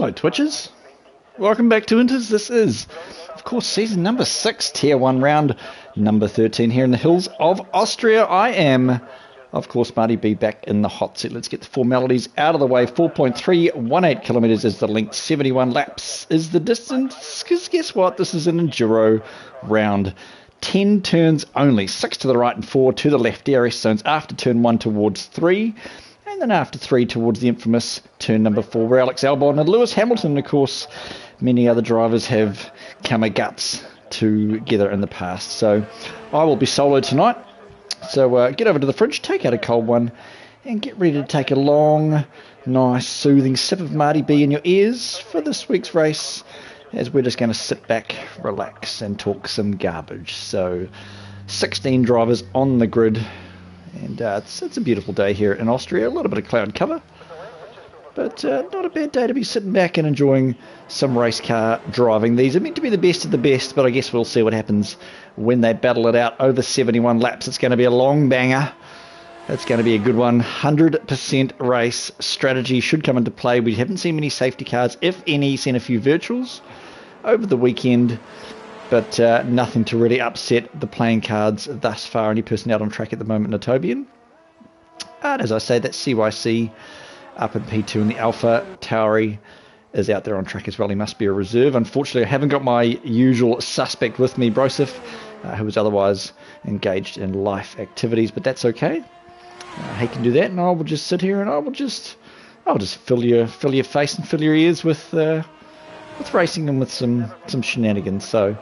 Hello Twitchers, welcome back to Inters. This is, of course, season number 6, tier 1 round number 13 here in the hills of Austria. I am, of course, Marty B, back in the hot seat. Let's get the formalities out of the way. 4.318 kilometres is the length, 71 laps is the distance, because guess what, this is an Enduro round. 10 turns only, 6 to the right and 4 to the left DRS zones after turn 1 towards 3. And then after 3 towards the infamous turn number 4, where Alex Albon and Lewis Hamilton, of course, many other drivers have come a guts together in the past. So I will be solo tonight. So get over to the fridge, take out a cold one, and get ready to take a long, nice, soothing sip of Marty B in your ears for this week's race, as we're just going to sit back, relax, and talk some garbage. So 16 drivers on the grid. And it's a beautiful day here in Austria. A little bit of cloud cover, but not a bad day to be sitting back and enjoying some race car driving. These are meant to be the best of the best, but I guess we'll see what happens when they battle it out over 71 laps. It's going to be a long banger. It's going to be a good one. 100% race strategy should come into play. We haven't seen many safety cars, if any. Seen a few virtuals over the weekend, but nothing to really upset the playing cards thus far. Any person out on track at the moment, Natobian. And as I say, that CYC up in P2 and the Alpha Tauri is out there on track as well. He must be a reserve. Unfortunately, I haven't got my usual suspect with me, Broseph, who was otherwise engaged in life activities, but that's okay. He can do that, and I will just sit here and I'll just fill your face and fill your ears with racing and with some shenanigans. So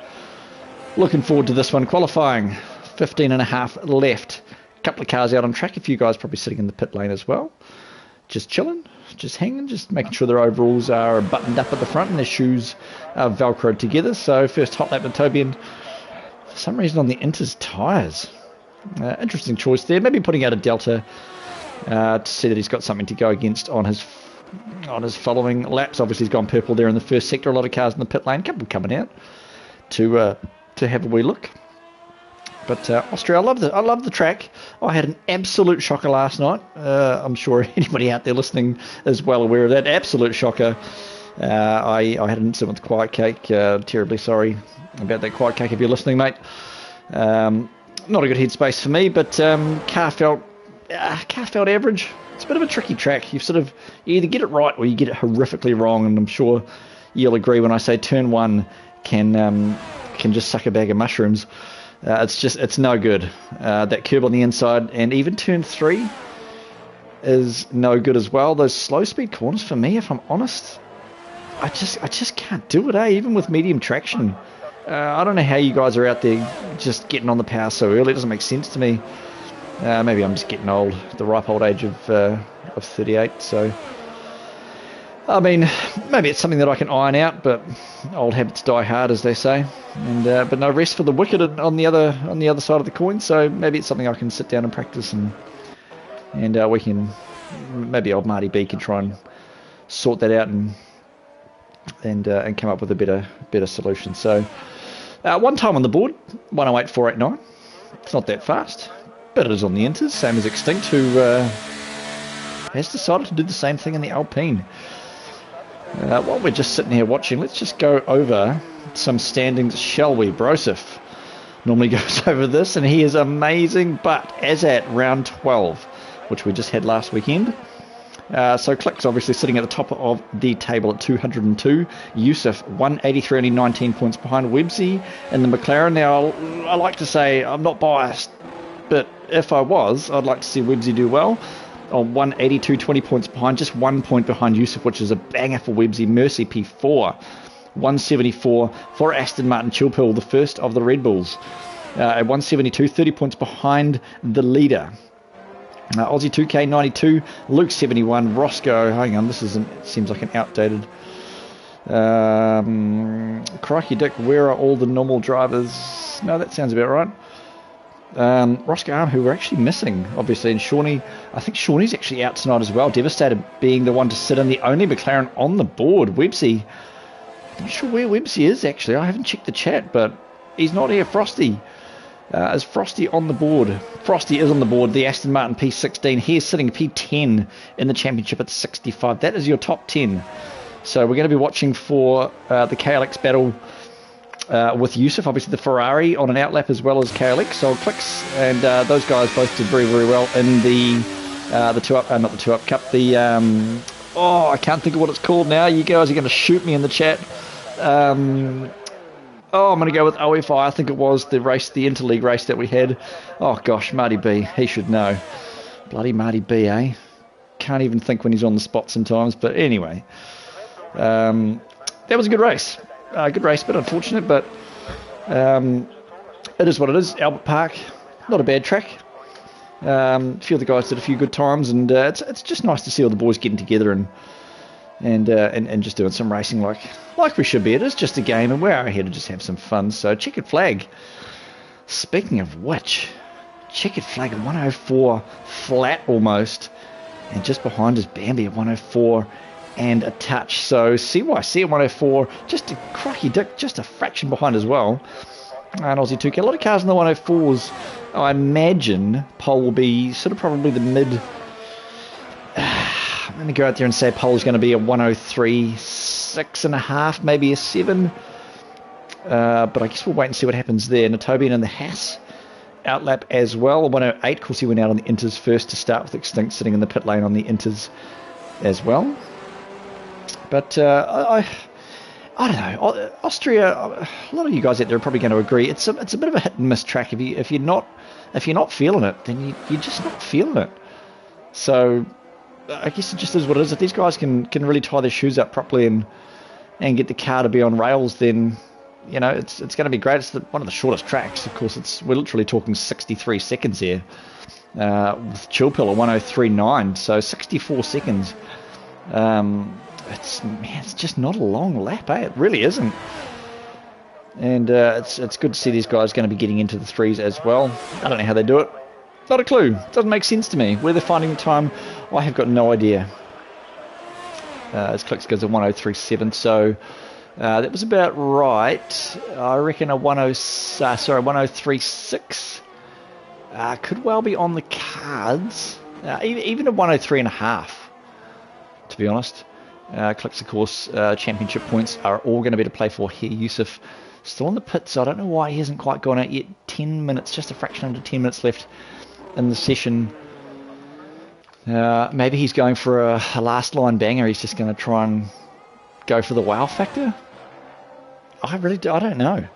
looking forward to this one. Qualifying 15 and a half left. A couple of cars out on track. A few guys probably sitting in the pit lane as well, just chilling, just hanging, just making sure their overalls are buttoned up at the front and their shoes are velcroed together. So first hot lap Natobian, for some reason on the Inter's tyres. Interesting choice there. Maybe putting out a Delta to see that he's got something to go against on his following laps. Obviously he's gone purple there in the first sector. A lot of cars in the pit lane, a couple coming out to have a wee look. But Austria, I love the track. I had an absolute shocker last night. I'm sure anybody out there listening is well aware of that. Absolute shocker. I had an incident with Quiet Cake. Terribly sorry about that, Quiet Cake, if you're listening, mate. Not a good headspace for me, but car felt average. It's a bit of a tricky track. You either get it right or you get it horrifically wrong, and I'm sure you'll agree when I say turn 1 can just suck a bag of mushrooms. It's no good. That curb on the inside, and even turn 3 is no good as well. Those slow speed corners, for me, if I'm honest, I just can't do it, even with medium traction. I don't know how you guys are out there just getting on the power so early. It doesn't make sense to me. Maybe I'm just getting old, the ripe old age of 38. So, I mean, maybe it's something that I can iron out, but old habits die hard, as they say. And but no rest for the wicked on the other side of the coin. So maybe it's something I can sit down and practice, and we can, maybe old Marty B can try and sort that out and come up with a better solution. So one time on the board, 108.489. It's not that fast, but it is on the Inters, same as Extinct, who has decided to do the same thing in the Alpine. While we're just sitting here watching, let's just go over some standings, shall we? Broseph normally goes over this, and he is amazing, but as at round 12, which we just had last weekend, so Click's obviously sitting at the top of the table at 202. Yusuf 183, only 19 points behind. Websy in the McLaren. Now, I like to say I'm not biased, but if I was, I'd like to see Websy do well. On 182, 20 points behind, just 1 point behind Yusuf, which is a banger for Websy. Mercy P4, 174 for Aston Martin Chilpill, the first of the Red Bulls. At 172, 30 points behind the leader. Aussie 2K 92, Luke 71, Roscoe. Hang on, seems like an outdated. Crikey Dick, where are all the normal drivers? No, that sounds about right. Roscoe Arm, who we're actually missing, obviously, and Shawnee. I think Shawnee's actually out tonight as well. Devastated being the one to sit in, the only McLaren on the board. Websy, I'm not sure where Websy is actually. I haven't checked the chat, but he's not here. Frosty. Is Frosty on the board? Frosty is on the board. The Aston Martin P16. He is sitting P10 in the championship at 65. That is your top 10. So we're going to be watching for the KLX battle with Yusuf, obviously the Ferrari on an outlap as well as KLX. So Clicks and those guys both did very, very well in the two-up, not the two-up cup, the, I can't think of what it's called now. You guys are going to shoot me in the chat. I'm going to go with OFI. I think it was the race, the interleague race that we had. Oh, gosh, Marty B. He should know. Bloody Marty B, eh? Can't even think when he's on the spot sometimes. But anyway, that was a good race. Good race, but unfortunate. But it is what it is. Albert Park, not a bad track. A few of the guys did a few good times. And it's just nice to see all the boys getting together and just doing some racing like we should be. It is just a game, and we're out here to just have some fun. So checkered flag. Speaking of which, checkered flag at 104 flat almost, and just behind is Bambi at 104 and a touch. So CYC at 104, just a cracky dick, just a fraction behind as well. And Aussie 2K, a lot of cars in the 104s. I imagine pole will be sort of probably the mid. I'm going to go out there and say pole is going to be a 103, 6.5, maybe a 7. But I guess we'll wait and see what happens there. Natobian and the Haas outlap as well. 108, of course, he went out on the Inters first to start with Extinct, sitting in the pit lane on the Inters as well. But I don't know. Austria, a lot of you guys out there are probably going to agree. It's a bit of a hit and miss track. If you're not feeling it, then you're just not feeling it. So I guess it just is what it is. If these guys can really tie their shoes up properly and get the car to be on rails, then it's going to be great. It's one of the shortest tracks. Of course, we're literally talking 63 seconds here with Chill Pill at 103.9, so 64 seconds. It's just not a long lap, eh? It really isn't. And it's good to see these guys going to be getting into the threes as well. I don't know how they do it. Not a clue. It doesn't make sense to me. Where they're finding the time, I have got no idea. As Clicks goes at 103.7, so that was about right. I reckon a 103.6 could well be on the cards. Even a 103.5, to be honest. Clicks, of course, championship points are all going to be to play for here. Yusuf still in the pit, so I don't know why he hasn't quite gone out yet. 10 minutes, just a fraction under 10 minutes left in the session. Maybe he's going for a last line banger. He's just going to try and go for the wow factor. I don't know.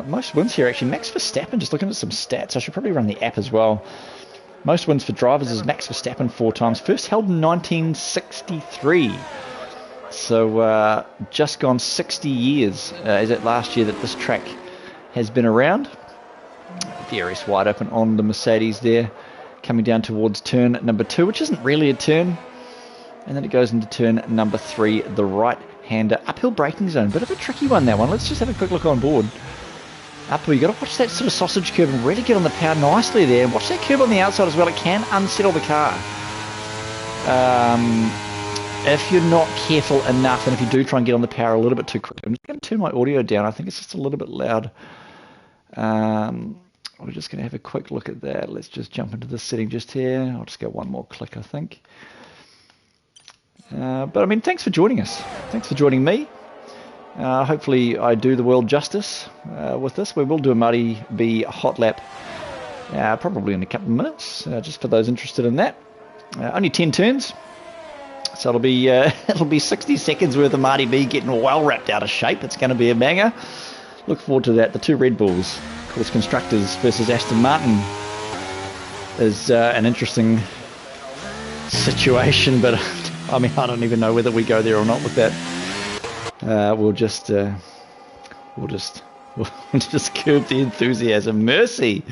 Most wins here, actually. Max Verstappen, just looking at some stats. I should probably run the app as well. Most wins for drivers is Max Verstappen 4 times. First held in 1963. So just gone 60 years. Is it last year that this track has been around? DRS wide open on the Mercedes there. Coming down towards turn number 2, which isn't really a turn. And then it goes into turn number 3, the right-hander. Uphill braking zone. Bit of a tricky one, that one. Let's just have a quick look on board. Uphill, you got to watch that sort of sausage curve and really get on the power nicely there. And watch that curve on the outside as well. It can unsettle the car. If you're not careful enough, and if you do try and get on the power a little bit too quick. I'm just going to turn my audio down. I think it's just a little bit loud. We're just going to have a quick look at that. Let's just jump into the setting just here. I'll just go one more click, I think. But I mean, thanks for joining us. Thanks for joining me. Hopefully I do the world justice with this. We will do a Marty B hot lap probably in a couple of minutes, just for those interested in that. Only 10 turns, so it'll be 60 seconds worth of Marty B getting well wrapped out of shape. It's going to be a banger. Look forward to that. The 2 Red Bulls, of course, Constructors versus Aston Martin, is an interesting situation, but I mean, I don't even know whether we go there or not with that. We'll just curb the enthusiasm. Mercy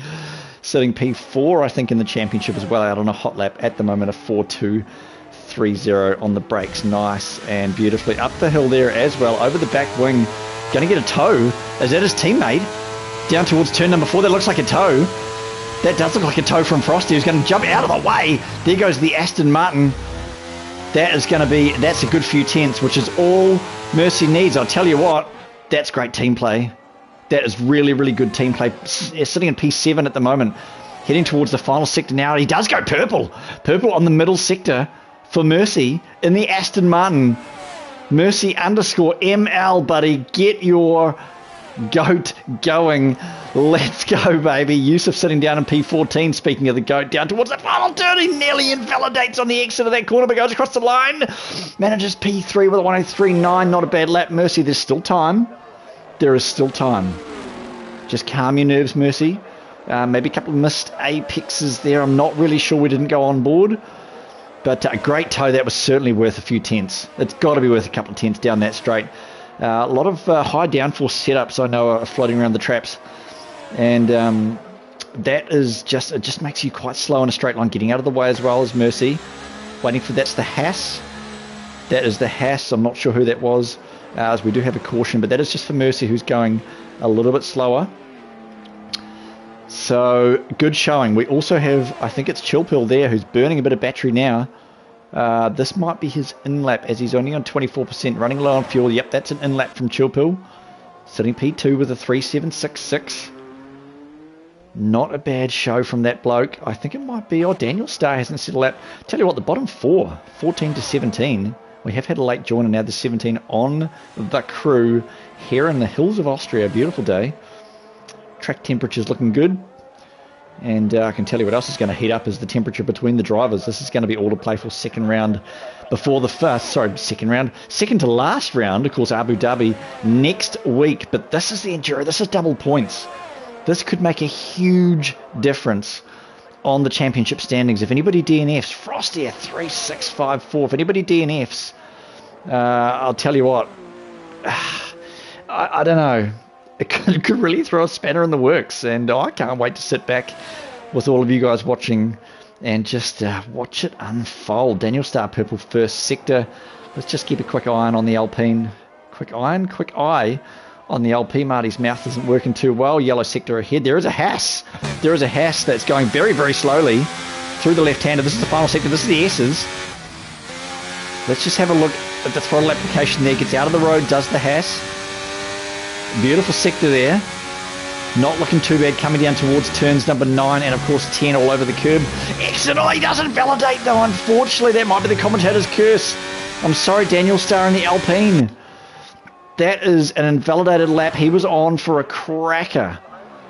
sitting P4, I think, in the championship as well, out on a hot lap at the moment, a 4.230 on the brakes. Nice and beautifully up the hill there as well, over the back wing. Going to get a toe. Is that his teammate? Down towards turn number 4. That looks like a toe. That does look like a toe from Frosty, who's going to jump out of the way. There goes the Aston Martin. That's a good few tenths, which is all Mercy needs. I'll tell you what, that's great team play. That is really, really good team play. Sitting in P7 at the moment, heading towards the final sector now. He does go purple. Purple on the middle sector for Mercy in the Aston Martin. Mercy underscore ML, buddy. Get your goat going. Let's go, baby. Yusuf sitting down in P14, speaking of the goat, down towards the final turn. He nearly invalidates on the exit of that corner, but goes across the line. Manages P3 with a 103.9. Not a bad lap. Mercy, there's still time. There is still time. Just calm your nerves, Mercy. Maybe a couple of missed apexes there. I'm not really sure we didn't go on board. But a great toe. That was certainly worth a few tenths. It's got to be worth a couple of tenths down that straight. A lot of high downforce setups I know are floating around the traps. And that is just, it just makes you quite slow in a straight line. Getting out of the way as well as Mercy. Waiting for, that's the Haas. That is the Haas. I'm not sure who that was. As we do have a caution. But that is just for Mercy, who's going a little bit slower. So, good showing. We also have, I think it's Chilpill there, who's burning a bit of battery now. This might be his in-lap, as he's only on 24%, running low on fuel. Yep, that's an in-lap from Chilpill. Sitting P2 with a 3.766. Not a bad show from that bloke. I think it might be, Daniel Starr hasn't set a lap. Tell you what, the bottom four, 14 to 17. We have had a late joiner now, the 17 on the crew here in the hills of Austria. Beautiful day. Track temperature's looking good. And I can tell you what else is going to heat up is the temperature between the drivers. This is going to be all to play for second round before the first. Sorry, second round. Second to last round, of course, Abu Dhabi next week. But this is the Enduro. This is double points. This could make a huge difference on the championship standings. If anybody DNFs, Frosty at 3.654. If anybody DNFs, I'll tell you what. I don't know. It could really throw a spanner in the works, and I can't wait to sit back with all of you guys watching and just watch it unfold. Daniel Starr, purple first sector. Let's just keep a quick eye on the Alpine. Quick eye on the Alpine. Marty's mouth isn't working too well. Yellow sector ahead. There is a Haas. There is a Haas that's going very, very slowly through the left-hander. This is the final sector. This is the S's. Let's just have a look at the throttle application there. Gets out of the road, does the Haas. Beautiful sector there. Not looking too bad coming down towards turns number 9 and of course 10 all over the curb. Exit, he doesn't validate though. Unfortunately, that might be the commentator's curse. I'm sorry, Daniel Starr in the Alpine. That is an invalidated lap. He was on for a cracker.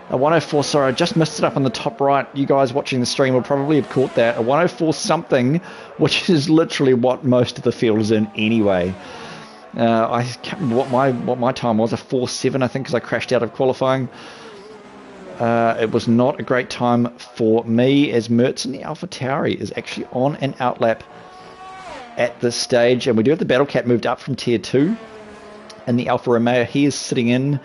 A 104, sorry, I just missed it up on the top right. You guys watching the stream will probably have caught that. A 104 something, which is literally what most of the field is in anyway. I can't remember what my time was, a 4.7 I think, because I crashed out of qualifying. It was not a great time for me, as Mertz in the Alpha Tauri is actually on an outlap at this stage. And we do have the Battle Cat moved up from tier 2. And the Alfa Romeo, he is sitting in.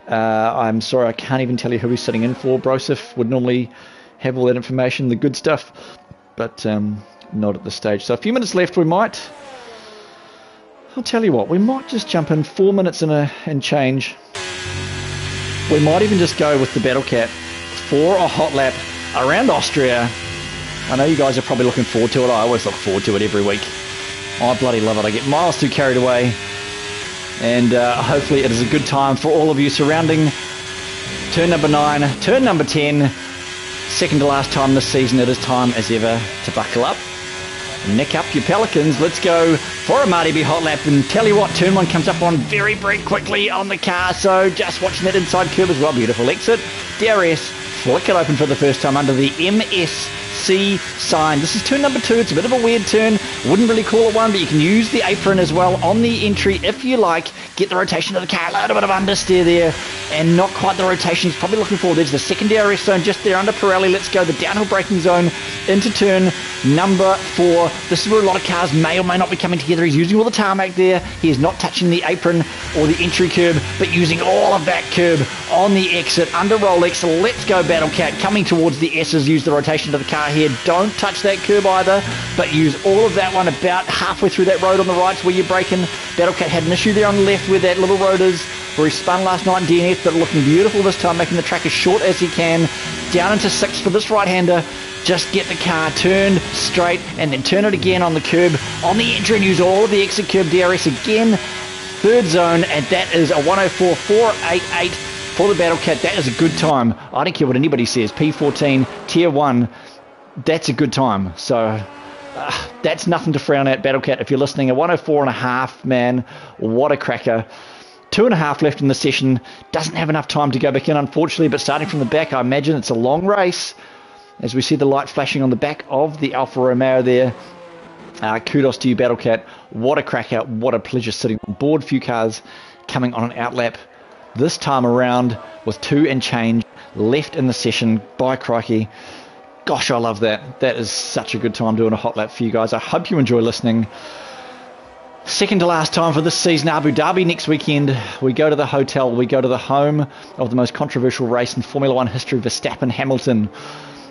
I'm sorry, I can't even tell you who he's sitting in for. Broseph would normally have all that information, the good stuff, but not at this stage. So a few minutes left. I'll tell you what, we might just jump in 4 minutes and change. We might even just go with the Battle Cat for a hot lap around Austria. I know you guys are probably looking forward to it. I always look forward to it every week. I bloody love it. I get miles too carried away. And hopefully it is a good time for all of you surrounding turn number 9, turn number 10. Second to last time this season. It is time as ever to buckle up. Nick up your Pelicans. Let's go for a Marty B hot lap. And tell you what, turn 1 comes up on very, very quickly on the car. So just watching that inside curve as well. Beautiful exit. DRS, flick it open for the first time under the MSC sign. This is turn number 2. It's a bit of a weird turn. Wouldn't really call it one, but you can use the apron as well on the entry if you like. Get the rotation of the car. A little bit of understeer there. And not quite the rotation. He's probably looking forward. There's the second DRS zone just there under Pirelli. Let's go the downhill braking zone into turn number 4. This is where a lot of cars may or may not be coming together. He's using all the tarmac there. He is not touching the apron or the entry curb, but using all of that curb on the exit under Rolex. Let's go Battle Cat coming towards the S's. Use the rotation of the car here. Don't touch that curb either, but use all of that one about halfway through that road on the right where you're braking. Battle Cat had an issue there on the left where that little road is, where he spun last night in DNF, but looking beautiful this time, making the track as short as he can. Down into 6 for this right-hander. Just get the car turned straight and then turn it again on the curb on the entry and use all of the exit curb DRS again. Third zone, and that is a 104.488 for the Battle Cat. That is a good time. I don't care what anybody says. P14, Tier 1, that's a good time. So That's nothing to frown at, Battlecat. If you're listening, a 104.5, man, what a cracker. 2.5 left in the session. Doesn't have enough time to go back in, unfortunately, but starting from the back, I imagine it's a long race. As we see the light flashing on the back of the Alfa Romeo there. Kudos to you, Battlecat. What a cracker. What a pleasure sitting on board. Few cars coming on an outlap this time around with 2 and change left in the session. By crikey. Gosh, I love that. That is such a good time doing a hot lap for you guys. I hope you enjoy listening. Second to last time for this season, Abu Dhabi next weekend. We go to the hotel. We go to the home of the most controversial race in Formula One history, Verstappen-Hamilton.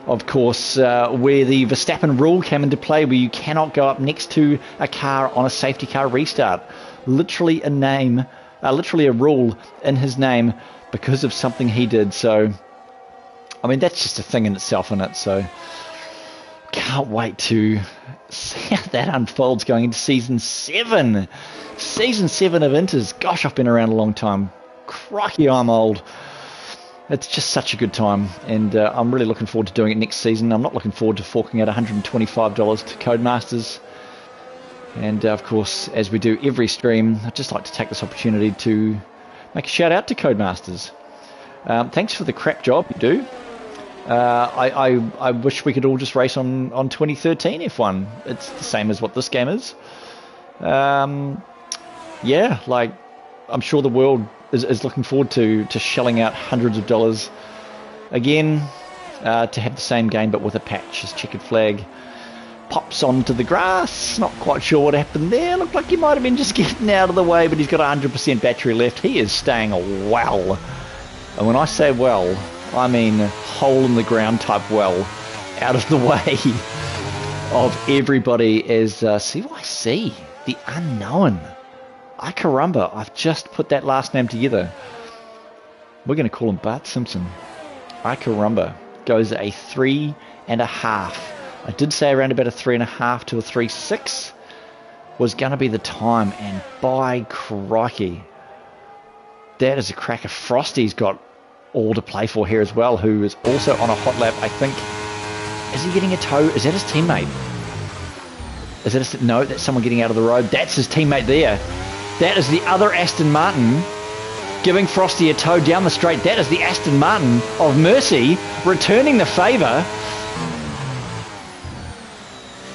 Of course, where the Verstappen rule came into play, where you cannot go up next to a car on a safety car restart. Literally a rule in his name because of something he did. So, I mean, that's just a thing in itself, isn't it? So, can't wait to see how that unfolds going into Season 7. Season 7 of Inters. Gosh, I've been around a long time. Crikey, I'm old. It's just such a good time, and I'm really looking forward to doing it next season. I'm not looking forward to forking out $125 to Codemasters. And, of course, as we do every stream, I'd just like to take this opportunity to make a shout-out to Codemasters. Thanks for the crap job you do. I wish we could all just race on 2013 F1. It's the same as what this game is. Yeah, like, I'm sure the world is looking forward to shelling out hundreds of dollars again to have the same game but with a patch. His checkered flag pops onto the grass. Not quite sure what happened there. Looked like he might have been just getting out of the way, but he's got 100% battery left. He is staying well. And when I say well, I mean hole in the ground type well, out of the way of everybody as CYC, the unknown. I caramba, I've just put that last name together. We're going to call him Bart Simpson. I caramba goes a 3.5. I did say around about a 3.5 to a 3.6 was going to be the time, and by crikey, that is a cracker. Frosty's got all to play for here as well, who is also on a hot lap, I think. Is he getting a tow? Is that his teammate? Is that no, that's someone getting out of the road. That's his teammate there. That is the other Aston Martin giving Frosty a tow down the straight. That is the Aston Martin of Mercy returning the favour.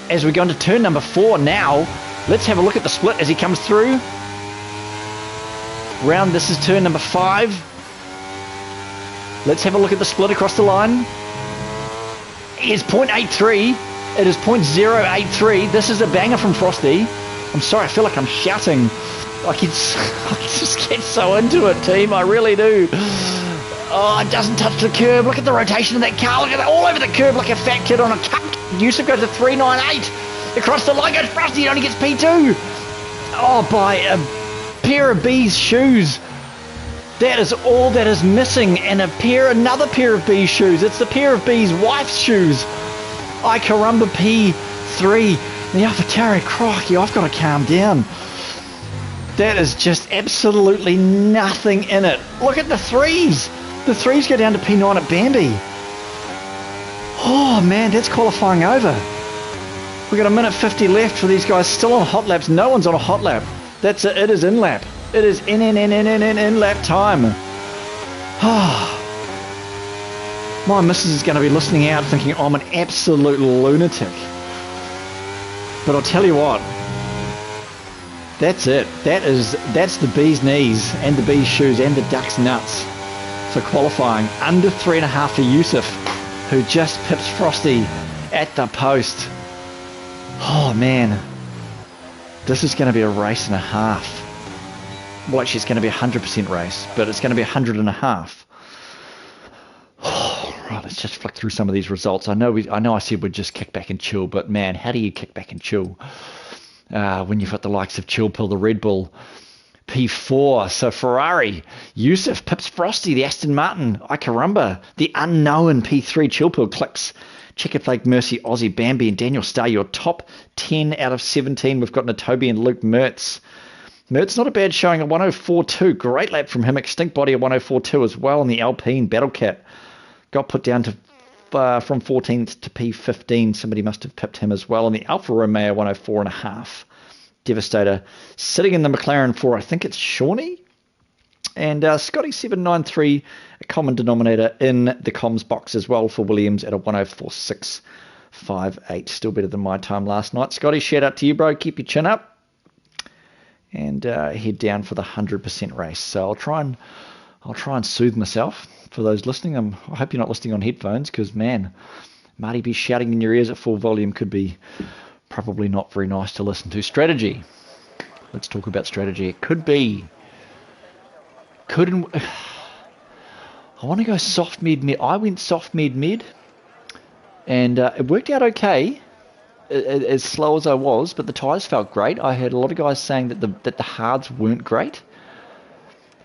As we go into turn number 4 now, let's have a look at the split as he comes through. This is turn number 5. Let's have a look at the split across the line. It's 0.83. It is 0.083. This is a banger from Frosty. I'm sorry, I feel like I'm shouting. I just get so into it, team. I really do. Oh, it doesn't touch the curb. Look at the rotation of that car. Look at that, all over the curb like a fat kid on a cup. Yusuf goes to 3.98. Across the line goes Frosty. He only gets P2. Oh, by a pair of B's shoes. That is all that is missing. And another pair of B's shoes. It's the pair of B's wife's shoes. I caramba P3. The AlphaTauri, crikey, I've got to calm down. That is just absolutely nothing in it. Look at the 3s. The 3s go down to P9 at Bambi. Oh, man, that's qualifying over. We've got a minute 50 left for these guys still on hot laps. No one's on a hot lap. That's it. It is in lap. It is in lap time. My missus is going to be listening out thinking I'm an absolute lunatic. But I'll tell you what, that's it. That's the bee's knees and the bee's shoes and the duck's nuts for qualifying. Under 3.5 for Yusuf, who just pips Frosty at the post. Oh man, this is going to be a race and a half. Well, actually, it's going to be a 100% race, but it's going to be 100.5. Right, let's just flick through some of these results. I know I said we'd just kick back and chill, but man, how do you kick back and chill when you've got the likes of Chill Pill, the Red Bull, P4, so Ferrari, Yusuf pips Frosty, the Aston Martin, I caramba, the unknown P3, Chill Pill clips Checkered Flag, Mercy, Aussie, Bambi, and Daniel Starr. Your top 10 out of 17. We've got Natobi and Luke Mertz. Mertz, not a bad showing at 104.2. Great lap from him. Extinct Body at 104.2 as well. And the Alpine Battlecat got put down to from 14th to P15. Somebody must have pipped him as well. And the Alfa Romeo 104.5. Devastator sitting in the McLaren for, I think it's Shawnee. And Scotty 793, a common denominator in the comms box as well for Williams at a 104.658. Still better than my time last night. Scotty, shout out to you, bro. Keep your chin up. And head down for the 100% race. So I'll try and soothe myself for those listening. I hope you're not listening on headphones because, man, Marty B shouting in your ears at full volume could be probably not very nice to listen to. Strategy. Let's talk about strategy. It could be. I want to go soft mid. I went soft mid. And it worked out okay, as slow as I was, but the tyres felt great. I heard a lot of guys saying that the hards weren't great.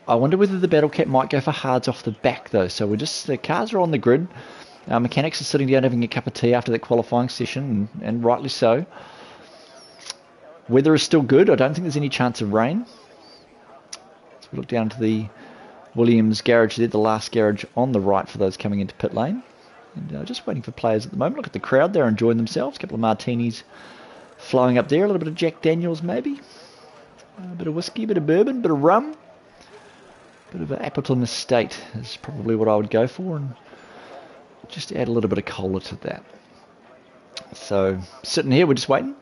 I wonder whether the Battle Cat might go for hards off the back, though. So the cars are on the grid. Mechanics are sitting down having a cup of tea after that qualifying session, and rightly so. Weather is still good. I don't think there's any chance of rain. So we look down to the Williams garage there, the last garage on the right for those coming into pit lane. And just waiting for players at the moment. Look at the crowd. They're enjoying themselves. A couple of martinis flowing up there. A little bit of Jack Daniels maybe. A bit of whiskey, a bit of bourbon, a bit of rum. A bit of an Appleton Estate is probably what I would go for. And just add a little bit of cola to that. So sitting here, we're just waiting.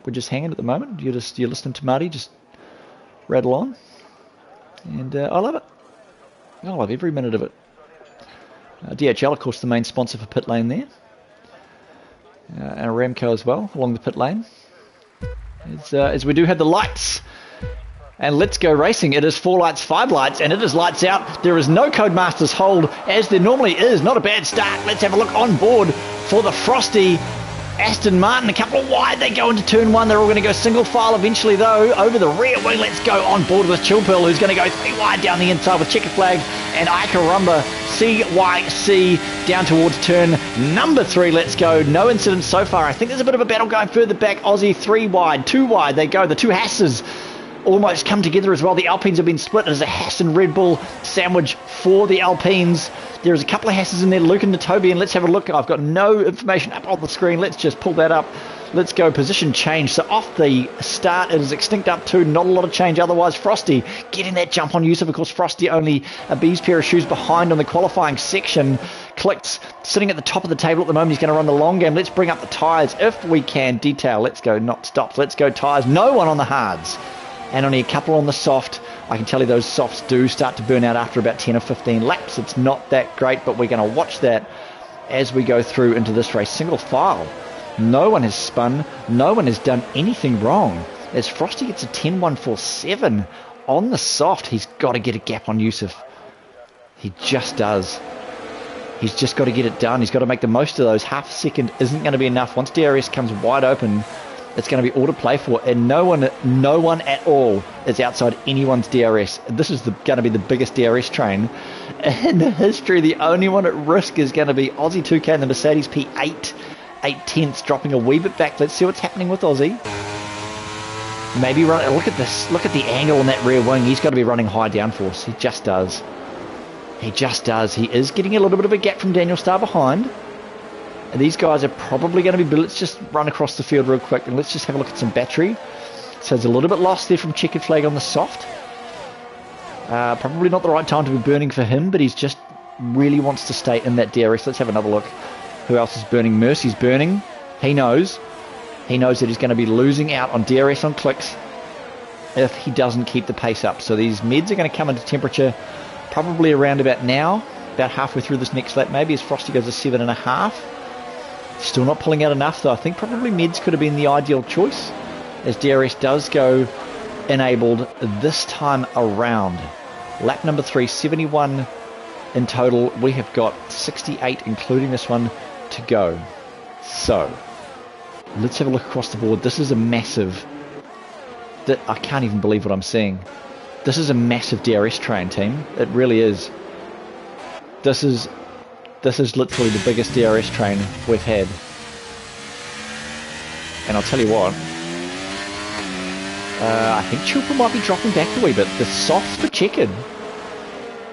We're just hanging at the moment. You're listening to Marty just rattle on. And I love it. I love every minute of it. DHL, of course, the main sponsor for pit lane there. And Aramco as well, along the pit lane. As we do have the lights. And let's go racing. It is 4 lights, 5 lights, and it is lights out. There is no Codemasters hold, as there normally is. Not a bad start. Let's have a look on board for the Frosty Aston Martin. A couple of wide. They go into turn 1. They're all going to go single file eventually, though. Over the rear wing, let's go on board with Chilpill, who's going to go 3 wide down the inside with Checkered Flag and Ikarumba CYC down towards turn number 3. Let's go. No incidents so far. I think there's a bit of a battle going further back. Aussie 3 wide, 2 wide. They go. The 2 Hasses almost come together as well. The Alpines have been split. There's a Haas and Red Bull sandwich for the Alpines. There's a couple of Hasses in there, Luke and Natobi, and let's have a look. I've got no information up on the screen. Let's just pull that up. Let's go position change. So off the start, it is Extinct up 2. Not a lot of change otherwise. Frosty getting that jump on Yusuf. Of course, Frosty only a bee's pair of shoes behind on the qualifying section. Clicks sitting at the top of the table at the moment. He's going to run the long game. Let's bring up the tyres if we can. Detail. Let's go. Not stops. Let's go tyres. No one on the hards. And only a couple on the soft. I can tell you those softs do start to burn out after about 10 or 15 laps. It's not that great, but we're going to watch that as we go through into this race. Single file. No one has spun. No one has done anything wrong. As Frosty gets a 10.147 on the soft, he's got to get a gap on Yusuf. He just does. He's just got to get it done. He's got to make the most of those. Half a second isn't going to be enough. Once DRS comes wide open, it's going to be all to play for, and no one at all is outside anyone's DRS. This is going to be the biggest DRS train in history. The only one at risk is going to be Aussie 2K and the Mercedes P8, 8/10ths, dropping a wee bit back. Let's see what's happening with Aussie. Maybe run. Look at this. Look at the angle on that rear wing. He's got to be running high downforce. He just does. He just does. He is getting a little bit of a gap from Daniel Starr behind. And these guys are probably going to be... Let's just run across the field real quick and let's just have a look at some battery. So it's a little bit lost there from Checkered Flag on the soft. Probably not the right time to be burning for him, but he's just really wants to stay in that DRS. Let's have another look. Who else is burning? Mercy's burning. He knows. He knows that he's going to be losing out on DRS on clicks if he doesn't keep the pace up. So these meds are going to come into temperature probably around about now, about halfway through this next lap, maybe, as Frosty goes to 7.5. Still not pulling out enough, though. I think probably meds could have been the ideal choice, as DRS does go enabled this time around. Lap number 3, 71 in total. We have got 68, including this one, to go. So, let's have a look across the board. This is a massive... I can't even believe what I'm seeing. This is a massive DRS train, team. It really is. This is literally the biggest DRS train we've had. And I'll tell you what, I think Chilpa might be dropping back a wee bit. The softs for Checkered,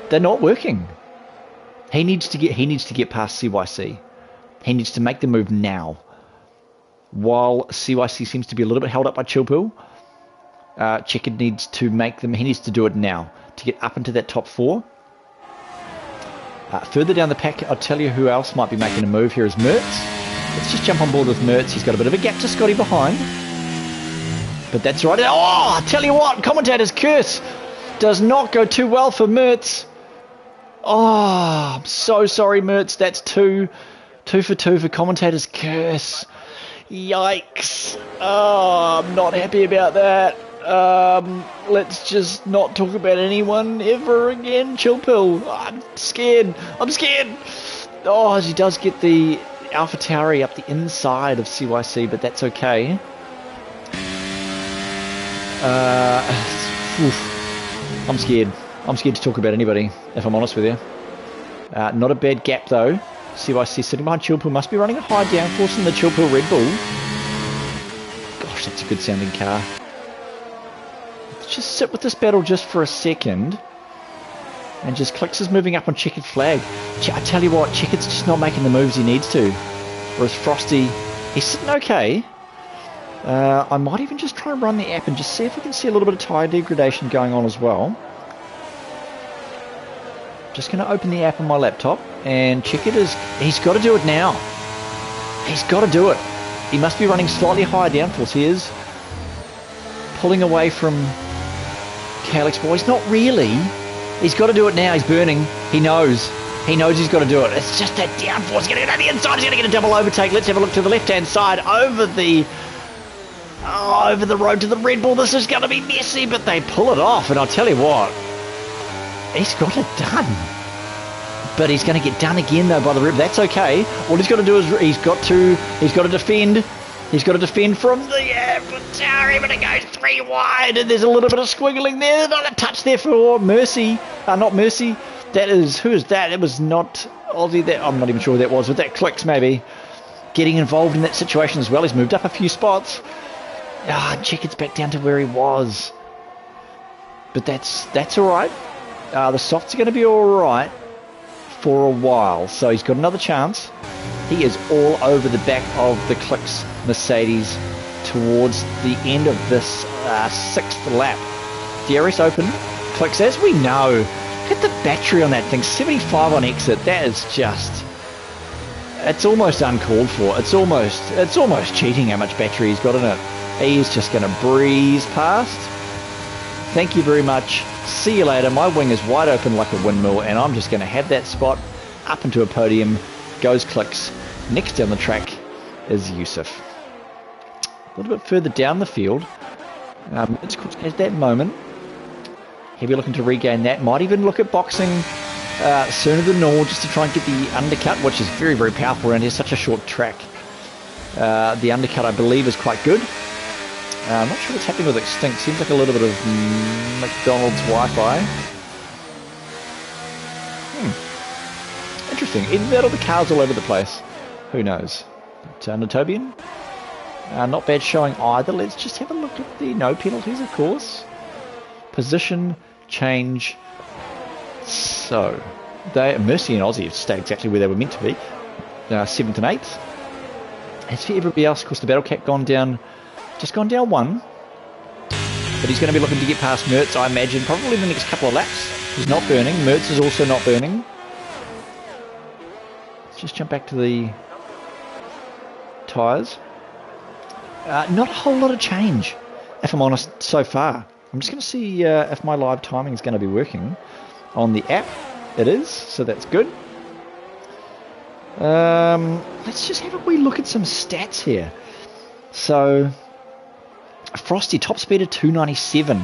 they're not working. He needs to get past CYC. He needs to make the move now. While CYC seems to be a little bit held up by Chilpill, Checkered needs to make them. He needs to do it now to get up into that top 4. Further down the pack, I'll tell you who else might be making a move here is Mertz. Let's just jump on board with Mertz. He's got a bit of a gap to Scotty behind. But that's right. Oh, I tell you what, commentator's curse does not go too well for Mertz. Oh, I'm so sorry, Mertz. That's 2 for 2 for commentator's curse. Yikes. Oh, I'm not happy about that. Let's just not talk about anyone ever again. Chilpill. I'm scared. Oh, he does get the Alpha Tauri up the inside of CYC, but that's okay. I'm scared. I'm scared to talk about anybody, if I'm honest with you. Not a bad gap, though. CYC sitting behind Chilpill must be running a high downforce in the Chilpill Red Bull. Gosh, that's a good sounding car. Let's just sit with this battle just for a second. And just Clicks is moving up on Checkered flag. I tell you what, Checkered's just not making the moves he needs to. Whereas Frosty, he's sitting okay. I might even just try and run the app and just see if we can see a little bit of tyre degradation going on as well. Just going to open the app on my laptop, and Checkered he's got to do it now. He's got to do it. He must be running slightly higher downforce. He is pulling away from KLX Boys. Not really. He's got to do it now. He's burning. He knows. He knows he's got to do it. It's just that downforce. He's going to get on the inside. He's going to get a double overtake. Let's have a look to the left-hand side over the road to the Red Bull. This is going to be messy, but they pull it off. And I'll tell you what, he's got it done. But he's going to get done again, though, by the Red Bull. That's okay. All he's got to do is he's got to defend. He's got to defend from the Atari, but it goes 3 wide, and there's a little bit of squiggling there. Not a touch there for Mercy. Not Mercy. That is, who is that? It was not Aussie. That I'm not even sure who that was, but that Clicks maybe getting involved in that situation as well. He's moved up a few spots. Checkered's back down to where he was. But that's all right. The softs are going to be all right for a while. So he's got another chance. He is all over the back of the Clicks Mercedes towards the end of this 6th lap. DRS open. Clicks, as we know. Look at the battery on that thing. 75 on exit. That is just... It's almost uncalled for. It's almost cheating how much battery he's got in it. He's just going to breeze past. Thank you very much. See you later. My wing is wide open like a windmill, and I'm just going to have that spot up into a podium. Goes Clicks. Next down the track is Yusuf. A little bit further down the field. It's at that moment. He'll be looking to regain that. Might even look at boxing sooner than normal just to try and get the undercut, which is very, very powerful around here. Such a short track. The undercut, I believe, is quite good. I'm not sure what's happening with Extinct. Seems like a little bit of McDonald's Wi-Fi. Interesting. Either that or the car's all over the place. Who knows? But Natobian, not bad showing either. Let's just have a look at the no penalties, of course. Position change. So, Mercy and Aussie have stayed exactly where they were meant to be. 7th and 8th. As for everybody else, of course, the Battle Cat gone down 1. But he's going to be looking to get past Mertz, I imagine, probably in the next couple of laps. He's not burning. Mertz is also not burning. Let's just jump back to the tyres. Not a whole lot of change, if I'm honest, so far. I'm just going to see if my live timing is going to be working on the app. It is, so that's good. Let's just have a wee look at some stats here. So, Frosty, top speed of 297.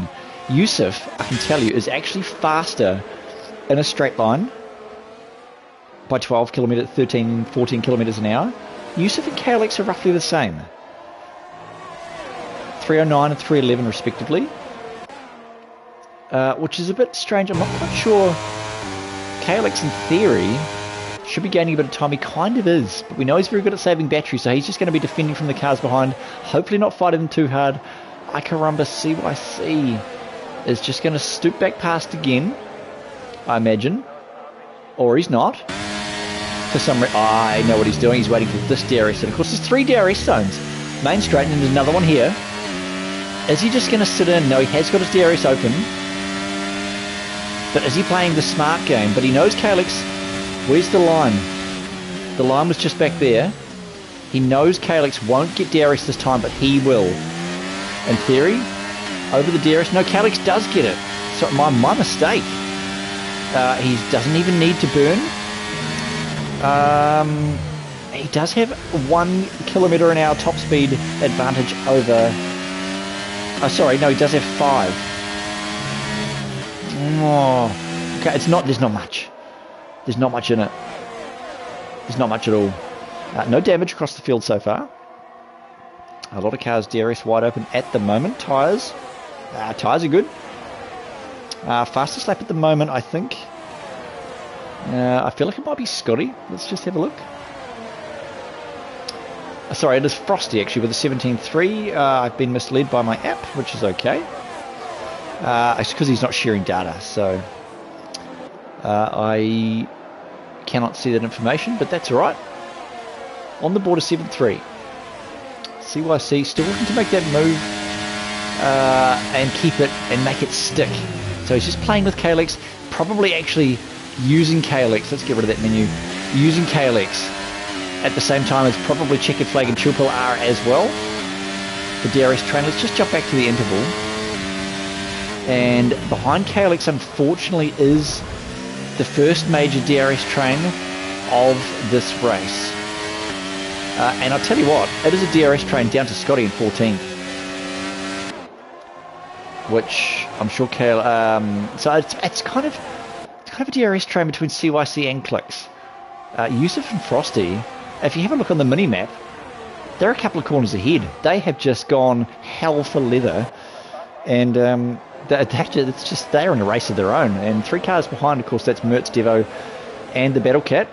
Yusuf, I can tell you, is actually faster in a straight line by 12 kilometres, 13, 14 kilometres an hour. Yusuf and KLX are roughly the same. 309 and 311 respectively. Which is a bit strange. I'm not quite sure. KLX in theory should be gaining a bit of time. He kind of is, but we know he's very good at saving battery, so he's just going to be defending from the cars behind, hopefully not fighting them too hard. Icarumba CYC is just going to stoop back past again, I imagine. Or he's not. For some reason, I know what he's doing. He's waiting for this DRS. And of course, there's 3 DRS zones. Main straight, and there's another one here. Is he just going to sit in? No, he has got his DRS open. But is he playing the smart game? But he knows Calyx. Where's the line? The line was just back there. He knows Calyx won't get DRS this time, but he will. In theory, over the DRS. No, Calyx does get it. So my mistake. He doesn't even need to burn. He does have 1 kilometre an hour top speed advantage over... Oh, sorry, no, he does have 5. Oh, okay, it's not. There's not much. There's not much in it. There's not much at all. No damage across the field so far. A lot of cars DRS wide open at the moment. Tyres are good. Fastest lap at the moment, I think. I feel like it might be Scotty. Let's just have a look. Sorry, it is Frosty actually with a 17.3. I've been misled by my app, which is okay. It's because he's not sharing data, so I cannot see that information, but that's alright. On the board is 7.3. CYC still looking to make that move and keep it and make it stick. So he's just playing with Calyx, probably actually using Calyx. Let's get rid of that menu. Using Calyx at the same time as probably checkered flag and triple R as well. The DRS train. Let's just jump back to the interval. And behind Calyx, unfortunately, is the first major DRS train of this race. And I'll tell you what, it is a DRS train down to Scotty in 14th. Which I'm sure so it's kind of a DRS train between CYC and Clicks. Yusuf and Frosty, if you have a look on the mini-map, they're a couple of corners ahead. They have just gone hell for leather. And it's just they're in a race of their own. And 3 cars behind, of course, that's Mertz, Devo, and the Battle Cat,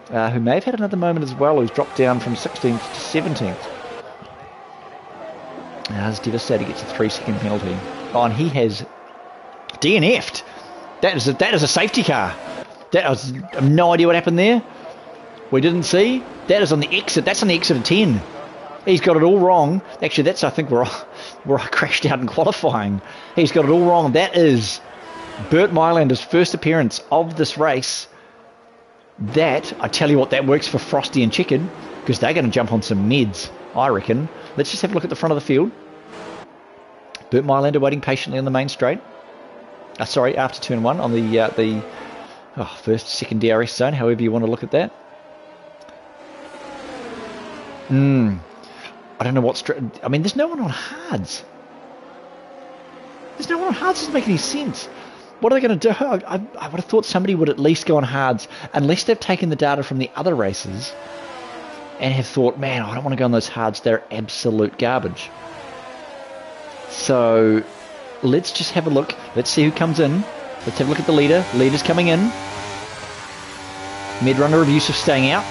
who may have had another moment as well, who's dropped down from 16th to 17th. As Devastator gets a 3-second penalty. Oh, and he has DNF'd. That is a safety car. I have no idea what happened there. We didn't see. That is on the exit. That's on the exit of 10. He's got it all wrong. Actually, that's, I think, where I crashed out in qualifying. He's got it all wrong. That is Bert Mylander's first appearance of this race. That, I tell you what, that works for Frosty and Chicken, because they're going to jump on some meds, I reckon. Let's just have a look at the front of the field. Bert Mylander waiting patiently on the main straight. Sorry, after turn 1 on the first, second DRS zone, however you want to look at that. I don't know what's... I mean, there's no one on hards. There's no one on hards. Doesn't make any sense. What are they going to do? I would have thought somebody would at least go on hards, unless they've taken the data from the other races and have thought, man, I don't want to go on those hards. They're absolute garbage. So let's just have a look. Let's see who comes in. Let's have a look at the leader. Leader's coming in. Mid-runner of Yusuf staying out.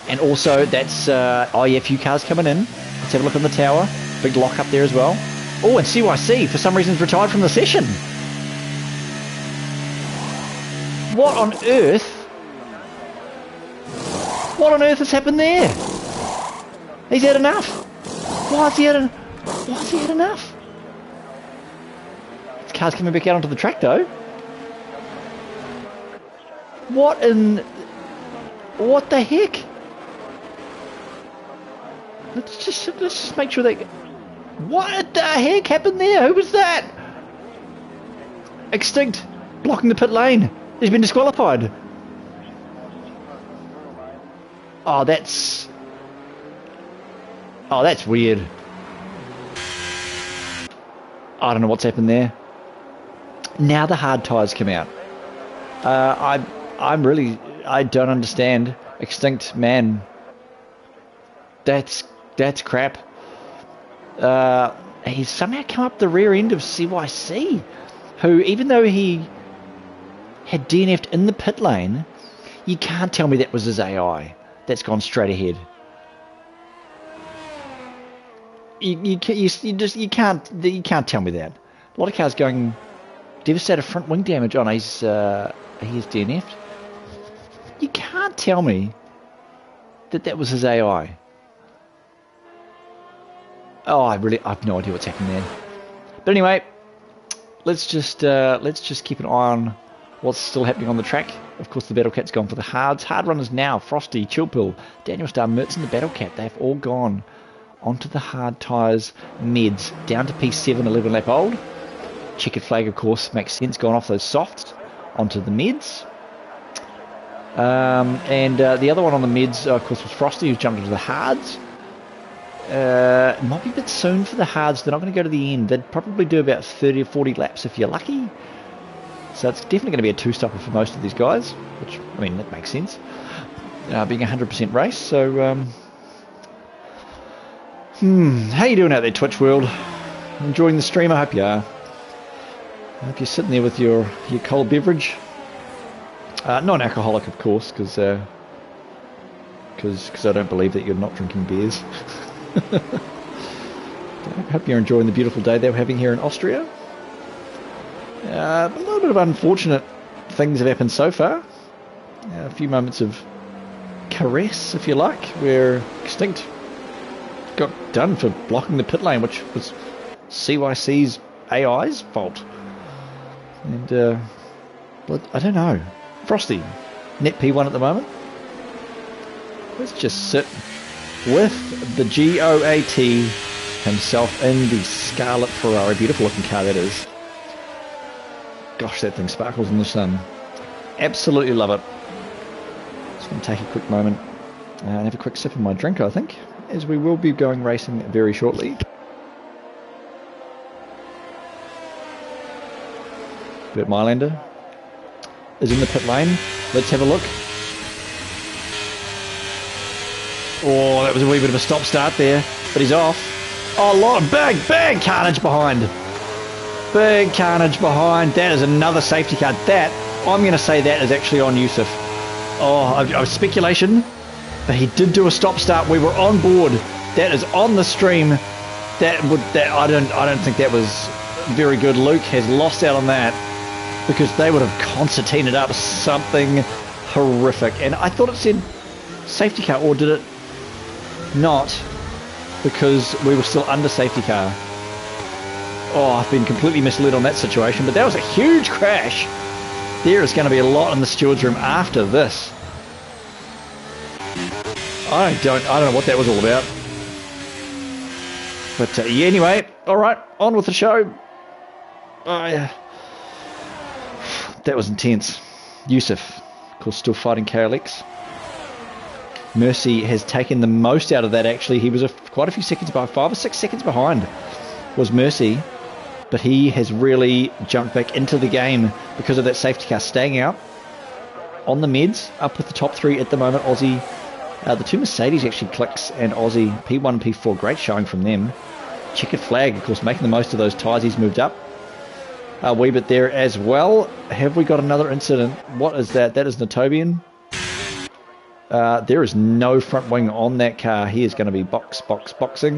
And also, that's IFU cars coming in. Let's have a look on the tower. Big lock up there as well. Oh, and CYC, for some reason, is retired from the session. What on earth? What on earth has happened there? He's had enough. Why has he had enough? This car's coming back out onto the track, though. What the heck? Let's just make sure that... What the heck happened there? Who was that? Extinct. Blocking the pit lane. He's been disqualified. Oh, that's weird. I don't know what's happened there. Now the hard tyres come out. I don't understand. Extinct, man. That's crap. He's somehow come up the rear end of CYC, who, even though he had DNF'd in the pit lane, you can't tell me that was his AI that's gone straight ahead. You can't tell me that. A lot of cars going Devastator front wing damage on. He's DNF'd. You can't tell me that was his AI. Oh, I have no idea what's happening there. But anyway, let's just keep an eye on what's still happening on the track. Of course, the Battle Cat's gone for the hards. Hard runners now. Frosty, Chillpill, Daniel Star, Mertz, and the Battle Cat. They've all gone onto the hard tyres, meds, down to P7, 11 lap old. Checkered flag, of course, makes sense. Gone off those softs onto the meds. And the other one on the meds, of course, was Frosty, who's jumped into the hards. It might be a bit soon for the hards. They're not going to go to the end. They'd probably do about 30 or 40 laps if you're lucky. So it's definitely going to be a two-stopper for most of these guys, which, I mean, that makes sense. Being a 100% race. So, how you doing out there, Twitch world? Enjoying the stream? I hope you are. I hope you're sitting there with your cold beverage. Non-alcoholic, of course, because I don't believe that you're not drinking beers. I hope you're enjoying the beautiful day they're having here in Austria. A little bit of unfortunate things have happened so far. A few moments of caress, if you like, where Extinct got done for blocking the pit lane, which was CYC's AI's fault. And, I don't know. Frosty, net P1 at the moment. Let's just sit with the GOAT himself in the Scarlet Ferrari. Beautiful looking car that is. Gosh, that thing sparkles in the sun. Absolutely love it. Just going to take a quick moment and have a quick sip of my drink, I think, as we will be going racing very shortly. Bert Mylander is in the pit lane. Let's have a look. Oh, that was a wee bit of a stop-start there, but he's off. Oh, a lot of big carnage behind. Big carnage behind. That is another safety car. That, I'm going to say that is actually on Yusuf. Oh, speculation, but he did do a stop-start. We were on board. That is on the stream. I don't think that was very good. Luke has lost out on that because they would have concertinaed up something horrific. And I thought it said safety car, or did it not? Because we were still under safety car. Oh, I've been completely misled on that situation, but that was a huge crash. There is going to be a lot in the steward's room after this. I don't know what that was all about. But yeah, anyway, all right, on with the show. That was intense. Yusuf, of course, still fighting KLX. Mercy has taken the most out of that, actually. He was quite a few seconds behind, 5 or 6 seconds behind was Mercy. But he has really jumped back into the game because of that safety car staying out on the meds, up with the top 3 at the moment. Aussie, the 2 Mercedes actually, Clicks and Aussie, P1 and P4, great showing from them. Checkered flag, of course, making the most of those tyres. He's moved up a wee bit there as well. Have we got another incident? What is that? That is Natobian. There is no front wing on that car. He is going to be boxing.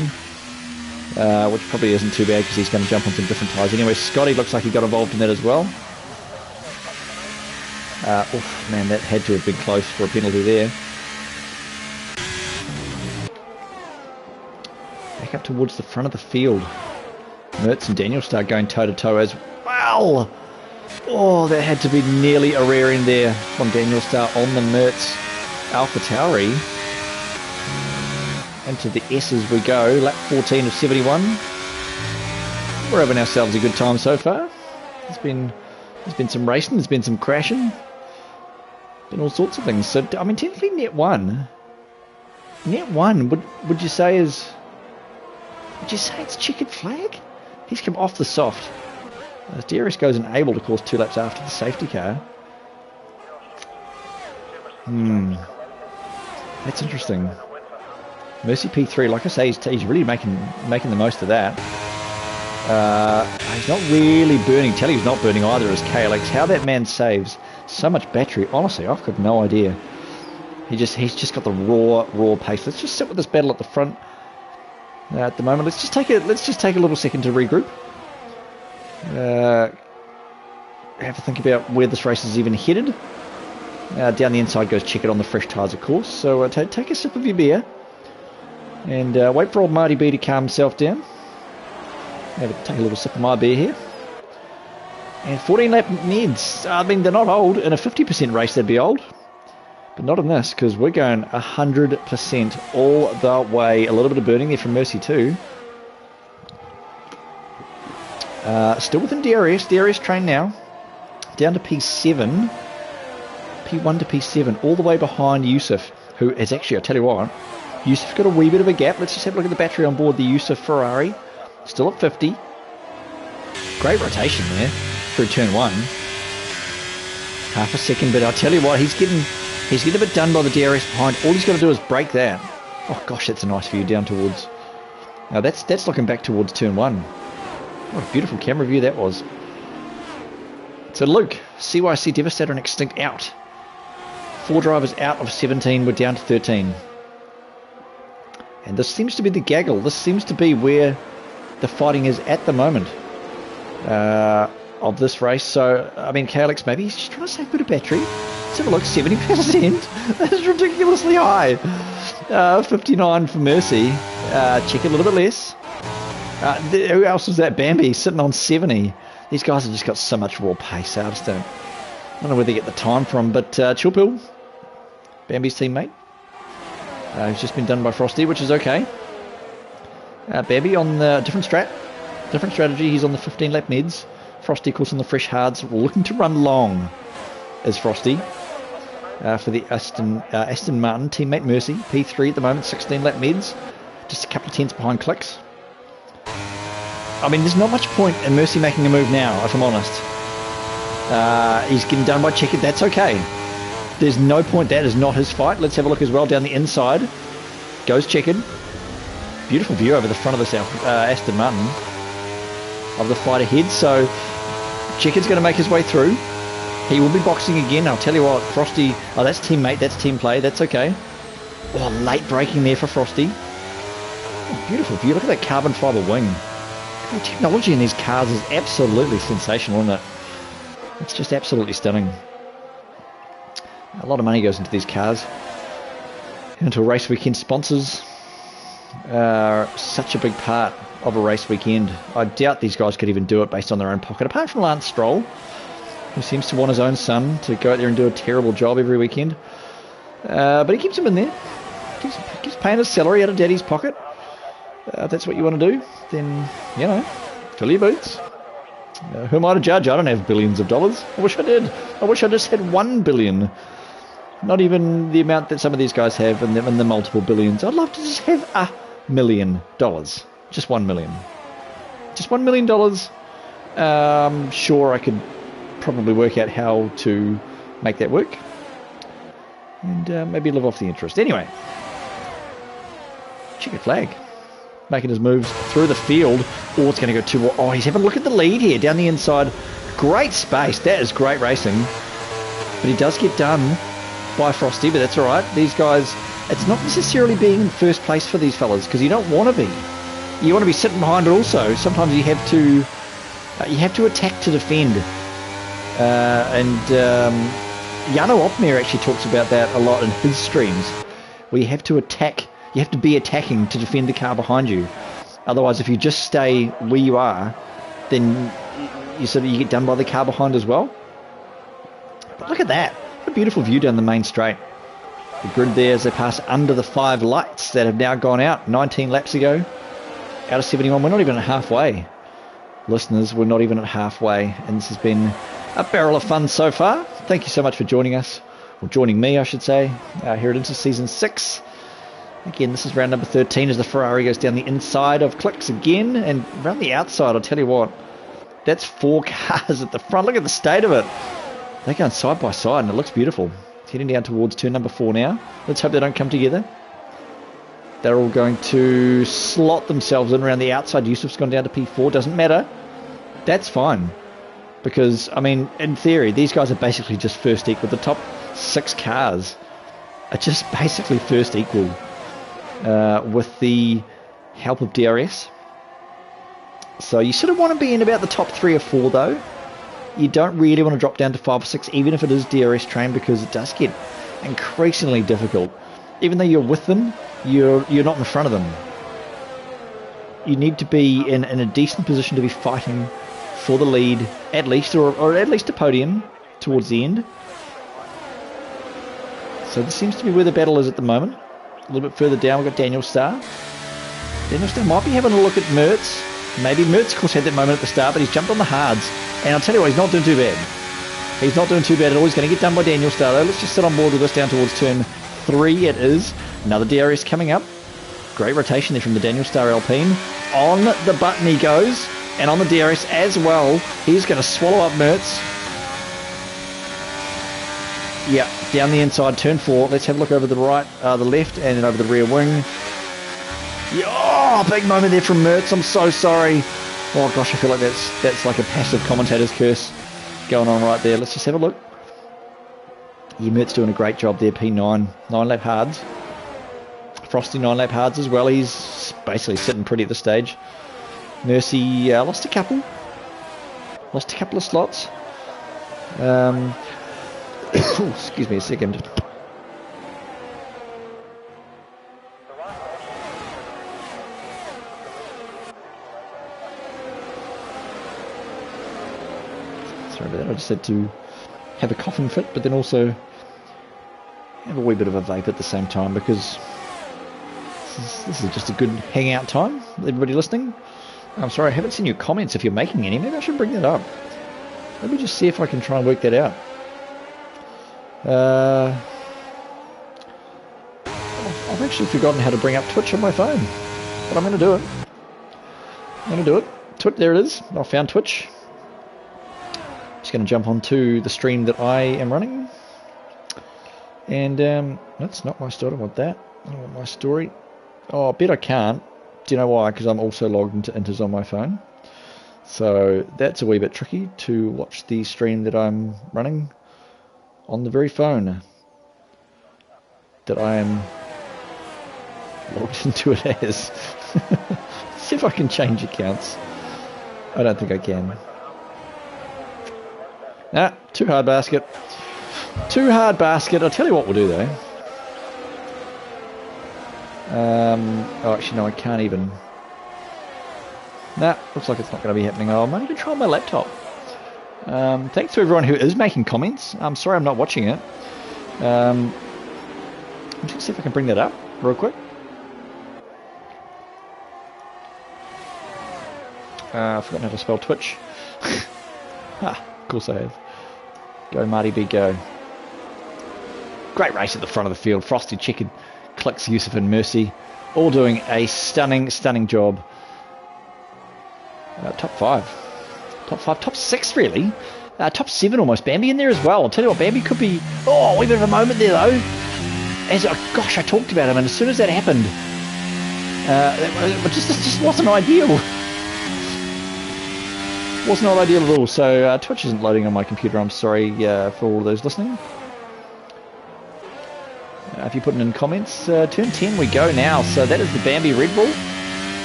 Which probably isn't too bad because he's going to jump on some different tyres. Anyway, Scotty looks like he got involved in that as well. Man, that had to have been close for a penalty there. Back up towards the front of the field. Mertz and Daniel start going toe-to-toe as well. Oh, that had to be nearly a rear end there from Daniel Star on the Mertz Alpha Tauri. Into the S's we go. Lap 14 of 71. We're having ourselves a good time so far. There's been some racing. There's been some crashing. Been all sorts of things. So I mean, technically, net one. Would you say is? Would you say it's checkered flag? He's come off the soft. DRS goes enabled, of course, 2 laps after the safety car. That's interesting. Mercy P3, like I say, he's really making the most of that. He's not really burning. Telly's not burning either as KLX. How that man saves so much battery, honestly, I've got no idea. He's just got the raw pace. Let's just sit with this battle at the front at the moment. Let's just take a little second to regroup. have to think about where this race is even headed. Down the inside goes Check It on the fresh tyres, of course. So take a sip of your beer and wait for old Marty B to calm himself down. Take a little sip of my beer here. And 14 lap meds. I mean, they're not old. In a 50% race, they'd be old. But not in this, because we're going 100% all the way. A little bit of burning there from Mercy too. Still within DRS. DRS train now. Down to P7. P1 to P7. All the way behind Yusuf, who is actually, I'll tell you what, Yusuf's got a wee bit of a gap. Let's just have a look at the battery on board the Yusuf Ferrari. Still at 50. Great rotation there through turn 1. Half a second, but I'll tell you what, he's getting a bit done by the DRS behind. All he's got to do is break that. Oh gosh, that's a nice view down towards. Now that's looking back towards turn 1. What a beautiful camera view that was. So Luke, CYC Devastator and Extinct out. 4 drivers out of 17. We're down to 13. And this seems to be the gaggle. This seems to be where the fighting is at the moment of this race. So, I mean, KLX maybe he's just trying to save a bit of battery. Let's have a look, 70%. That is ridiculously high. 59 for Mercy. Check a little bit less. Who else was that? Bambi sitting on 70. These guys have just got so much raw pace. I just don't know where they get the time from. But Chillpill, Bambi's teammate, who's just been done by Frosty, which is okay. Bambi on the different strategy. He's on the 15 lap meds. Frosty, of course, on the fresh hards. Looking to run long is Frosty for the Aston Martin teammate Mercy. P3 at the moment, 16 lap meds. Just a couple of tenths behind Clicks. I mean, there's not much point in Mercy making a move now, if I'm honest. He's getting done by Check It. That's okay. There's no point. That is not his fight. Let's have a look as well down the inside. Goes Check It. Beautiful view over the front of this Aston Martin of the fight ahead. So Check It's going to make his way through. He will be boxing again. I'll tell you what, Frosty. Oh, that's teammate. That's team play. That's okay. Oh, late braking there for Frosty. Oh, beautiful view. Look at that carbon fibre wing. The technology in these cars is absolutely sensational, isn't it? It's just absolutely stunning. A lot of money goes into these cars. Into a race weekend. Sponsors are such a big part of a race weekend. I doubt these guys could even do it based on their own pocket, apart from Lance Stroll, who seems to want his own son to go out there and do a terrible job every weekend. But he keeps him in there. Keeps paying his salary out of daddy's pocket. If that's what you want to do, then, you know, fill your boots. Who am I to judge? I don't have billions of dollars. I wish I did. I wish I just had 1 billion. Not even the amount that some of these guys have in the multiple billions. I'd love to just have $1 million. Just 1 million. Just $1 million. Sure, I could probably work out how to make that work. And maybe live off the interest. Anyway. Check It flag. Making his moves through the field. Oh, it's going to go too. Oh, he's having a look at the lead here down the inside. Great space. That is great racing. But he does get done by Frosty, but that's all right. These guys, it's not necessarily being in first place for these fellas because you don't want to be. You want to be sitting behind it also. Sometimes you have to attack to defend. Jano Opmer actually talks about that a lot in his streams, where you have to attack. You have to be attacking to defend the car behind you. Otherwise, if you just stay where you are, then you get done by the car behind as well. But look at that. What a beautiful view down the main straight. The grid there as they pass under the 5 lights that have now gone out 19 laps ago. Out of 71. We're not even at halfway. Listeners, we're not even at halfway. And this has been a barrel of fun so far. Thank you so much for joining us. Or joining me, I should say. Here at Into Season 6. Again, this is round number 13 as the Ferrari goes down the inside of Clicks again. And around the outside, I'll tell you what, that's 4 cars at the front. Look at the state of it. They're going side by side and it looks beautiful. It's heading down towards turn number 4 now. Let's hope they don't come together. They're all going to slot themselves in around the outside. Yusuf's gone down to P4. Doesn't matter. That's fine. Because, I mean, in theory, these guys are basically just first equal. The top 6 cars are just basically first equal. With the help of DRS. So you sort of want to be in about the top 3 or 4 though. you don't really want to drop down to 5 or 6, even if it is DRS train, because it does get increasingly difficult. Even though you're with them, you're not in front of them. You need to be in a decent position to be fighting for the lead, at least, or at least a podium towards the end. So this seems to be where the battle is at the moment. A little bit further down, we've got Daniel Starr. Daniel Starr might be having a look at Mertz. Maybe Mertz, of course, had that moment at the start, but he's jumped on the hards. And I'll tell you what, he's not doing too bad. He's not doing too bad at all. He's going to get done by Daniel Starr, though. Let's just sit on board with this down towards turn 3. It is. Another DRS coming up. Great rotation there from the Daniel Starr Alpine. On the button he goes. And on the DRS as well. He's going to swallow up Mertz. Yeah, down the inside, turn 4. Let's have a look over the right, the left, and then over the rear wing. Yeah, oh, big moment there from Mertz. I'm so sorry. Oh gosh, I feel like that's like a passive commentator's curse going on right there. Let's just have a look. Yeah, Mertz doing a great job there. P9, 9-lap hards. Frosty 9-lap hards as well. He's basically sitting pretty at the stage. Mercy lost a couple of slots. Excuse me a second. Sorry about that, I just had to have a coughing fit, but then also have a wee bit of a vape at the same time, because this is just a good hangout time. Everybody listening, I'm sorry I haven't seen your comments if you're making any. Maybe I should bring that up. Let me just see if I can try and work that out. I've actually forgotten how to bring up Twitch on my phone, but I'm going to do it. There it is. I found Twitch. Just going to jump onto the stream that I am running. And that's not my story. I don't want that. I don't want my story. Oh, I bet I can't. Do you know why? Because I'm also logged into Inters on my phone. So that's a wee bit tricky to watch the stream that I'm running on the very phone that I am logged into it as. See if I can change accounts. I don't think I can. Nah, too hard basket. Too hard basket. I'll tell you what we'll do though. Oh, actually no, I can't even. Nah, looks like it's not going to be happening. Oh, I'm only going to try on my laptop. Thanks to everyone who is making comments. I'm sorry I'm not watching it. I'm just going to see if I can bring that up real quick. I've forgotten how to spell Twitch. Of course I have. Go Marty B, go. Great race at the front of the field. Frosty Chicken, Clicks, Yusuf and Mercy, all doing a stunning job. Top 5, top 6 really. Top 7 almost. Bambi in there as well. I'll tell you what, Bambi could be, oh, a wee bit of a moment there though. Gosh, I talked about him, and as soon as that happened, it just wasn't ideal. Was not ideal at all. So Twitch isn't loading on my computer. I'm sorry for all those listening. If you're putting in comments, turn 10 we go now. So that is the Bambi Red Bull.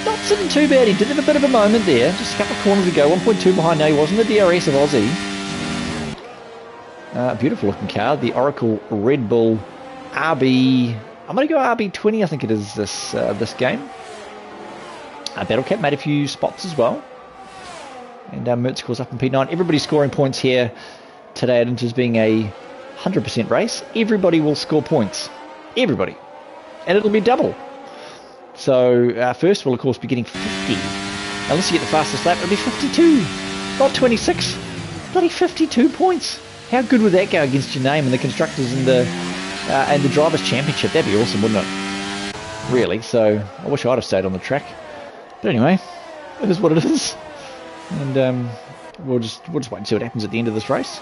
Not sitting too bad. He did have a bit of a moment there. Just a couple of corners ago. 1.2 behind now. He was in the DRS of Aussie. Beautiful looking car. The Oracle Red Bull RB. I'm going to go RB20. I think it is this game. Battle Cat made a few spots as well. And Mertz scores up in P9. Everybody's scoring points here today at Inters being a 100% race. Everybody will score points. Everybody. And it'll be double. So first will of course be getting 50. Unless you get the fastest lap, it'll be 52. Not 26. Bloody 52 points. How good would that go against your name in the Constructors and the Drivers' Championship? That'd be awesome, wouldn't it? Really. So I wish I'd have stayed on the track. But anyway, it is what it is. And we'll just wait and see what happens at the end of this race.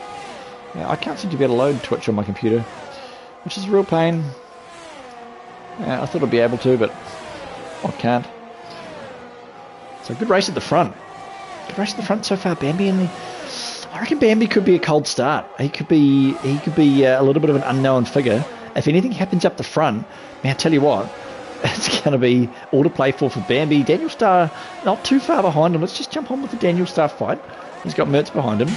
I can't seem to be able to load Twitch on my computer, which is a real pain. I thought I'd be able to, but I can't. So good race at the front. Good race at the front so far. Bambi I reckon Bambi could be a cold start. He could be a little bit of an unknown figure. If anything happens up the front, man, I tell you what, it's going to be all to play for Bambi. Daniel Starr not too far behind him. Let's just jump on with the Daniel Starr fight. He's got Mertz behind him.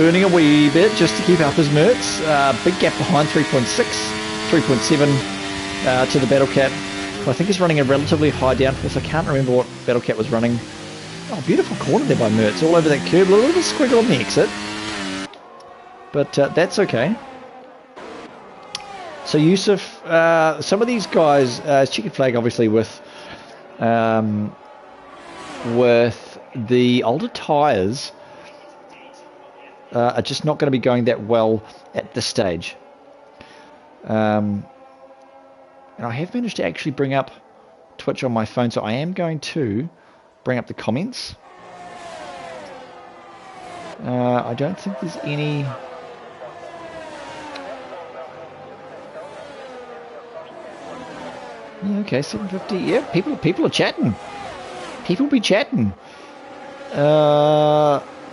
burning a wee bit just to keep up his Mertz. Big gap behind, 3.6, 3.7 to the Battle Cat. I think he's running a relatively high downforce. I can't remember what Battle Cat was running. Oh, beautiful corner there by Mertz, all over that curb. A little bit squiggle on the exit. But that's okay. So Yusuf, some of these guys, Chicken Flag obviously with the older tyres are just not going to be going that well at this stage. And I have managed to actually bring up Twitch on my phone, so I am going to bring up the comments. I don't think there's any... Yeah, okay, 750. Yeah, people are chatting. People be chatting.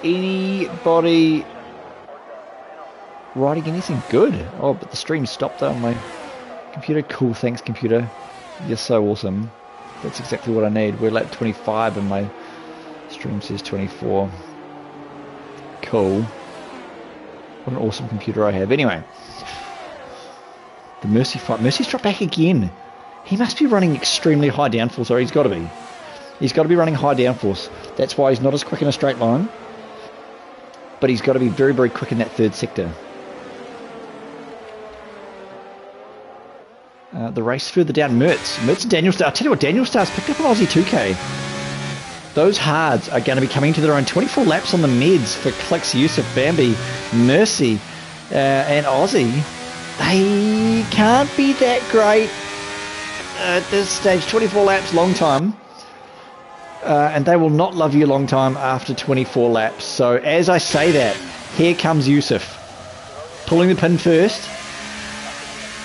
Anybody writing anything good? Oh, but the stream stopped though on my computer. Cool, thanks computer. You're so awesome. That's exactly what I need. We're lap 25 and my stream says 24. Cool. What an awesome computer I have. Anyway, the Mercy fight. Mercy's dropped back again. He must be running extremely high downforce, or he's got to be. He's got to be running high downforce. That's why he's not as quick in a straight line. But he's got to be very, very quick in that third sector. The race further down, Mertz and Daniel Star. I'll tell you what, Daniel Star's picked up an Aussie 2K. Those hards are going to be coming to their own. 24 laps on the meds for Clicks, Yusuf, Bambi, Mercy, and Aussie. They can't be that great at this stage. 24 laps, long time. And they will not love you long time after 24 laps. So as I say that, here comes Yusuf. Pulling the pin first.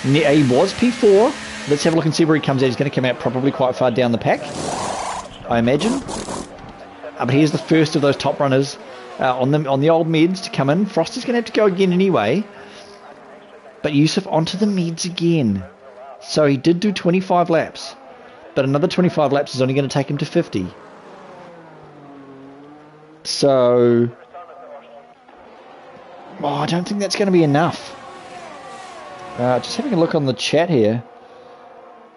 He was P4. Let's have a look and see where he comes out. He's going to come out probably quite far down the pack, I imagine. But here's the first of those top runners on the old meds to come in. Frosty's going to have to go again anyway. But Yusuf onto the meds again. So he did do 25 laps. But another 25 laps is only going to take him to 50. So... oh, I don't think that's going to be enough. Just having a look on the chat here.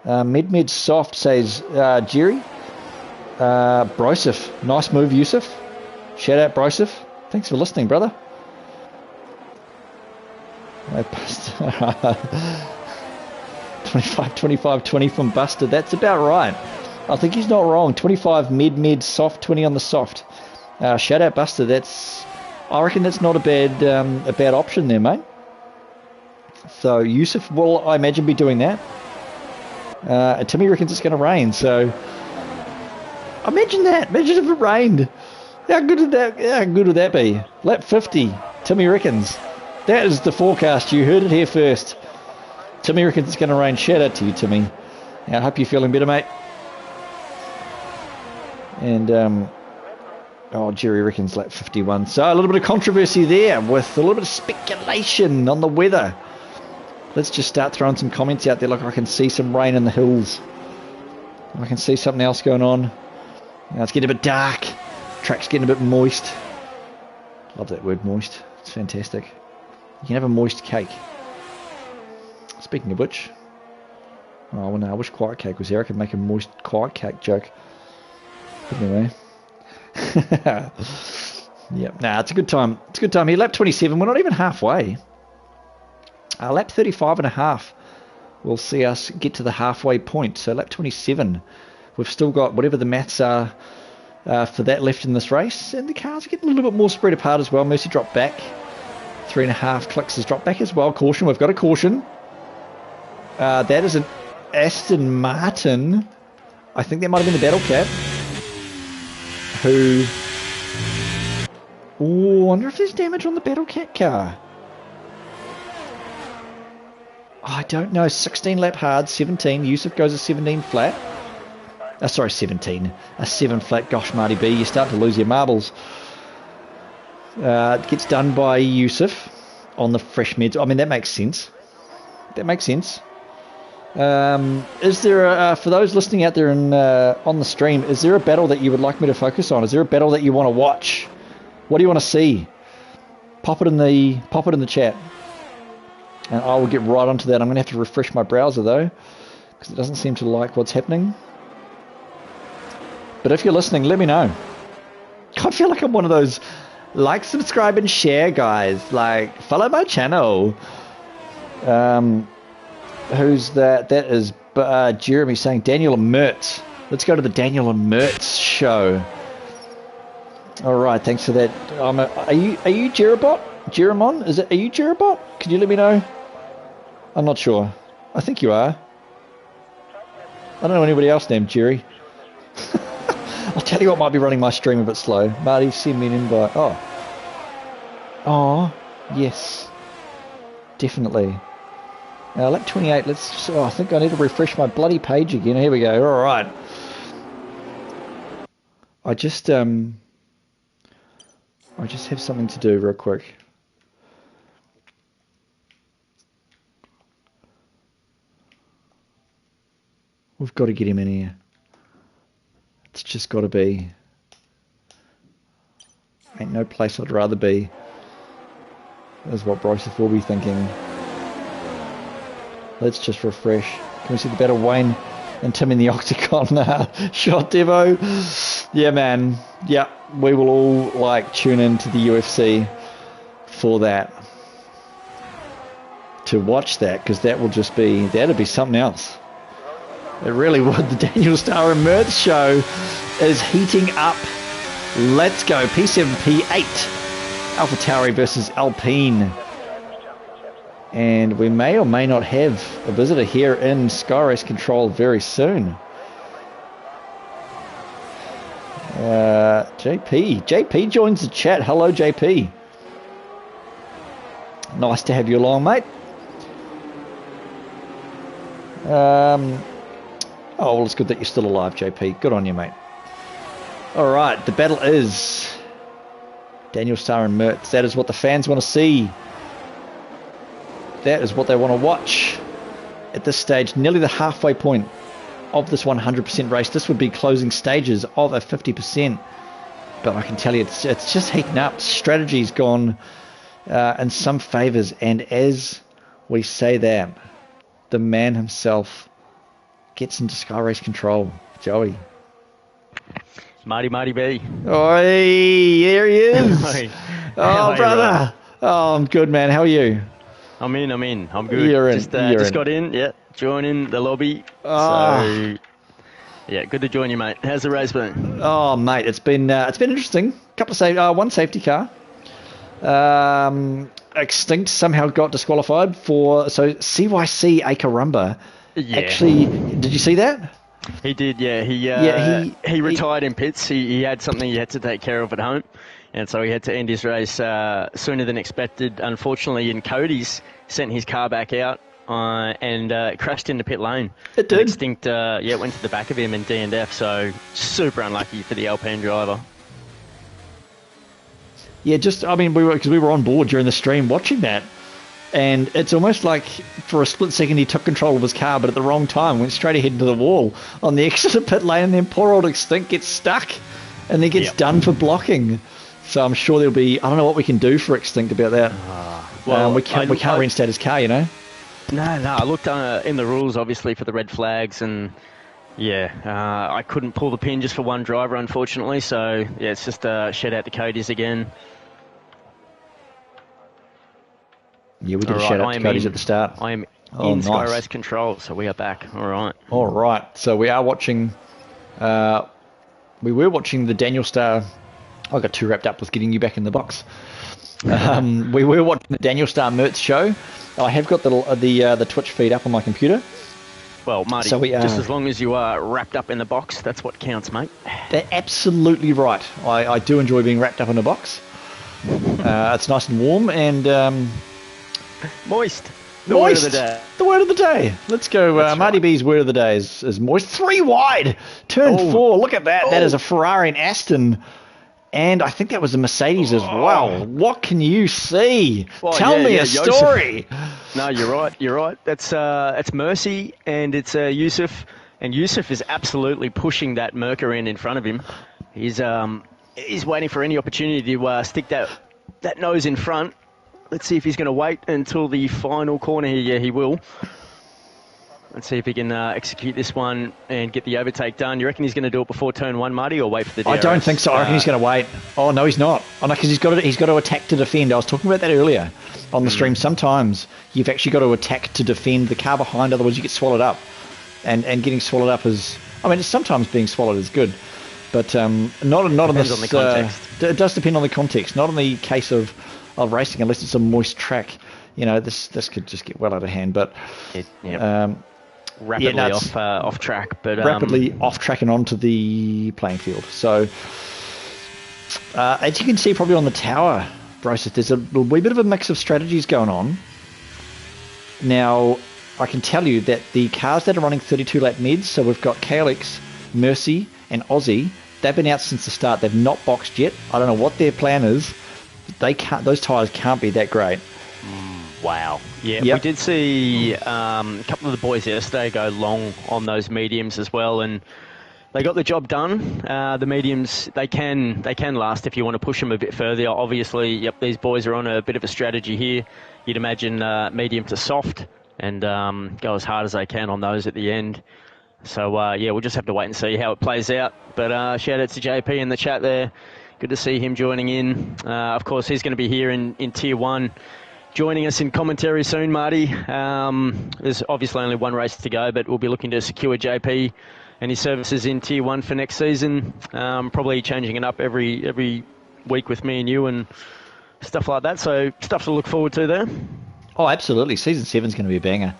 Mid soft says Jerry. Broseph. Nice move, Yusuf. Shout out, Broseph. Thanks for listening, brother. 25, 25, 20 from Buster. That's about right. I think he's not wrong. 25 mid, soft, 20 on the soft. Shout out, Buster. I reckon that's not a bad option there, mate. So Yusuf will, I imagine, be doing that. Timmy reckons it's going to rain. So imagine that. Imagine if it rained. How good would that be? Lap 50. Timmy reckons. That is the forecast. You heard it here first. Timmy reckons it's going to rain. Shout out to you, Timmy. I hope you're feeling better, mate. And, Jerry reckons lap 51. So a little bit of controversy there with a little bit of speculation on the weather. Let's just start throwing some comments out there. Look, I can see some rain in the hills. I can see something else going on. Now it's getting a bit dark. Track's getting a bit moist. Love that word, moist. It's fantastic. You can have a moist cake. Speaking of which, oh well, no, I wish Quiet Cake was here. I could make a moist Quiet Cake joke. But anyway. Yep, nah, it's a good time. It's a good time here. Lap 27, we're not even halfway. Lap 35 and a half will see us get to the halfway point. So lap 27, we've still got whatever the maths are for that left in this race. And the cars are getting a little bit more spread apart as well. Mercy dropped back. 3.5 clicks has dropped back as well. Caution, we've got a caution. That is an Aston Martin. I think that might have been the Battle Cat. Who... oh, I wonder if there's damage on the Battle Cat car. I don't know. 16 lap hard, 17. Yusuf goes a 17 flat. Sorry, 17. A 7 flat. Gosh, Marty B, you start to lose your marbles. It gets done by Yusuf on the fresh meds. I mean, that makes sense. That makes sense. Is there, for those listening out there on the stream, is there a battle that you would like me to focus on? Is there a battle that you want to watch? What do you want to see? pop it in the chat, and I will get right onto that. I'm going to have to refresh my browser though, because it doesn't seem to like what's happening. But if you're listening, let me know. I feel like I'm one of those like, subscribe, and share guys. Like, follow my channel. Who's that? That is Jeremy saying Daniel and Mertz. Let's go to the Daniel and Mertz show. All right, thanks for that. Are you Jerabot? Jeremon? Are you Jerabot? Could you let me know? I'm not sure. I think you are. I don't know anybody else named Jerry. I'll tell you what might be running my stream a bit slow. Marty, send me an invite. Oh, yes, definitely. Lap 28. I think I need to refresh my bloody page again. Here we go. All right. I just have something to do real quick. We've got to get him in here. It's just got to be. Ain't no place I'd rather be. Is what Bryce will be thinking. Let's just refresh. Can we see the battle Wayne and Tim in the Octagon? Shot Devo. Yeah, man. Yeah, we will all like tune into the UFC for that. To watch that, because that'd be something else. It really would. The Daniel Starr and Mertz show is heating up. Let's go. P7P8. AlphaTauri versus Alpine. And we may or may not have a visitor here in Sky Race Control very soon. JP joins the chat. Hello, JP. Nice to have you along, mate. Oh, well, it's good that you're still alive, JP. Good on you, mate. All right, the battle is Daniel Starr and Mertz. That is what the fans want to see. That is what they want to watch at this stage. Nearly the halfway point of this 100% race. This would be closing stages of a 50%. But I can tell you, it's just heating up. Strategy's gone in some favours. And as we say that, the man himself gets into Sky Race Control. Joey. Marty B. Oi, there he is. Oh, brother. Right? Oh, I'm good, man. How are you? I'm in. I'm good. You're in. Just got in. Yeah, joining the lobby. So, yeah, good to join you, mate. How's the race been? Oh, mate, it's been interesting. One safety car. Extinct somehow got disqualified so CYC Akarumba. Yeah. Actually, did you see that? He did. Yeah. He retired in pits. He had something he had to take care of at home. And so he had to end his race sooner than expected. Unfortunately, in Cody's, sent his car back out and crashed into pit lane. It did. Extinct, it went to the back of him in D&F, so super unlucky for the Alpine driver. Yeah, we were on board during the stream watching that. And it's almost like for a split second he took control of his car, but at the wrong time, went straight ahead into the wall on the exit of pit lane, and then poor old Extinct gets stuck and then gets done for blocking. So I'm sure there'll be, I don't know what we can do for Extinct about that. We can't reinstate his car, you know? No, I looked in the rules, obviously, for the red flags, and I couldn't pull the pin just for one driver, unfortunately. So, yeah, it's just a shout out to Cody's again. Yeah, we did a shout out to Cody's at the start. I am in Sky Race Control, so we are back. All right. So we are watching, we were watching the Daniel Starr. I got too wrapped up with getting you back in the box. We were watching the Daniel Starr Mertz show. I have got the Twitch feed up on my computer. Well, Marty, just as long as you are wrapped up in the box, that's what counts, mate. They're absolutely right. I do enjoy being wrapped up in a box. It's nice and warm and moist. Word of the day. The word of the day. Let's go. Marty B's word of the day is moist. 3 wide. Turn 4. Look at that. That is a Ferrari and Aston. And I think that was a Mercedes as well. What can you see? Tell me a story. No, you're right. That's Mercy and it's Yusuf. And Yusuf is absolutely pushing that Merca in front of him. He's waiting for any opportunity to stick that that nose in front. Let's see if he's going to wait until the final corner here. Yeah, he will. Let's see if he can execute this one and get the overtake done. You reckon he's going to do it before turn 1, Marty, or wait for the DRS? I don't think so. I reckon he's going to wait. Oh, no, he's not. Oh, no, because he's got to attack to defend. I was talking about that earlier on the stream. Sometimes you've actually got to attack to defend the car behind, otherwise you get swallowed up. And getting swallowed up is... I mean, sometimes being swallowed is good, but not in this... on the context. It does depend on the context. Not in the case of racing, unless it's a moist track. You know, this could just get well out of hand, but... Rapidly off track, but rapidly off track and onto the playing field. So, as you can see, probably on the tower, Broseph, there's a wee bit of a mix of strategies going on. Now, I can tell you that the cars that are running 32 lap mids, so we've got KLX, Mercy, and Aussie. They've been out since the start. They've not boxed yet. I don't know what their plan is. They can't. Those tyres can't be that great. Wow. Yeah, we did see a couple of the boys yesterday go long on those mediums as well, and they got the job done. The mediums, they can last if you want to push them a bit further. Obviously, these boys are on a bit of a strategy here. You'd imagine medium to soft and go as hard as they can on those at the end. So, we'll just have to wait and see how it plays out. But shout out to JP in the chat there. Good to see him joining in. Of course, he's going to be here in Tier 1. Joining us in commentary soon, Marty. There's obviously only one race to go, but we'll be looking to secure JP and his services in Tier 1 for next season. Probably changing it up every week with me and you and stuff like that. So stuff to look forward to there. Oh, absolutely. Season 7's going to be a banger.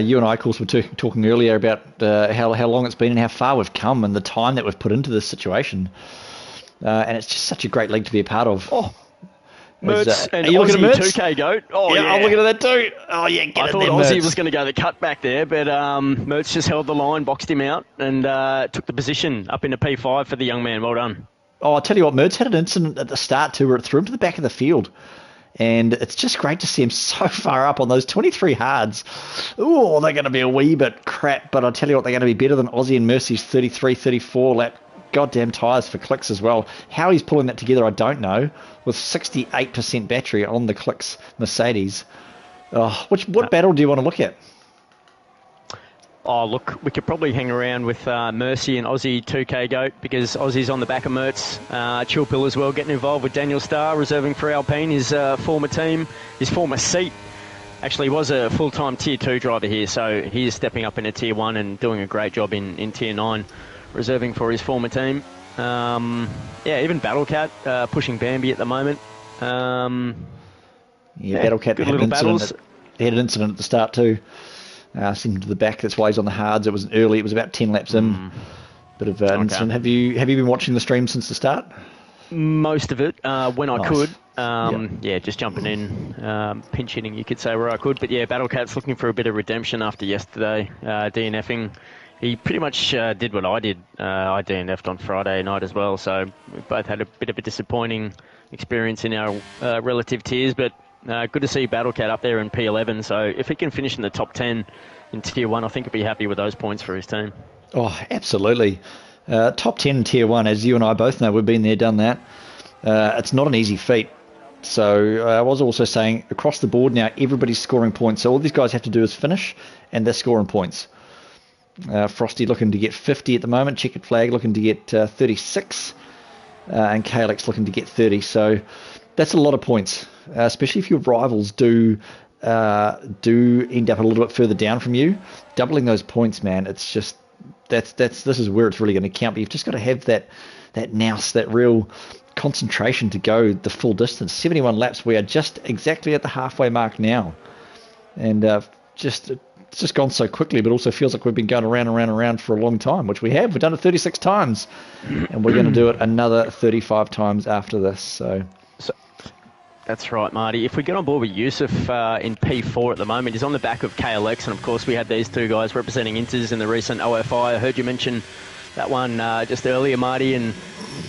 You and I, of course, were talking earlier about how long it's been and how far we've come and the time that we've put into this situation. And it's just such a great league to be a part of. Oh. Mertz and Aussie 2K goat. Oh, yeah. I'm looking at that too. Oh, yeah, I thought Aussie was going to go the cut back there, but Mertz just held the line, boxed him out, and took the position up into P5 for the young man. Well done. Oh, I'll tell you what, Mertz had an incident at the start too where it threw him to the back of the field. And it's just great to see him so far up on those 23 hards. Oh, they're going to be a wee bit crap, but I'll tell you what, they're going to be better than Aussie and Mercy's 33, 34 lap goddamn tyres for Clicks as well. How he's pulling that together, I don't know. With 68% battery on the Clicks Mercedes. What battle do you want to look at? Oh, look, we could probably hang around with Mercy and Aussie 2K GOAT because Aussie's on the back of Mertz. Chilpill as well, getting involved with Daniel Starr, reserving for Alpine, his former team, his former seat. Actually, he was a full-time Tier 2 driver here, so he is stepping up into Tier 1 and doing a great job in Tier 9. Reserving for his former team. Even Battlecat pushing Bambi at the moment. Battlecat had an incident at the start too. Sent him to the back. That's why he's on the hards. It was early. It was about 10 laps in. Bit of incident. Have you been watching the stream since the start? Most of it when I could. Just jumping in, pinch hitting, you could say, where I could. But Battlecat's looking for a bit of redemption after yesterday, DNFing. He pretty much did what I did. I DNF'd on Friday night as well, so we both had a bit of a disappointing experience in our relative tiers, but good to see Battlecat up there in P11, so if he can finish in the top 10 in Tier 1, I think he'll be happy with those points for his team. Oh, absolutely. Top 10 in Tier 1, as you and I both know, we've been there, done that. It's not an easy feat. So I was also saying, across the board now, everybody's scoring points, so all these guys have to do is finish, and they're scoring points. Frosty looking to get 50 at the moment. Checkered Flag looking to get 36. And KLX looking to get 30. So that's a lot of points, especially if your rivals do end up a little bit further down from you. Doubling those points, man, it's just this is where it's really going to count. But you've just got to have that nous, that real concentration to go the full distance. 71 laps. We are just exactly at the halfway mark now. And it's just gone so quickly, but also feels like we've been going around for a long time, which we have. We've done it 36 times, and we're going to do it another 35 times after this. So that's right, Marty. If we get on board with Yusuf in P4 at the moment, he's on the back of KLX, and of course we had these two guys representing Inters in the recent OFI. I heard you mention that one just earlier, Marty, and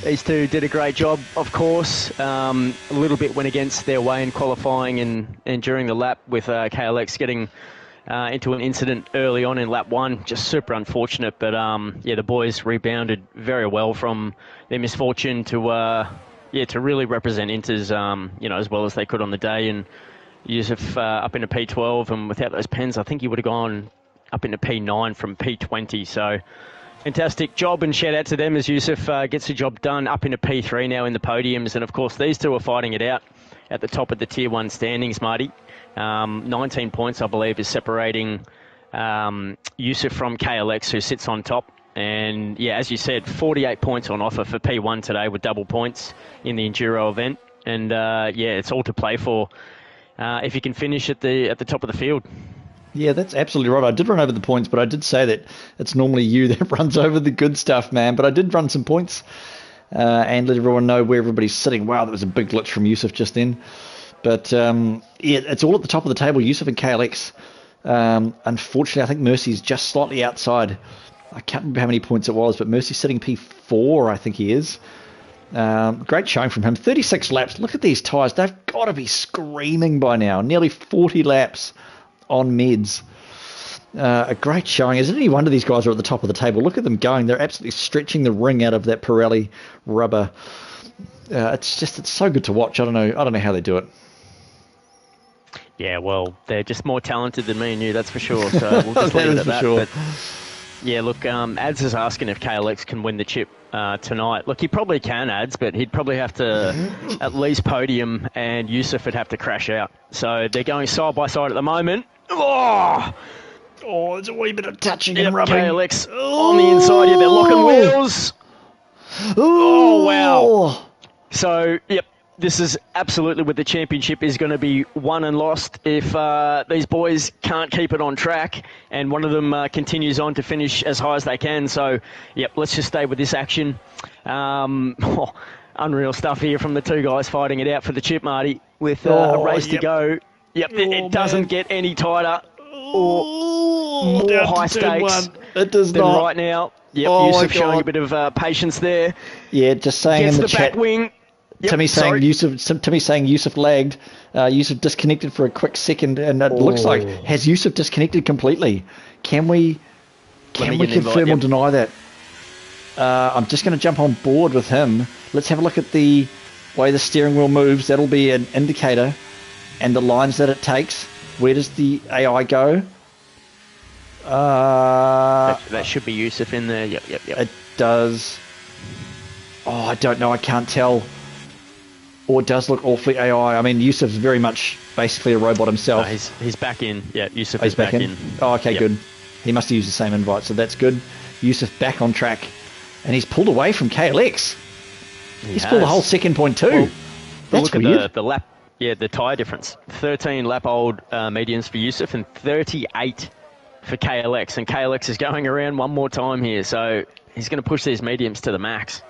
these two did a great job, of course. A little bit went against their way in qualifying and during the lap with KLX getting into an incident early on in lap 1, just super unfortunate, but the boys rebounded very well from their misfortune to to really represent Inters, as well as they could on the day. And Yusuf up into P12, and without those pens, I think he would have gone up into P9 from P20. So fantastic job, and shout out to them as Yusuf gets the job done up into P3 now in the podiums. And of course, these two are fighting it out at the top of the Tier 1 standings, Marty. 19 points, I believe, is separating Yusuf from KLX, who sits on top. And yeah, as you said, 48 points on offer for P1 today with double points in the Enduro event. And it's all to play for if you can finish at the top of the field. Yeah, that's absolutely right. I did run over the points, but I did say that it's normally you that runs over the good stuff, man. But I did run some points and let everyone know where everybody's sitting. Wow, that was a big glitch from Yusuf just then. But it's all at the top of the table, Yusuf and KLX. Unfortunately, I think Mercy's just slightly outside. I can't remember how many points it was, but Mercy's sitting P4, I think he is. Great showing from him. 36 laps. Look at these tyres. They've got to be screaming by now. Nearly 40 laps on meds. A great showing. Is it any wonder these guys are at the top of the table? Look at them going. They're absolutely stretching the ring out of that Pirelli rubber. It's so good to watch. I don't know how they do it. Yeah, well, they're just more talented than me and you, that's for sure. So we'll just leave it at that. Sure. But yeah, look, Ads is asking if KLX can win the chip tonight. Look, he probably can, Ads, but he'd probably have to at least podium, and Yusuf would have to crash out. So they're going side by side at the moment. Oh, there's a wee bit of touching and rubbing. KLX on the inside here. They're locking wheels. Oh, wow. So, yep. This is absolutely where the championship is going to be won and lost if these boys can't keep it on track and one of them continues on to finish as high as they can. So, yep, let's just stay with this action. Unreal stuff here from the two guys fighting it out for the chip, Marty, with a race to go. Yep, it doesn't get any tighter or more high stakes it does than not. Right now. Yep, Yusuf showing a bit of patience there. Yeah, just saying Gets in the chat. Back wing. Yep, Timmy saying Yusuf lagged. Yusuf disconnected for a quick second, and it looks like has Yusuf disconnected completely. Can we confirm or deny that? I'm just going to jump on board with him. Let's have a look at the way the steering wheel moves. That'll be an indicator, and the lines that it takes. Where does the AI go? That should be Yusuf in there. Yep. It does. Oh, I don't know. I can't tell. Or it does look awfully AI. I mean, Yusuf's very much basically a robot himself. No, he's back in. Yeah, Yusuf is back in. Oh, okay, good. He must have used the same invite, so that's good. Yusuf back on track. And he's pulled away from KLX. He's pulled the whole second point too. Well, that's look weird. At the lap, the tyre difference. 13 lap-old medians for Yusuf and 38 for KLX. And KLX is going around one more time here, so he's going to push these mediums to the max.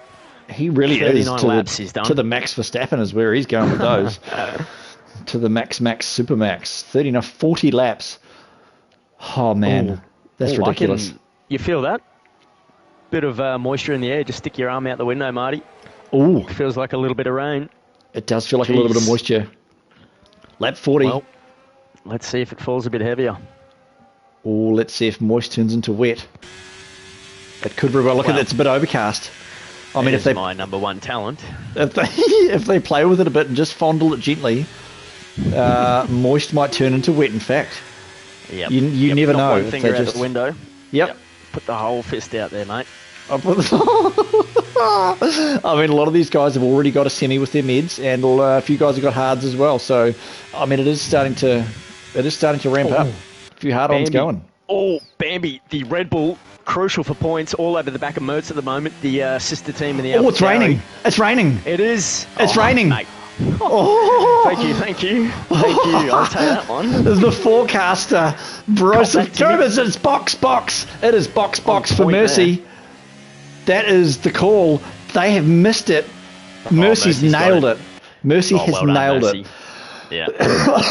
He really is. Laps he's done. To the Max Verstappen is where he's going with those. To the Max Supermax. 40 laps. Oh, man. That's ridiculous. You feel that? Bit of moisture in the air. Just stick your arm out the window, Marty. Ooh. Feels like a little bit of rain. It does feel like a little bit of moisture. Lap 40. Well, let's see if it falls a bit heavier. Oh, let's see if moist turns into wet. It could very well. Look at it. It's a bit overcast. I mean, if they my number one talent. If they play with it a bit and just fondle it gently, moist might turn into wet. In fact, you never know. One finger out the window. Yep. Put the whole fist out there, mate. I mean, a lot of these guys have already got a semi with their meds, and a few guys have got hards as well. So, I mean, it is starting to ramp up. A few hard-ons going. Oh, Bambi, the Red Bull. Crucial for points all over the back of Mertz at the moment. The sister team in the it's raining. It's raining. It is. It's raining. Mate. Thank you. I'll take that one. There's the forecaster. Bruce. It's box. It is box for Mercy. There. That is the call. They have missed it. Mercy's nailed it. Mercy has nailed it. Yeah.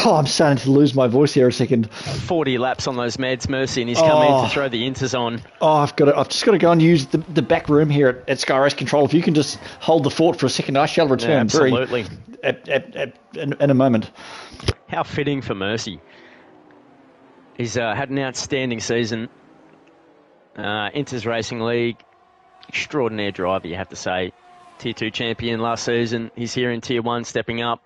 I'm starting to lose my voice here a second. 40 laps on those meds, Mercy, and he's come in to throw the inters on. I've just got to go and use the back room here at Sky Race Control. If you can just hold the fort for a second, I shall return. Yeah, absolutely. In a moment. How fitting for Mercy. He's had an outstanding season. Inters Racing League, extraordinary driver, you have to say. Tier 2 champion last season. He's here in Tier 1, stepping up.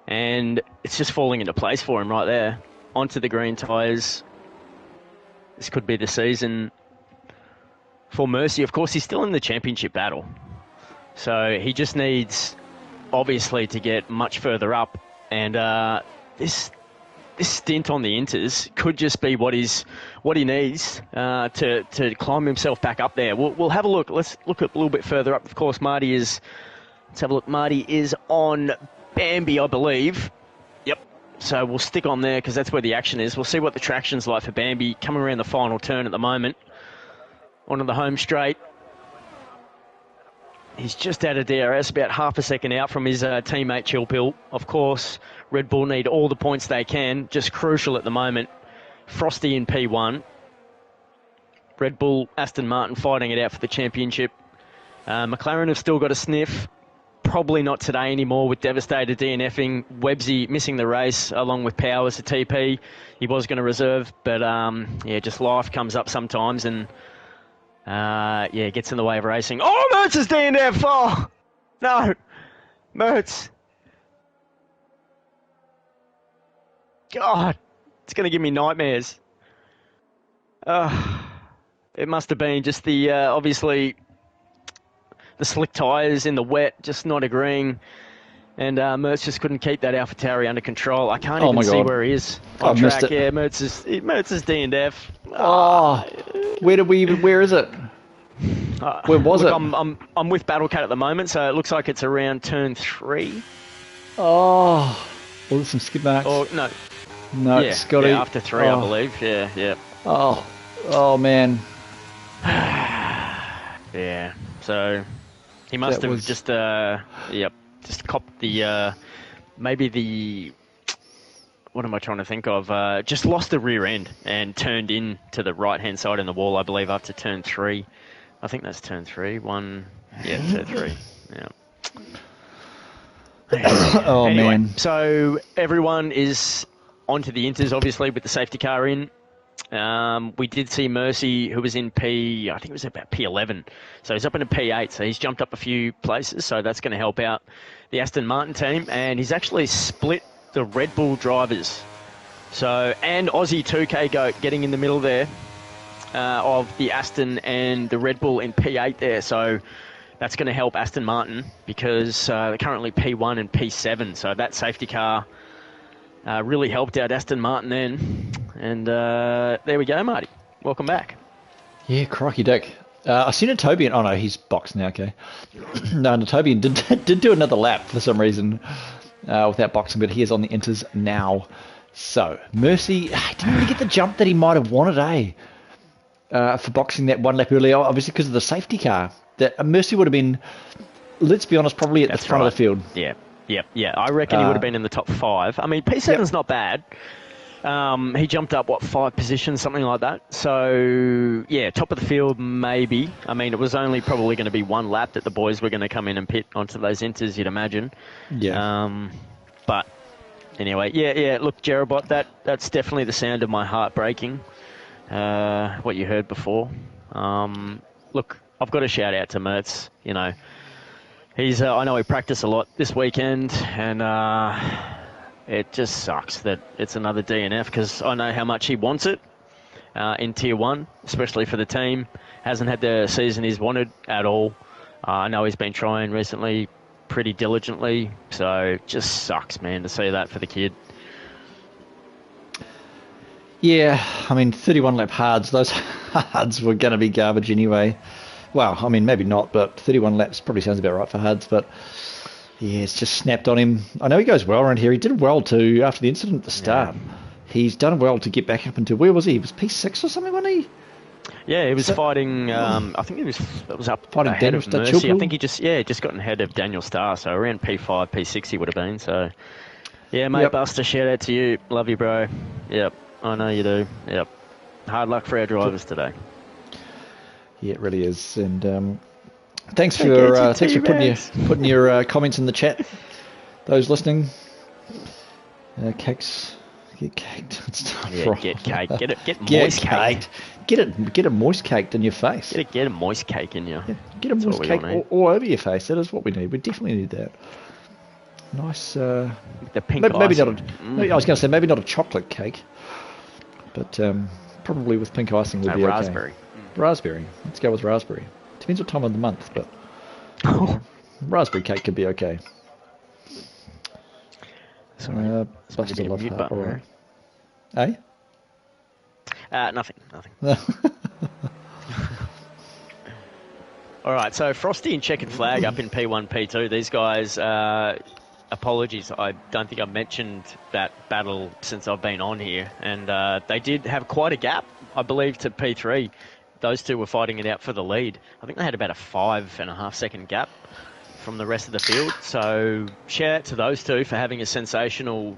And it's just falling into place for him right there. Onto the green tyres. This could be the season for Mercy. Of course, he's still in the championship battle. So he just needs, obviously, to get much further up. And this stint on the Inters could just be what he needs to climb himself back up there. We'll have a look. Let's look a little bit further up. Of course, let's have a look. Marty is on Bambi, I believe. Yep. So we'll stick on there because that's where the action is. We'll see what the traction's like for Bambi coming around the final turn at the moment. Onto the home straight. He's just out of DRS, about half a second out from his teammate Chilpill. Of course, Red Bull need all the points they can. Just crucial at the moment. Frosty in P1. Red Bull, Aston Martin fighting it out for the championship. McLaren have still got a sniff. Probably not today anymore with Devastator DNFing. Webbsy missing the race along with Powers, the TP. He was going to reserve, but just life comes up sometimes and gets in the way of racing. Oh, Mertz is DNF! Oh, no. Mertz. God, it's going to give me nightmares. It must have been just the, obviously, the slick tyres in the wet, just not agreeing. And Mertz just couldn't keep that AlphaTauri under control. I can't even see where he is on track. Yeah, Mertz is DNF. Where is it? Where was it? I'm with Battlecat at the moment, so it looks like it's around turn 3. Oh, there's some skid marks. Oh, no. No, Scotty. Yeah, after 3, I believe. Yeah. Oh man. Yeah. So he must have just copped the maybe the, what am I trying to think of? Just lost the rear end and turned in to the right hand side in the wall, I believe, after turn 3. I think that's turn 3. Turn 3. Yeah. Oh anyway, man. So everyone is onto the Inters, obviously, with the safety car in. We did see Mercy, who was in I think it was about P11. So he's up into P8, so he's jumped up a few places, so that's going to help out the Aston Martin team. And he's actually split the Red Bull drivers. So, and Aussie 2K Goat getting in the middle there of the Aston and the Red Bull in P8 there. So that's going to help Aston Martin because they're currently P1 and P7. So that safety car really helped out Aston Martin then. And there we go, Marty. Welcome back. Yeah, crikey dick. I seen a Tobian. Oh no, he's boxed now. Okay. No, Tobian did do another lap for some reason without boxing, but he is on the Inters now. So Mercy didn't really get the jump that he might have wanted, for boxing that one lap earlier. Obviously because of the safety car. That Mercy would have been, let's be honest, probably at the front of the field. Yeah. I reckon he would have been in the top 5. I mean, P7's not bad. He jumped up, 5 positions, something like that. So, yeah, top of the field, maybe. I mean, it was only probably going to be one lap that the boys were going to come in and pit onto those Inters, you'd imagine. Yeah. But, anyway, yeah, look, Jerobot, that's definitely the sound of my heart breaking, what you heard before. Look, I've got to shout out to Mertz, you know. I know he practiced a lot this weekend, and it just sucks that it's another DNF because I know how much he wants it in Tier 1, especially for the team. Hasn't had the season he's wanted at all. I know he's been trying recently pretty diligently, so it just sucks, man, to see that for the kid. Yeah, I mean, 31 lap hards, those hards were going to be garbage anyway. Well, I mean, maybe not, but 31 laps probably sounds about right for hards, but yeah, it's just snapped on him. I know he goes well around here. He did well too after the incident at the start. Yeah. He's done well to get back up into, where was he? He was P6 or something, wasn't he? Yeah, he was fighting, I think it was up fighting ahead Daniel of Mercy. I think he just gotten ahead of Daniel Starr, so around P5, P6 he would have been. So, yeah, mate, Buster, shout out to you. Love you, bro. Yep, I know you do. Yep. Hard luck for our drivers today. Yeah, it really is. And thanks for putting your comments in the chat. Those listening, Kex Get caked. It's time Yeah, for get caked. Get moist caked. Get a moist caked in your face. Get a moist cake in you. Yeah, get a moist cake all over your face. That is what we need. We definitely need that. Nice. The pink maybe icing. not. I was going to say maybe not a chocolate cake, but probably with pink icing would be raspberry. Okay. Raspberry. Let's go with raspberry. Depends what time of the month, but raspberry cake could be okay. Sorry. Busted love heart. All right. Nothing. All right, so Frosty and Checkered Flag up in P1, P2. These guys, apologies, I don't think I've mentioned that battle since I've been on here. And they did have quite a gap, I believe, to P3. Those two were fighting it out for the lead. I think they had about a 5.5 second gap from the rest of the field. So shout out to those two for having a sensational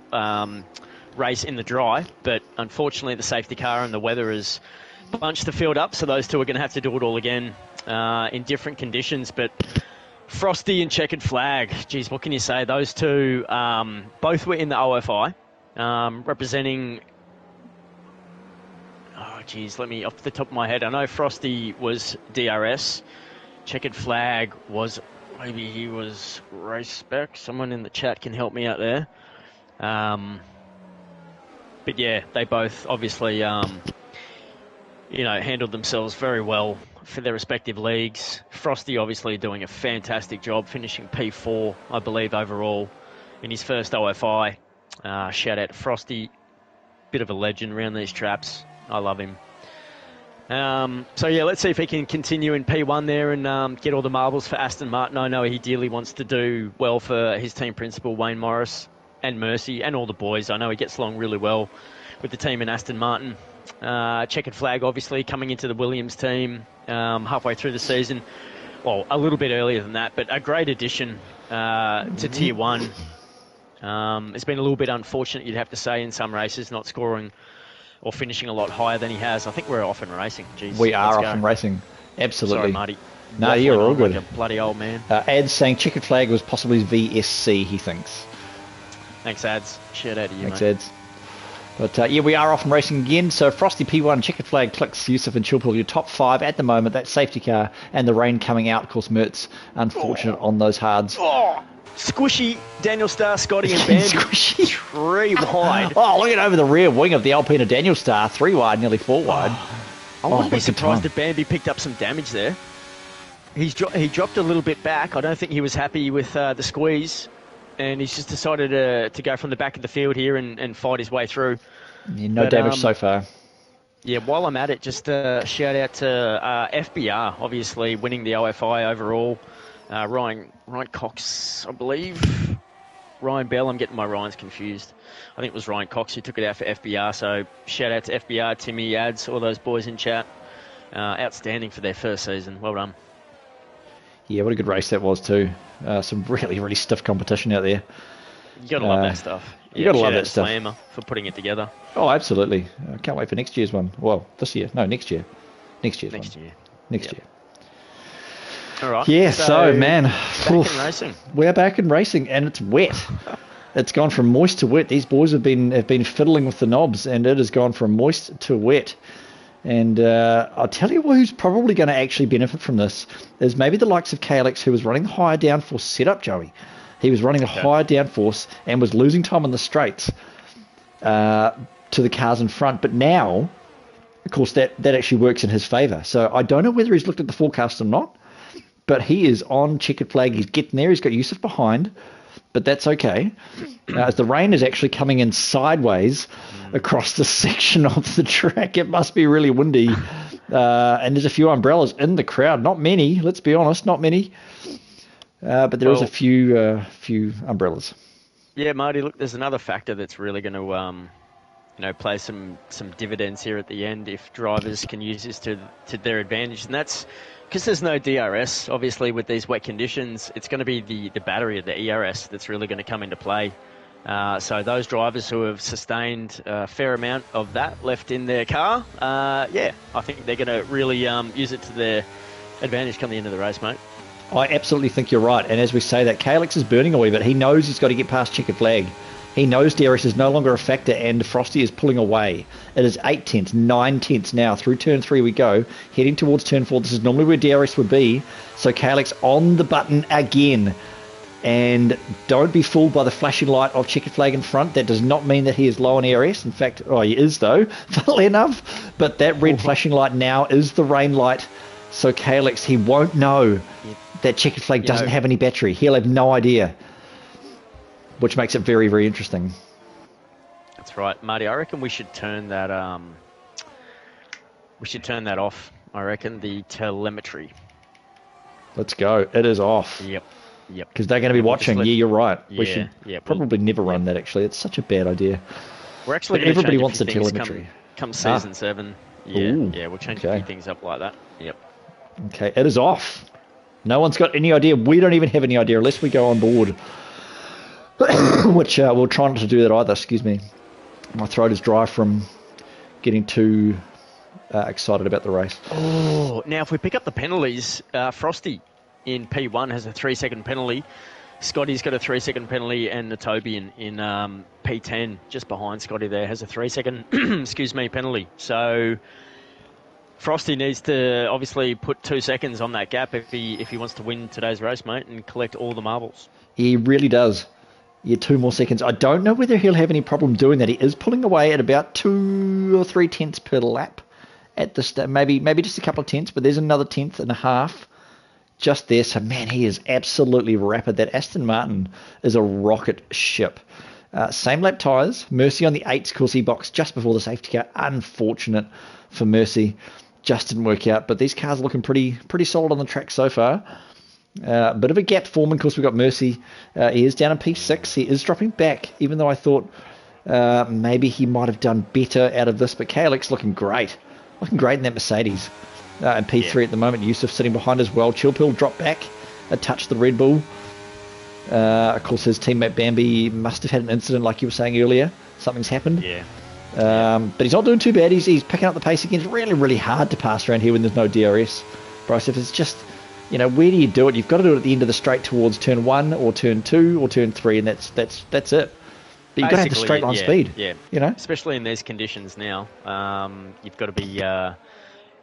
race in the dry. But unfortunately, the safety car and the weather has bunched the field up. So those two are going to have to do it all again in different conditions. But Frosty and Checkered Flag, geez, what can you say? Those two both were in the OFI representing... Oh, geez, let me, off the top of my head, I know Frosty was DRS. Checkered Flag was... Maybe he was race spec. Someone in the chat can help me out there. But yeah, they both obviously, handled themselves very well for their respective leagues. Frosty obviously doing a fantastic job, finishing P4, I believe, overall in his first OFI. Shout out to Frosty. Bit of a legend around these traps. I love him. So yeah, let's see if he can continue in P1 there and get all the marbles for Aston Martin. I know he dearly wants to do well for his team principal, Wayne Morris, and Mercy, and all the boys. I know he gets along really well with the team in Aston Martin. Checkered Flag, obviously, coming into the Williams team halfway through the season. Well, a little bit earlier than that, but a great addition to Tier 1. It's been a little bit unfortunate, you'd have to say, in some races, not scoring or finishing a lot higher than he has. I think we're off and racing. Jeez, we are off and racing. Absolutely. Sorry, Marty. No, you're all good. Like a bloody old man. Ad's saying Checkered Flag was possibly VSC, he thinks. Thanks, Ads. Shout out to you, Thanks, mate. Ads. But yeah, we are off and racing again. So Frosty P1, Checkered Flag, Clicks, Yusuf and Chilpool, your top 5 at the moment. That safety car and the rain coming out. Of course, Mertz, unfortunate on those hards. Oh, squishy Daniel Starr, Scotty and Bambi. Squishy. 3 wide. Oh, look at over the rear wing of the Alpina Daniel Starr. 3 wide, nearly 4 wide. I wouldn't be surprised if Bambi picked up some damage there. He dropped a little bit back. I don't think he was happy with the squeeze. And he's just decided to go from the back of the field here and fight his way through. Yeah, no damage so far. Yeah, while I'm at it, just shout out to FBR, obviously winning the OFI overall. Ryan Cox, I believe. Ryan Bell, I'm getting my Ryans confused. I think it was Ryan Cox who took it out for FBR. So shout out to FBR, Timmy, Ads, all those boys in chat. Outstanding for their first season. Well done. Yeah, what a good race that was too. Some really, really stiff competition out there. You gotta love that stuff. You gotta love that stuff. Slammer for putting it together. Oh, absolutely. I can't wait for next year's one. Well, this year. No, next year. Next year. Next year. All right. Yeah, so man. Back in racing. We're back in racing and it's wet. It's gone from moist to wet. These boys have been fiddling with the knobs and it has gone from moist to wet. And I'll tell you who's probably going to actually benefit from this is maybe the likes of KLX, who was running the higher downforce setup, Joey. He was running a higher downforce and was losing time on the straights to the cars in front. But now, of course, that actually works in his favour. So I don't know whether he's looked at the forecast or not, but he is on Checkered Flag. He's getting there. He's got Yusuf behind, but that's okay. As the rain is actually coming in sideways across the section of the track, it must be really windy. And there's a few umbrellas in the crowd. Not many, let's be honest, not many. But there is a few umbrellas. Yeah, Marty, look, there's another factor that's really going to play some dividends here at the end if drivers can use this to their advantage. And that's because there's no DRS, obviously, with these wet conditions. It's going to be the battery of the ERS that's really going to come into play. So those drivers who have sustained a fair amount of that left in their car, I think they're going to really use it to their advantage come the end of the race, mate. I absolutely think you're right. And as we say that, KLX is burning a wee bit. He knows he's got to get past Checkered Flag. He knows DRS is no longer a factor, and Frosty is pulling away. It is 8 tenths, 9 tenths now. Through turn 3 we go, heading towards turn 4. This is normally where DRS would be. So KLX on the button again. And don't be fooled by the flashing light of checkered flag in front. That does not mean that he is low on ARS. In fact, he is though, funnily enough. But that red flashing light now is the rain light. So KLX, he won't know that checkered flag doesn't have any battery. He'll have no idea. Which makes it very, very interesting. That's right, Marty. I reckon we should turn that. We should turn that off. I reckon the telemetry. Let's go. It is off. Yep. Because they're going to be watching. Yeah, you're right. Yeah, we should probably never run that. Actually, it's such a bad idea. We're actually. But everybody wants the telemetry. Come season 7. Yeah, we'll change a few things up like that. Yep. Okay, it is off. No one's got any idea. We don't even have any idea unless we go on board. Which we'll try not to do that either. Excuse me. My throat is dry from getting too excited about the race. Oh, now if we pick up the penalties, Frosty in P1 has a 3-second penalty. Scotty's got a 3-second penalty, and Natobi in P10, just behind Scotty there, has a 3-second penalty. So Frosty needs to obviously put 2 seconds on that gap if he wants to win today's race, mate, and collect all the marbles. He really does. Yeah, 2 more seconds. I don't know whether he'll have any problem doing that. He is pulling away at about 2 or 3 tenths per lap at this. Maybe just a couple of tenths, but there's another tenth and a half just there. So, man, he is absolutely rapid. That Aston Martin is a rocket ship. Same lap tyres. Mercy on the 8s, of course, he boxed just before the safety car. Unfortunate for Mercy. Just didn't work out. But these cars are looking pretty solid on the track so far. Bit of a gap forming. Of course, we've got Mercy. He is down in P6. He is dropping back, even though I thought maybe he might have done better out of this. But KLX looking great. Looking great in that Mercedes. And P3 at the moment. Yusuf sitting behind as well. Chillpill dropped back. Touched the Red Bull. Of course, his teammate Bambi must have had an incident like you were saying earlier. Something's happened. Yeah. But he's not doing too bad. He's picking up the pace again. It's really, really hard to pass around here when there's no DRS. Bryce, if it's just, where do you do it? You've got to do it at the end of the straight towards turn 1 or turn 2 or turn 3, and that's it. But you've got to have the straight line speed. Yeah. Especially in these conditions now, you've got to be.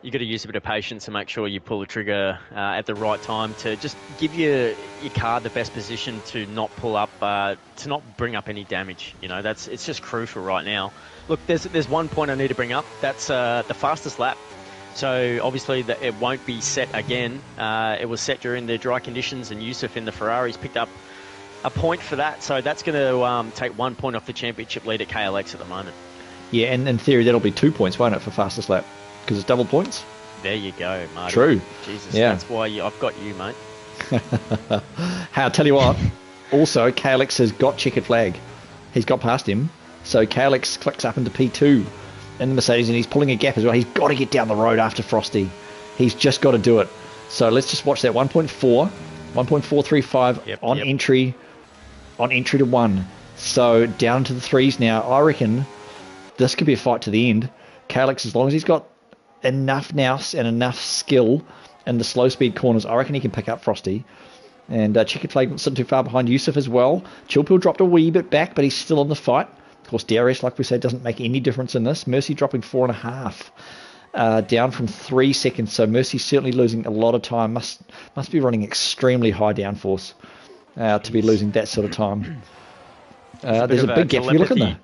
You've got to use a bit of patience to make sure you pull the trigger at the right time to just give your car the best position to not pull up, to not bring up any damage. It's just crucial right now. Look, there's one point I need to bring up. That's the fastest lap. So obviously it won't be set again. It was set during the dry conditions, and Yusuf in the Ferraris picked up a point for that. So that's going to take 1 point off the championship lead at KLX at the moment. Yeah, and in theory that'll be 2 points, won't it, for fastest lap? Because it's double points. There you go, Marty. True. Jesus, yeah. That's why I've got you, mate. Hey, I'll tell you what. Also, KLX has got checkered flag. He's got past him. So KLX clicks up into P2 in the Mercedes, and he's pulling a gap as well. He's got to get down the road after Frosty. He's just got to do it. So let's just watch that 1.435 on entry to 1. So down to the 3s now. I reckon this could be a fight to the end. KLX, as long as he's got enough nous and enough skill in the slow speed corners, I reckon he can pick up Frosty. And checkered flag not sitting too far behind Yusuf as well. Chillpill dropped a wee bit back, but he's still in the fight. Of course, DRS, like we said, doesn't make any difference in this. Mercy dropping 4.5, down from 3 seconds. So Mercy's certainly losing a lot of time. Must be running extremely high downforce to be losing that sort of time. There's a big gap. If you look on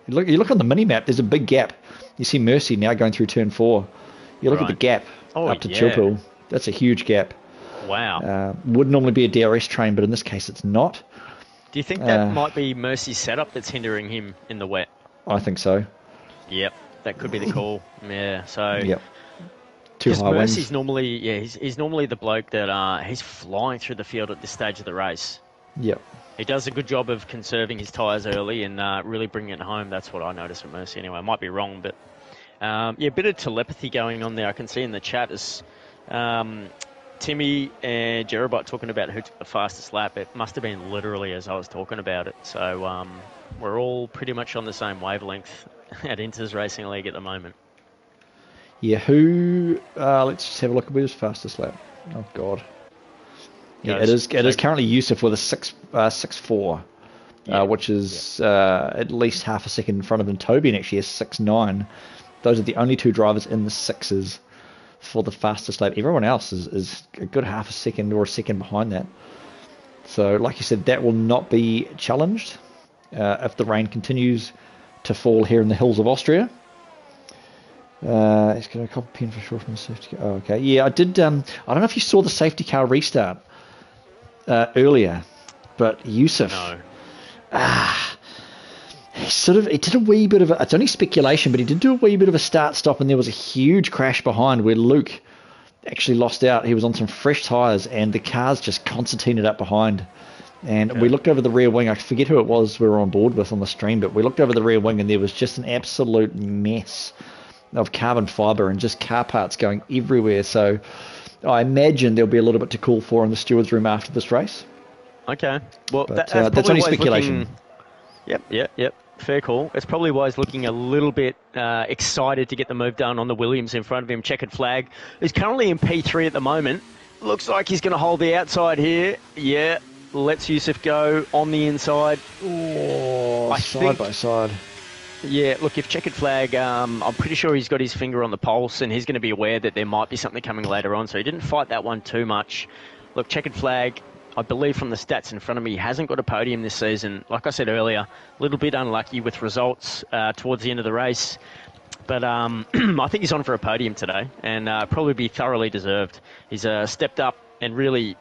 you look on the mini map. There's a big gap. You see Mercy now going through turn 4. You look at the gap up to Chillpill. That's a huge gap. Wow. Would normally be a DRS train, but in this case it's not. Do you think that might be Mercy's setup that's hindering him in the wet? I think so. Yep, that could be the call. Yeah, so... Yep. Too high Mercy's winds. normally, he's normally the bloke that he's flying through the field at this stage of the race. Yep. He does a good job of conserving his tyres early and really bringing it home. That's what I noticed with Mercy anyway. I might be wrong, but... a bit of telepathy going on there. I can see in the chat is Timmy and Jerobot talking about who took the fastest lap. It must have been literally as I was talking about it. So we're all pretty much on the same wavelength at Inters Racing League at the moment. Yeah, who... let's just have a look at where's fastest lap. Oh, God. Yeah, it is currently Yusuf with a 6.4. which is at least half a second in front of him. Toby actually has 6.9. Those are the only two drivers in the sixes for the fastest lap. Everyone else is a good half a second or a second behind that. So, like you said, that will not be challenged if the rain continues to fall here in the hills of Austria. He's got a couple pin for sure from the safety car. Oh, okay. Yeah, I did. I don't know if you saw the safety car restart earlier, but Yusuf. No. He did a wee bit of it's only speculation, but he did do a wee bit of a start-stop, and there was a huge crash behind where Luke actually lost out. He was on some fresh tyres, and the car's just concertinaed up behind. And we looked over the rear wing. I forget who it was we were on board with on the stream, but we looked over the rear wing, and there was just an absolute mess of carbon fibre and just car parts going everywhere. So I imagine there'll be a little bit to call for in the stewards' room after this race. Okay. Well, but that's only speculation. Yep. Fair call. It's probably why he's looking a little bit excited to get the move done on the Williams in front of him. Checkered flag. He's currently in P3 at the moment. Looks like he's going to hold the outside here. Yeah. Lets Yusuf go on the inside. Oh, side by side. Yeah, look, if checkered flag, I'm pretty sure he's got his finger on the pulse and he's going to be aware that there might be something coming later on. So he didn't fight that one too much. Look, checkered flag, I believe from the stats in front of me, he hasn't got a podium this season. Like I said earlier, a little bit unlucky with results towards the end of the race. But I think he's on for a podium today and probably be thoroughly deserved. He's stepped up and really,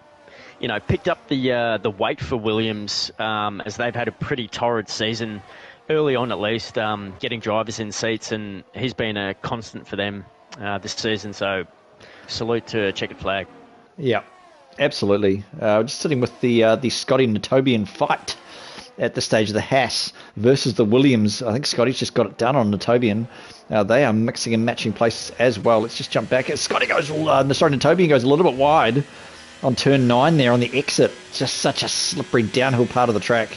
picked up the weight for Williams as they've had a pretty torrid season early on, at least, getting drivers in seats, and he's been a constant for them this season. So salute to checkered flag. Yeah. Absolutely. Just sitting with the Scotty Natobian fight at the stage of the Haas versus the Williams. I think Scotty's just got it done on Natobian. They are mixing and matching places as well. Let's just jump back. Scotty goes, Natobian goes a little bit wide on turn 9 there on the exit. Just such a slippery downhill part of the track.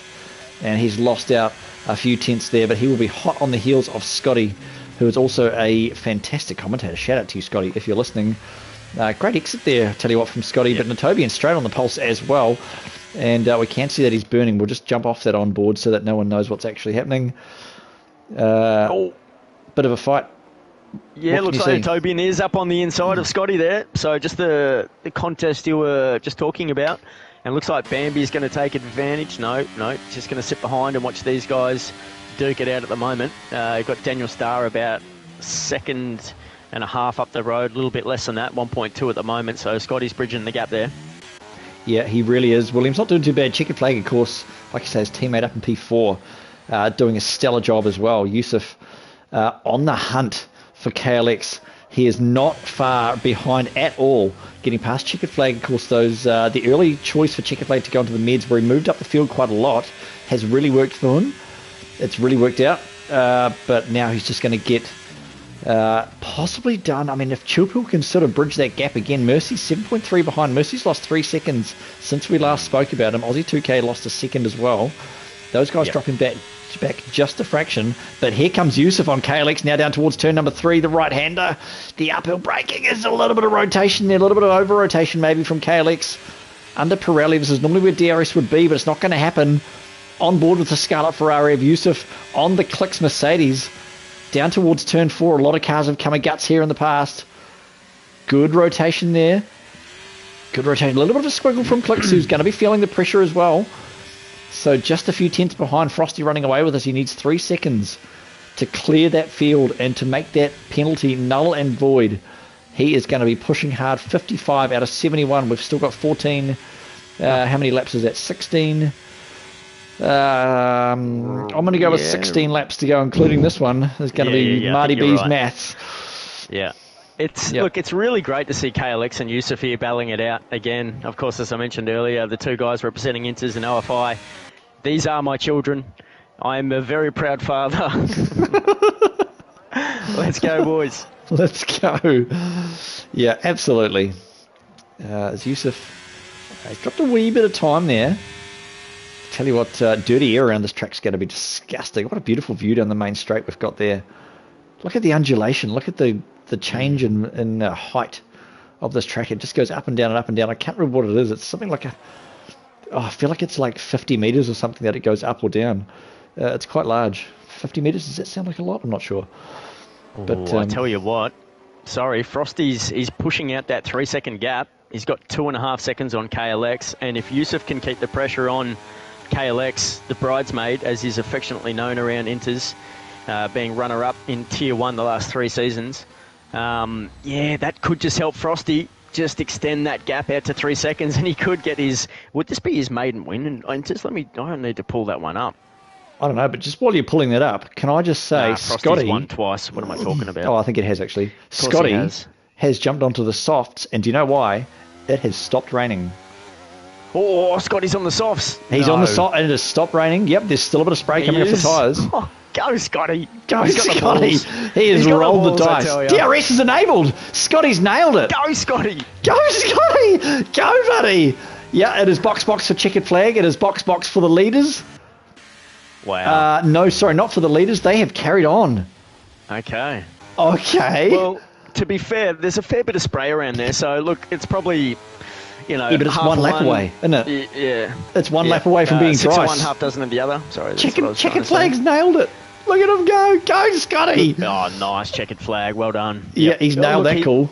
And he's lost out a few tenths there, but he will be hot on the heels of Scotty, who is also a fantastic commentator. Shout out to you, Scotty, if you're listening. Great exit there, tell you what, from Scotty, but Natobian straight on the pulse as well, and we can see that he's burning. We'll just jump off that on board so that no one knows what's actually happening. Bit of a fight. Yeah, looks like Natobian is up on the inside of Scotty there, so just the contest you were just talking about, and looks like Bambi's going to take advantage. No, just going to sit behind and watch these guys duke it out at the moment. You've got Daniel Starr about second and a half up the road, a little bit less than that, 1.2 at the moment, so Scotty's bridging the gap there. Yeah, he really is. Williams not doing too bad. Checkered flag, of course, like you say, his teammate up in P4, doing a stellar job as well. Yusuf on the hunt for KLX. He is not far behind at all, getting past checkered flag. Of course, those the early choice for checkered flag to go into the mids, where he moved up the field quite a lot, has really worked for him. It's really worked out, but now he's just going to get possibly done. I mean, if Chilpil can sort of bridge that gap again. Mercy's 7.3 behind. Mercy's lost 3 seconds since we last spoke about him. Aussie 2K lost a second as well. Those guys dropping back just a fraction. But here comes Yusuf on KLX now down towards turn number 3, the right-hander. The uphill braking is a little bit of rotation there, a little bit of over-rotation maybe from KLX. Under Pirelli, this is normally where DRS would be, but it's not going to happen. On board with the Scarlet Ferrari of Yusuf on the Clicks Mercedes. Down towards turn 4, a lot of cars have come a guts here in the past. Good rotation there. Good rotation. A little bit of a squiggle from Clicks, who's going to be feeling the pressure as well. So just a few tenths behind. Frosty running away with us. He needs 3 seconds to clear that field and to make that penalty null and void. He is going to be pushing hard. 55 out of 71. We've still got 14. How many laps is that? 16. I'm going to go with 16 laps to go, including this one. There's going to be Marty B's maths. Yeah. Look, it's really great to see KLX and Yusuf here battling it out again. Of course, as I mentioned earlier, the two guys representing Inters and OFI. These are my children. I am a very proud father. Let's go, boys. Let's go. Yeah, absolutely. As Yusuf has dropped a wee bit of time there. Tell you what, dirty air around this track's going to be disgusting. What a beautiful view down the main straight we've got there. Look at the undulation. Look at the change in height of this track. It just goes up and down and up and down. I can't remember what it is. It's something like I feel like it's like 50 meters or something that it goes up or down. It's quite large. 50 meters, does that sound like a lot? I'm not sure. But I tell you what, sorry, Frosty's pushing out that 3 second gap. He's got 2.5 seconds on KLX, and if Yusuf can keep the pressure on KLX, the bridesmaid, as he's affectionately known around Inters, being runner-up in Tier 1 the last 3 seasons, that could just help Frosty just extend that gap out to 3 seconds, and he could get his... Would this be his maiden win? And just I don't need to pull that one up. I don't know, but just while you're pulling that up, can I just say, Scotty won twice. What am I talking about? Oh, I think it has actually. Scotty has jumped onto the softs, and do you know why? It has stopped raining. Oh, Scotty's on the softs. He's on the soft, and it has stopped raining. Yep, there's still a bit of spray coming off the tyres. Oh, go, Scotty. Go, Scotty. He has rolled the dice. DRS is enabled. Scotty's nailed it. Go, Scotty. Go, Scotty. Go, buddy. Yeah, it is box for checkered flag. It is box for the leaders. Wow. No, sorry, not for the leaders. They have carried on. Okay. Well, to be fair, there's a fair bit of spray around there. So, look, it's probably, yeah, but it's one lap away, isn't it? Yeah. It's one lap away from being dry. 6 of one, half dozen of the other. Sorry. Checkered flag's nailed it. Look at him go. Go, Scotty. Oh, nice checkered flag. Well done. Yeah, he's nailed that call.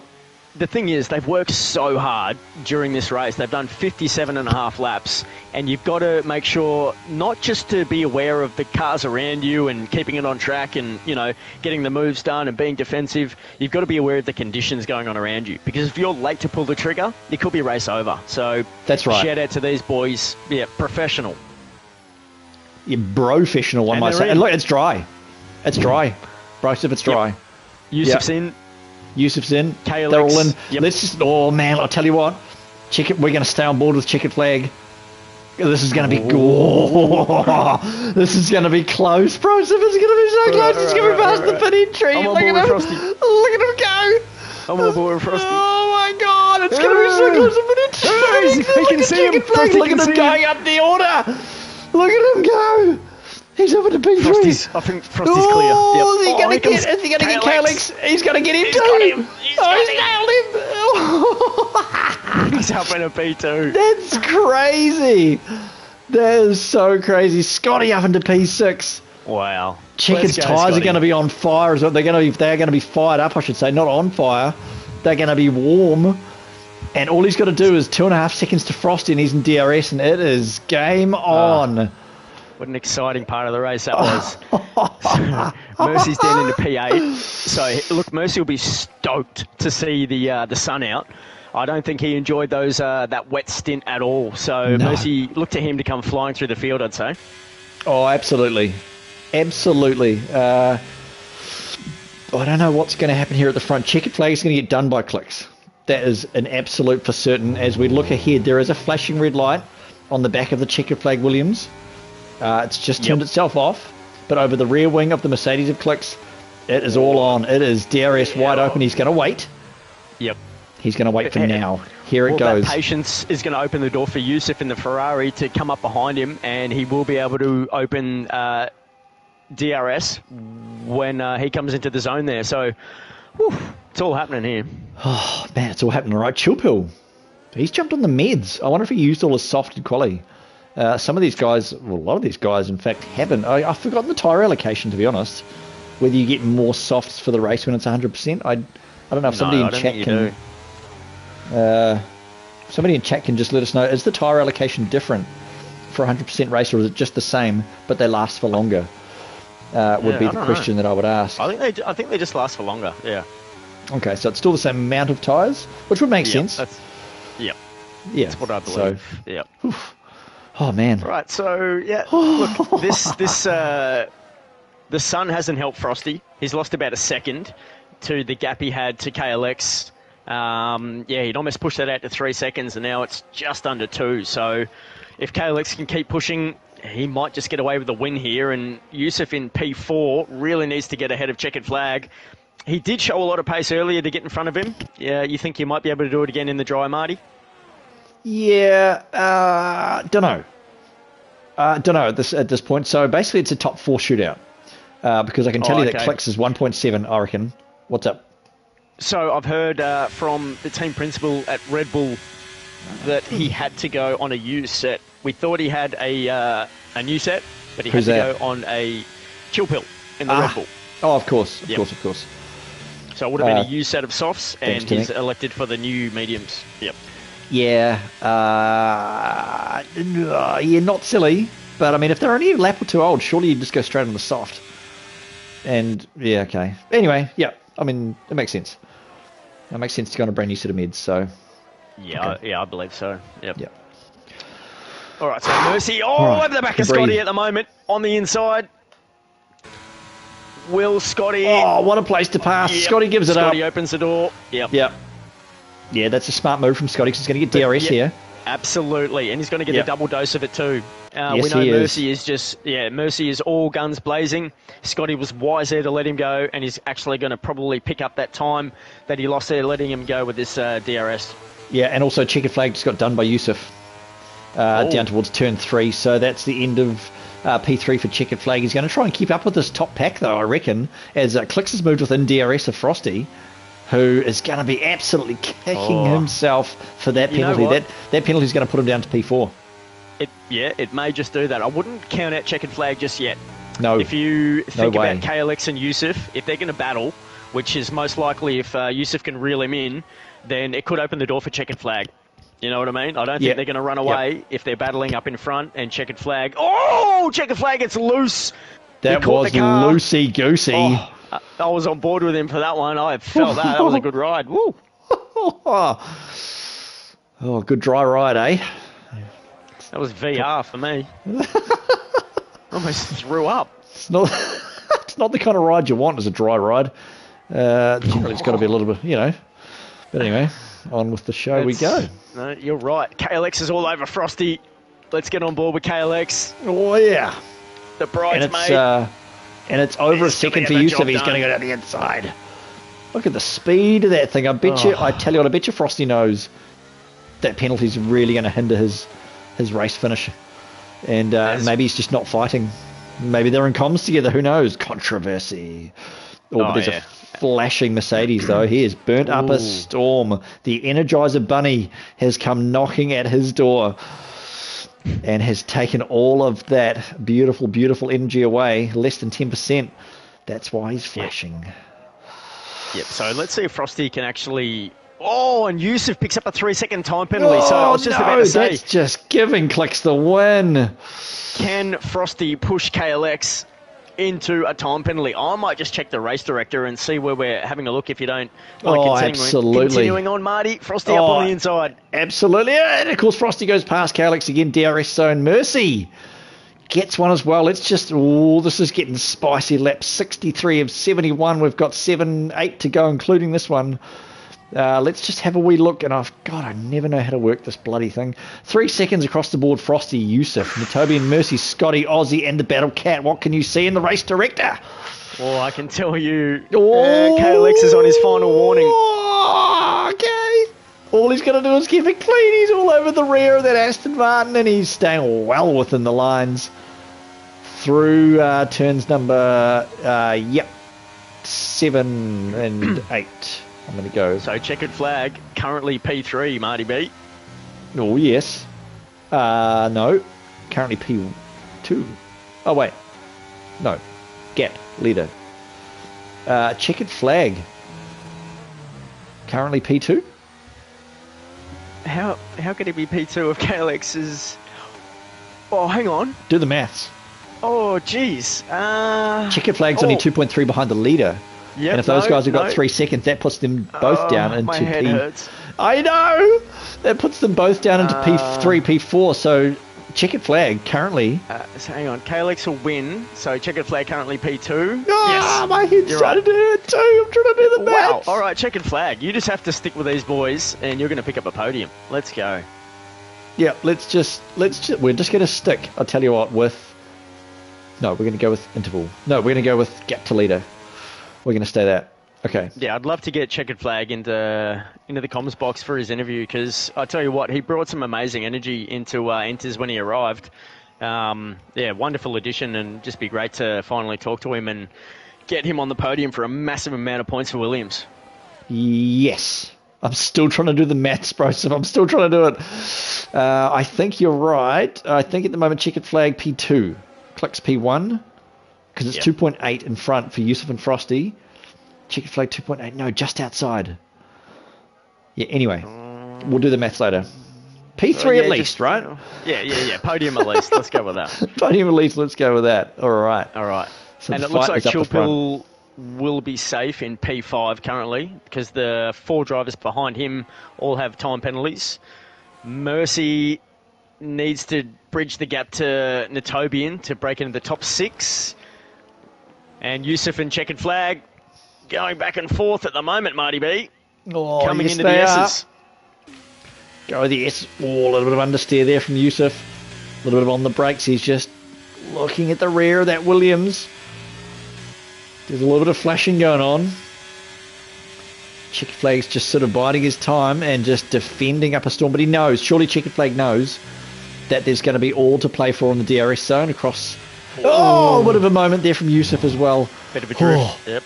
The thing is, they've worked so hard during this race. They've done 57.5 laps, and you've got to make sure not just to be aware of the cars around you and keeping it on track and, getting the moves done and being defensive. You've got to be aware of the conditions going on around you, because if you're late to pull the trigger, it could be race over. So that's right. Shout out to these boys. Yeah, professional. Yeah, professional, one might say. And look, it's dry. It's dry. Bryce, if it's dry. Yep. Yusuf's in. Yusuf's in. KLX. They're all in. Yep. Let's just... Oh, man, I'll tell you what. We're going to stay on board with checkered flag. This is going to be... This is going to be close, bro. It's going to be so close. It's going to be past the pinning tree. Look at him. Look at him go. I'm on board with Frosty. Oh, my God. It's going to be so close to the pinning tree. We can see him. Look at him going up the order. Look at him go. He's over to P3. I think Frosty's clear. Is he going to get KLX? He's going to get him too. He's nailed him. He's up in a P2. That's crazy. That is so crazy. Scotty up into P6. Wow. Checker's tyres are going to be on fire as well. They're going to be fired up, I should say. Not on fire. They're going to be warm. And all he's got to do is 2.5 seconds to Frosty, and he's in DRS, and it is game on. What an exciting part of the race that was. Mercy's down into P8. So, look, Mercy will be stoked to see the sun out. I don't think he enjoyed that wet stint at all. So, no. Mercy, look to him to come flying through the field, I'd say. Oh, absolutely. Absolutely. I don't know what's going to happen here at the front. Checkered flag is going to get done by clicks. That is an absolute for certain. As we look ahead, there is a flashing red light on the back of the checkered flag Williams. It's just turned itself off, but over the rear wing of the Mercedes of Clicks, it is all on. It is DRS wide open. He's going to wait. Yep. He's going to wait for now. Here it goes. That patience is going to open the door for Yusuf in the Ferrari to come up behind him, and he will be able to open DRS when he comes into the zone there. So, it's all happening here. Oh, man, it's all happening right. Chill pill. He's jumped on the meds. I wonder if he used all his soft quality. Some of these guys, well, a lot of these guys, in fact, haven't. I've forgotten the tyre allocation, to be honest. Whether you get more softs for the race when it's 100%. I don't know if somebody in chat can. Somebody in chat can just let us know. Is the tyre allocation different for 100% race, or is it just the same, but they last for longer? Would be the question that I would ask. I think they just last for longer. Yeah. Okay, so it's still the same amount of tyres, which would make sense. Yeah. That's what I believe. So, yeah. Oh man! Right, so look, the sun hasn't helped Frosty. He's lost about a second to the gap he had to KLX. He'd almost pushed that out to 3 seconds, and now it's just under 2. So, if KLX can keep pushing, he might just get away with the win here. And Yusuf in P4 really needs to get ahead of checkered flag. He did show a lot of pace earlier to get in front of him. Yeah, you think you might be able to do it again in the dry, Marty? Yeah, don't know. Don't know at this point. So basically, it's a top 4 shootout because I can tell you that Clicks is 1.7. I reckon. What's up? So I've heard from the team principal at Red Bull that he had to go on a used set We thought he had a new set, but he Who's had to go on a chill pill in the Red Bull. Oh, of course. Of course. So it would have been a used set of softs, and he's Nick. elected for the new mediums. Yep. Yeah. Yeah, not silly. But, I mean, if they're only a lap or two old, surely you just go straight on the soft. And, yeah, okay. Anyway, yeah. I mean, it makes sense. It makes sense to go on a brand new set of meds, so... Yeah, okay. I believe so. Yep. All right, so Mercy over the back of Scotty at the moment, on the inside. Will Scotty... Oh, what a place to pass. Yep. Scotty gives it up. Scotty opens the door. Yep. Yeah, that's a smart move from Scotty because he's going to get DRS here. Absolutely, and he's going to get a double dose of it too. Yes, we know he Mercy is just, Mercy is all guns blazing. Scotty was wise there to let him go, and he's actually going to probably pick up that time that he lost there, letting him go with this DRS. Yeah, and also checkered flag just got done by Yusuf down towards turn 3, so that's the end of P3 for checkered flag. He's going to try and keep up with this top pack, though, I reckon, as Clicks has moved within DRS of Frosty, who is going to be absolutely kicking himself for that penalty. That penalty is going to put him down to P4. It may just do that. I wouldn't count out checkered flag just yet. No. If you think about KLX and Yusuf, if they're going to battle, which is most likely if Yusuf can reel him in, then it could open the door for checkered flag. You know what I mean? I don't think they're going to run away if they're battling up in front and checkered flag. Oh, checkered flag gets loose. That was loosey-goosey. Oh, I was on board with him for that one. I felt that. That was a good ride. Woo. Oh, good dry ride, eh? That was VR for me. Almost threw up. It's not the kind of ride you want as a dry ride. Generally, it's got to be a little bit, But anyway, on with the show we go. No, you're right. KLX is all over Frosty. Let's get on board with KLX. Oh, yeah. The bridesmaid. And it's over a second for Yusuf. He's going to go down the inside. Look at the speed of that thing. I bet you Frosty knows that penalty's really going to hinder his race finish. And maybe he's just not fighting. Maybe they're in comms together. Who knows? Controversy. But there's a flashing Mercedes, though. He is burnt up a storm. The Energizer Bunny has come knocking at his door and has taken all of that beautiful, beautiful energy away. Less than 10%. That's why he's flashing. Yep, so let's see if Frosty can actually... Oh, and Yusuf picks up a 3-second time penalty. So I was just about to say... that's just giving Clicks the win. Can Frosty push KLX into a time penalty? I might just check the race director and see where we're having a look if you don't want to absolutely. Continuing on, Marty. Frosty up on the inside. Absolutely. And of course, Frosty goes past KLX again. DRS zone. Mercy gets one as well. Let's just... this is getting spicy. Lap 63 of 71. We've got 8 to go, including this one. Let's just have a wee look. And I never know how to work this bloody thing. 3 seconds across the board. Frosty, Yusuf, Natobi and Mercy, Scotty, Aussie, and the Battle Cat. What can you see in the race director? Oh, I can tell you. KLX is on his final warning. Okay. All he's going to do is keep it clean. He's all over the rear of that Aston Martin, and he's staying well within the lines through turns number 7 and 8. I'm going to go. So checkered flag, currently P3, Marty B. Oh, yes. No. Currently P2. Oh, wait. No. Gap. Leader. Checkered flag. Currently P2. How could it be P2 if KLX is... Oh, hang on. Do the maths. Oh, jeez. Checkered flag's only 2.3 behind the leader. Yep, and if those guys have got 3 seconds, that puts them both down into my head hurts. I know! That puts them both down into P3, P4. So, checkered flag currently... so hang on. KLX will win. So, checkered flag currently P2. Yes! My head's starting to hurt too. I'm trying to do the maths. Wow. All right, checkered flag. You just have to stick with these boys and you're going to pick up a podium. Let's go. Yeah, we're just going to stick, I'll tell you what, with... No, we're going to go with interval. No, we're going to go with gap to leader. We're going to stay that. Okay. Yeah, I'd love to get checkered flag into the comms box for his interview because I tell you what, he brought some amazing energy into Enters when he arrived. Wonderful addition, and just be great to finally talk to him and get him on the podium for a massive amount of points for Williams. Yes. I'm still trying to do the maths, bro. So I'm still trying to do it. I think you're right. I think at the moment checkered flag P2. Clicks P1 because it's 2.8 in front for Yusuf and Frosty. Checkered flag 2.8. No, just outside. Yeah, anyway. We'll do the maths later. P3 at least, right? Yeah. Podium at least. Let's go with that. Podium at least. Let's go with that. All right. So and it looks like Chilpill will be safe in P5 currently because the 4 drivers behind him all have time penalties. Mercy needs to bridge the gap to Natobian to break into the top 6. And Yusuf and checkered flag going back and forth at the moment, Marty B. Coming into the S's. Go with the S. A little bit of understeer there from Yusuf. A little bit of on the brakes. He's just looking at the rear of that Williams. There's a little bit of flashing going on. Checkered Flag's just sort of biding his time and just defending up a storm. But he knows, surely Checkered Flag knows, that there's going to be all to play for in the DRS zone across. Oh, a bit of a moment there from Yusuf as well. Bit of a drift. Yep.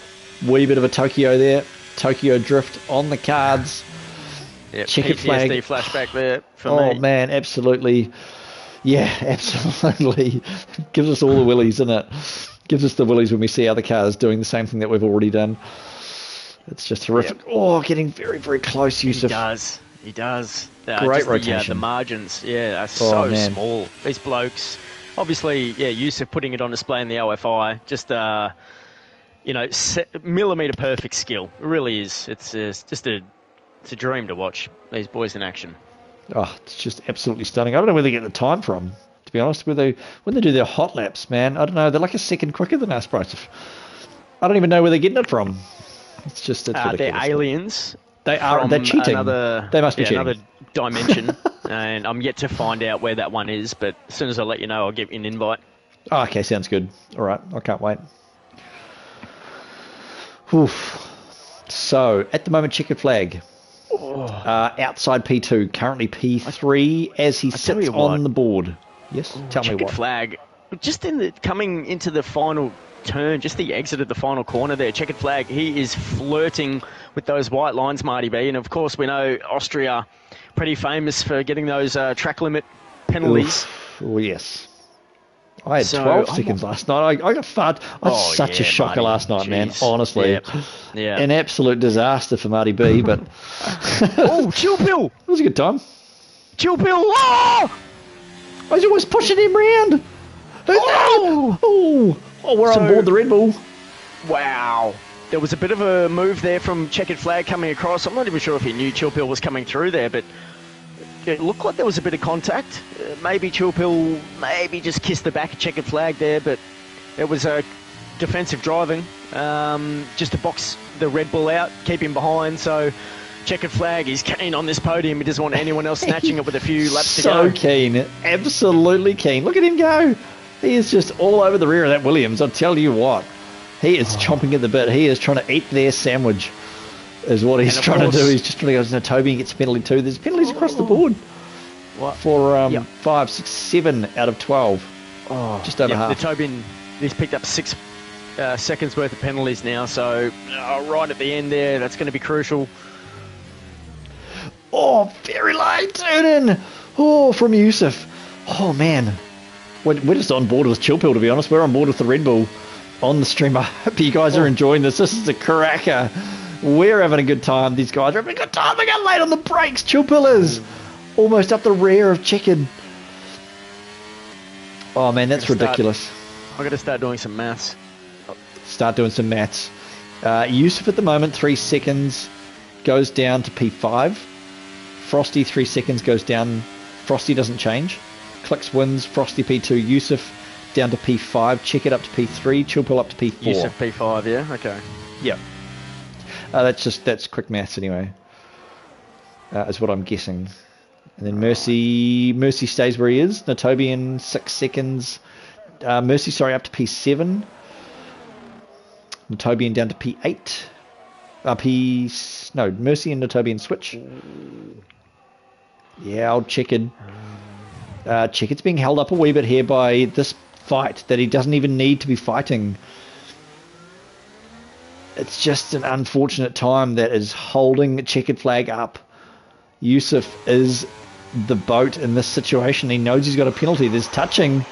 Wee bit of a Tokyo there. Tokyo drift on the cards. Yep. Checkered PTSD flag. flashback there for me. Oh, man, absolutely. Yeah, absolutely. Gives us all the willies, doesn't it? Gives us the willies when we see other cars doing the same thing that we've already done. It's just horrific. Yep. Oh, getting very, very close, Yusuf. He does. Great rotation. The margins, are so small. These blokes, obviously, Yusuf putting it on display in the OFI, just, millimetre perfect skill. It really is. It's just a dream to watch these boys in action. Oh, it's just absolutely stunning. I don't know where they get the time from, to be honest. When they do their hot laps, man, I don't know. They're like a second quicker than us, bro. I don't even know where they're getting it from. It's ridiculous. They're aliens. They're cheating. They must be cheating. Another dimension, and I'm yet to find out where that one is, but as soon as I let you know, I'll give you an invite. Oh, okay, sounds good. All right, I can't wait. Oof. So, at the moment, checkered flag. Outside P2, currently P3 as he sits on the board. Yes, tell me what. Checkered flag, just coming into the final turn, just the exit of the final corner there, checkered flag, he is flirting with those white lines, Marty B. And of course, we know Austria, pretty famous for getting those track limit penalties. Oh, yes. I had 12 seconds last night. I got far. I was such a shocker Marty, last night, man. Honestly. Yeah. An absolute disaster for Marty B, but... Chilpill! It was a good time. Chilpill! Oh! I was always pushing him round. Oh, we're on board the Red Bull. Wow. There was a bit of a move there from checkered flag coming across. I'm not even sure if he knew Chilpill was coming through there, but it looked like there was a bit of contact. Maybe Chilpill just kissed the back of checkered flag there, but it was a defensive driving just to box the Red Bull out, keep him behind. So checkered flag, he's keen on this podium. He doesn't want anyone else snatching it with a few laps to go. So keen. Absolutely keen. Look at him go. He is just all over the rear of that Williams. I'll tell you what. He is chomping at the bit. He is trying to eat their sandwich, is what he's trying to do. He's just trying to go, Toby gets penalty too. There's penalties across the board. What? For 5, 6, 7 out of 12. Just over half. The Tobin, he's picked up 6 seconds worth of penalties now, so right at the end there, that's going to be crucial. Oh, very late turn in. Oh, from Yusuf. Oh, man. We're just on board with Chilpill, to be honest. We're on board with the Red Bull on the stream. I hope you guys are enjoying this. This is a cracker. We're having a good time. These guys are having a good time. They got late on the brakes. Chilpill is almost up the rear of Chicken. Oh, man, that's ridiculous. I've got to start doing some maths. Start doing some maths. Yusuf at the moment, 3 seconds, goes down to P5. Frosty, 3 seconds, goes down. Frosty doesn't change. Clicks wins. Frosty P2. Yusuf down to P5. Check it up to P3. Chilpill up to P4. Yusuf P5, yeah? Okay. Yep. That's quick maths anyway. Is what I'm guessing. And then Mercy stays where he is. Natobian 6 seconds. Mercy, up to P7. Natobian down to P8. Mercy and Natobian switch. Yeah, old Checkered. Checkered's being held up a wee bit here by this fight that he doesn't even need to be fighting. it's just an unfortunate time that is holding the checkered flag up. Yusuf is the boat in this situation. He knows he's got a penalty. There's touching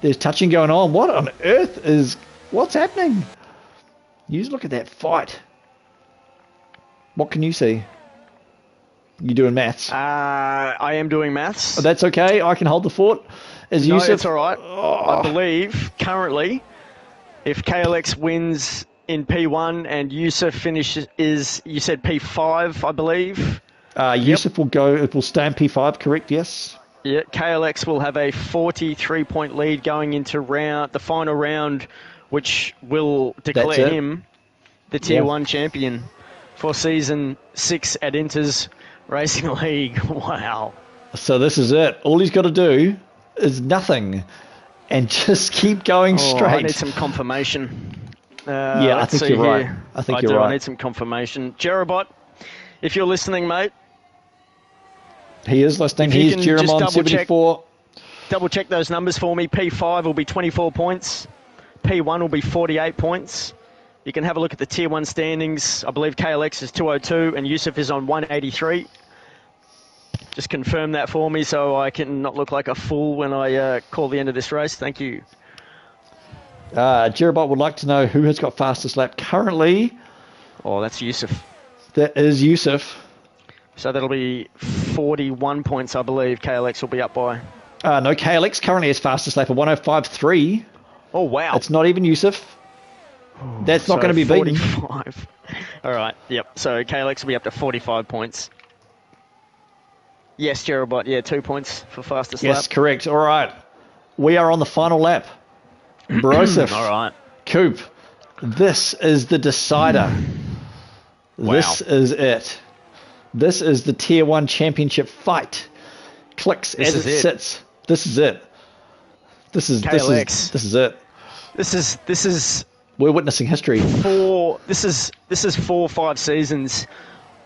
going on. What on earth what's happening? You just look at that fight. What can you see? You doing maths? I am doing maths. Oh, that's okay. I can hold the fort. No, it's all right. I believe currently, if KLX wins in P1 and Yusuf finishes you said P5, I believe. Yusuf will stay in P5, correct? Yes. Yeah, KLX will have a 43-point lead going into the final round, which will declare him the Tier 1 champion for Season 6 at Inters Racing League. Wow. So this is it. All he's got to do is nothing and just keep going straight. I need some confirmation. I think you're right. I need some confirmation. Jerobot, if you're listening, mate. He is listening. He's Jeremon 74. Double check those numbers for me. P5 will be 24 points. P1 will be 48 points. You can have a look at the Tier 1 standings. I believe KLX is 202 and Yusuf is on 183. Just confirm that for me so I can not look like a fool when I call the end of this race. Thank you. Jerobot would like to know who has got fastest lap currently. Oh, that's Yusuf. That is Yusuf. So that'll be 41 points, I believe, KLX will be up by. No, KLX currently has fastest lap of 105.3. Oh, wow. It's not even Yusuf. That's not going to be 45. Beaten. All right, yep. So KLX will be up to 45 points. Yes, Jerobot, 2 points for fastest lap. Yes, correct. All right. We are on the final lap. Broseph. All right. Coop. This is the decider. Wow. This is it. This is the Tier 1 championship fight. Clicks as it sits. This is it. This is KLX. This is it. This is we're witnessing history. This is 4 or 5 seasons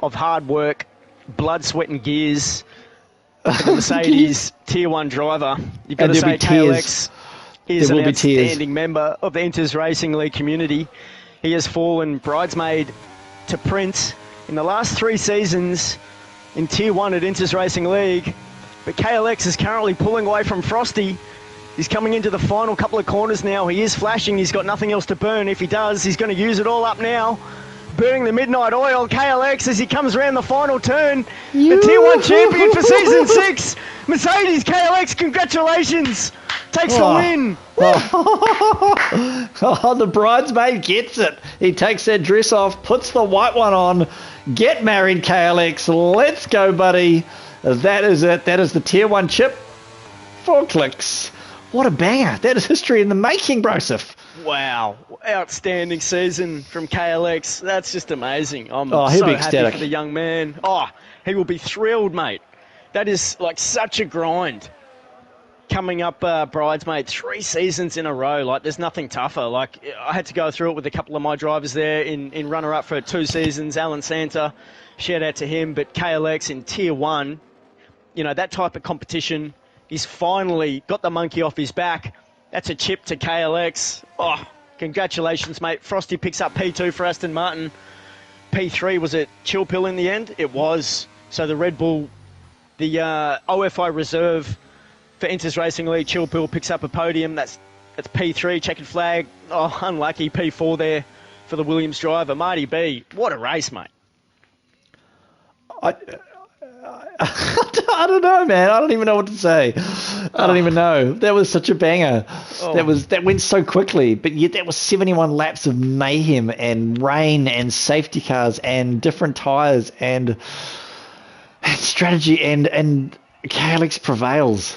of hard work, blood, sweat and gears. For the Mercedes Tier 1 driver. You've got to say KLX is an outstanding member of the Inters Racing League community. He has fallen bridesmaid to Prince in the last 3 seasons in Tier 1 at Inters Racing League. But KLX is currently pulling away from Frosty. He's coming into the final couple of corners now. He is flashing. He's got nothing else to burn. If he does, he's going to use it all up now. Burning the midnight oil, KLX, as he comes around the final turn. The Tier 1 champion for Season 6. Mercedes KLX, congratulations. Takes the win. The bridesmaid gets it. He takes that dress off, puts the white one on. Get married, KLX. Let's go, buddy. That is it. That is the Tier 1 chip. 4 clicks. What a banger. That is history in the making, Broseph. Wow. Outstanding season from KLX. That's just amazing. I'm so happy ecstatic for the young man. Oh, he will be thrilled, mate. That is like such a grind. Coming up, bridesmaid, 3 seasons in a row. Like, there's nothing tougher. Like, I had to go through it with a couple of my drivers there in runner-up for 2 seasons. Alan Santa, shout out to him. But KLX in Tier 1, you know, that type of competition, he's finally got the monkey off his back. That's a chip to KLX. Oh, congratulations, mate. Frosty picks up P2 for Aston Martin. P3, was it Chill Pill in the end? It was. So the Red Bull, the OFI reserve for Inters Racing League, Chill Pill picks up a podium. That's P3, checkered flag. Oh, unlucky P4 there for the Williams driver. Marty B, what a race, mate. I don't know, man. I don't even know what to say. I don't even know. That was such a banger. That went so quickly, but yet that was 71 laps of mayhem and rain and safety cars and different tires and strategy and KLX prevails.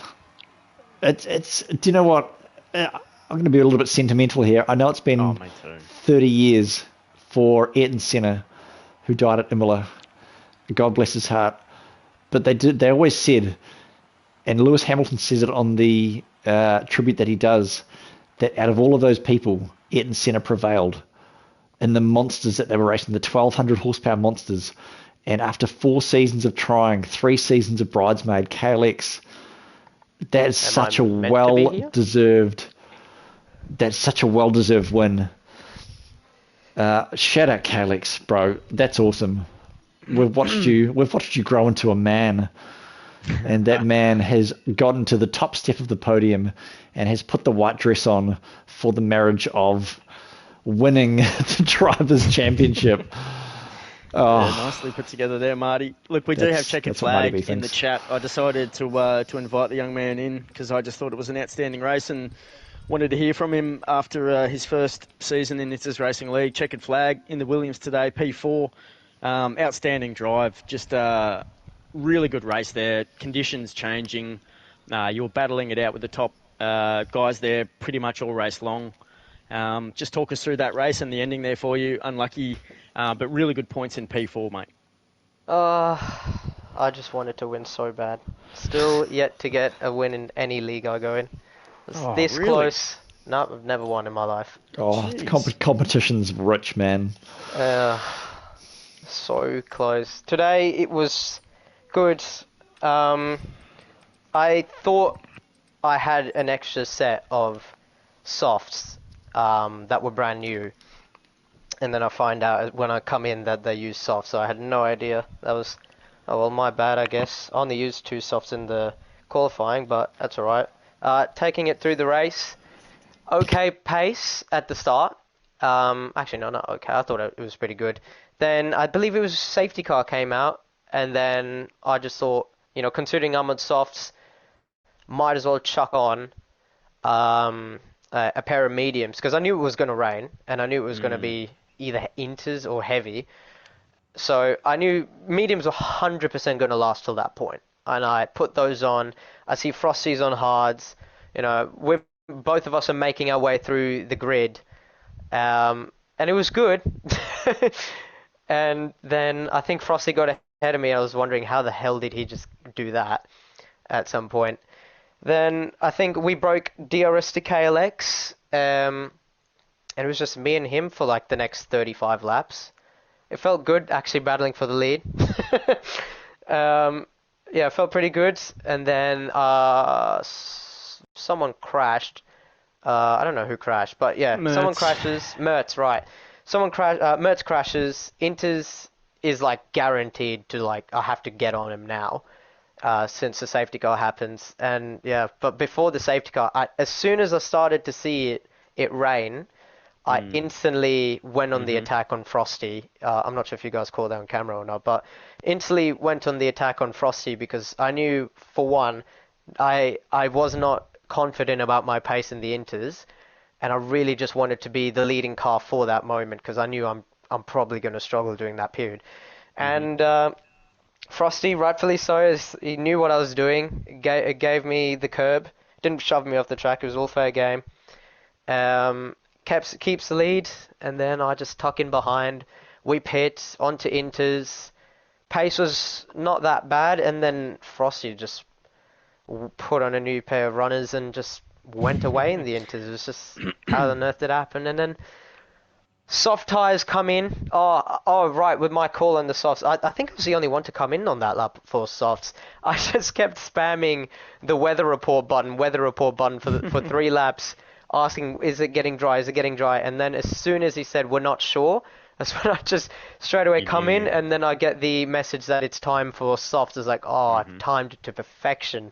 It's. Do you know what? I'm going to be a little bit sentimental here. I know it's been 30 years for Ayrton Senna, who died at Imola. God bless his heart. But they always said, and Lewis Hamilton says it on the tribute that he does, that out of all of those people, Ayrton Senna prevailed in the monsters that they were racing, the 1,200 horsepower monsters. And after 4 seasons of trying, 3 seasons of bridesmaid, KLX, that's such a well-deserved win. Shout out Calix, bro. That's awesome. We've watched you grow into a man. And that man has gotten to the top step of the podium and has put the white dress on for the marriage of winning the Drivers' Championship. Yeah, nicely put together there, Marty. Look, we do have checkered flag in the chat. I decided to invite the young man in because I just thought it was an outstanding race and wanted to hear from him after his first season in Itters Racing League. Checkered flag in the Williams today, P4. Outstanding drive. Just really good race there. Conditions changing. You were battling it out with the top guys there pretty much all race long. Just talk us through that race and the ending there for you. Unlucky, but really good points in P4, mate. I just wanted to win so bad. Still yet to get a win in any league I go in. It's this really close. No, I've never won in my life. The competition's rich, man. So close. Today it was good. I thought I had an extra set of softs that were brand new. And then I find out when I come in that they use softs, so I had no idea. That was, my bad, I guess. I only used 2 softs in the qualifying, but that's alright. Taking it through the race, okay pace at the start. Actually, no, not okay. I thought it was pretty good. Then I believe it was safety car came out, and then I just thought, considering I'm on softs, might as well chuck on a pair of mediums, because I knew it was going to rain, and I knew it was going to be either inters or heavy. So I knew mediums were 100% going to last till that point. And I put those on. I see Frosty's on hards. Both of us are making our way through the grid. And it was good. And then I think Frosty got ahead of me. I was wondering how the hell did he just do that at some point. Then I think we broke DRS to KLX. And it was just me and him for like the next 35 laps. It felt good actually battling for the lead. Yeah, it felt pretty good. And then someone crashed. I don't know who crashed, but yeah, Mertz. Someone crashes. Mertz, right. Mertz crashes. Inters is like guaranteed to I have to get on him now. Since the safety car happens. And yeah, but before the safety car, as soon as I started to see it rain, I instantly went on the attack on Frosty. I'm not sure if you guys caught that on camera or not, but instantly went on the attack on Frosty because I knew, for one, I was not confident about my pace in the inters, and I really just wanted to be the leading car for that moment because I knew I'm probably going to struggle during that period. And Frosty, rightfully so, he knew what I was doing. Gave me the curb, didn't shove me off the track. It was all fair game. Keeps the lead, and then I just tuck in behind. We pit onto inters. Pace was not that bad, and then Frosty just put on a new pair of runners and just went away in the inters. It was just how on earth did it happen? And then soft tyres come in. Oh, right, with my call on the softs. I think I was the only one to come in on that lap for softs. I just kept spamming the weather report button for 3 laps, asking, is it getting dry? And then as soon as he said, we're not sure, that's when I just straight away come in, and then I get the message that it's time for softs. It's like, I've timed it to perfection.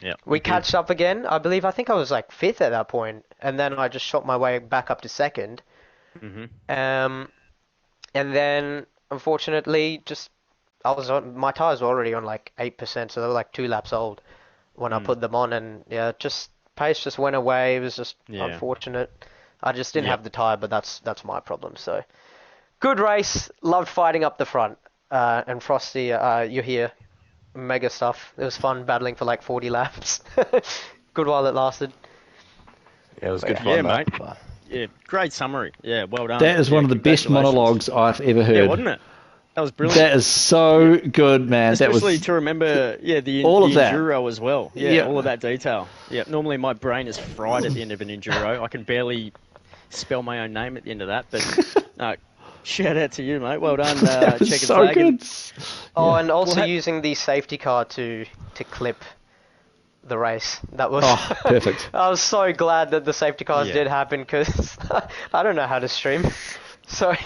Yeah, we catch up again. I think I was like 5th at that point, and then I just shot my way back up to 2nd. And then unfortunately, my tires were already on like 8%, so they were like 2 laps old when I put them on, and pace just went away. It was just unfortunate. I just didn't have the tire, but that's my problem. So good race. Loved fighting up the front. And Frosty, you're here. Mega stuff. It was fun battling for like 40 laps. Good while it lasted. Yeah, it was good fun, mate. Yeah, great summary. Yeah, well done. That is one of the best monologues I've ever heard. Yeah, wasn't it? That was brilliant. That is so good, man. Especially to remember, the Enduro as well. Yeah, all of that detail. Yeah, normally my brain is fried at the end of an Enduro. I can barely spell my own name at the end of that. But shout out to you, mate. Well done. Checkered so flag. Good. And also using the safety car to clip the race. That was perfect. I was so glad that the safety cars did happen because I don't know how to stream. So, yeah,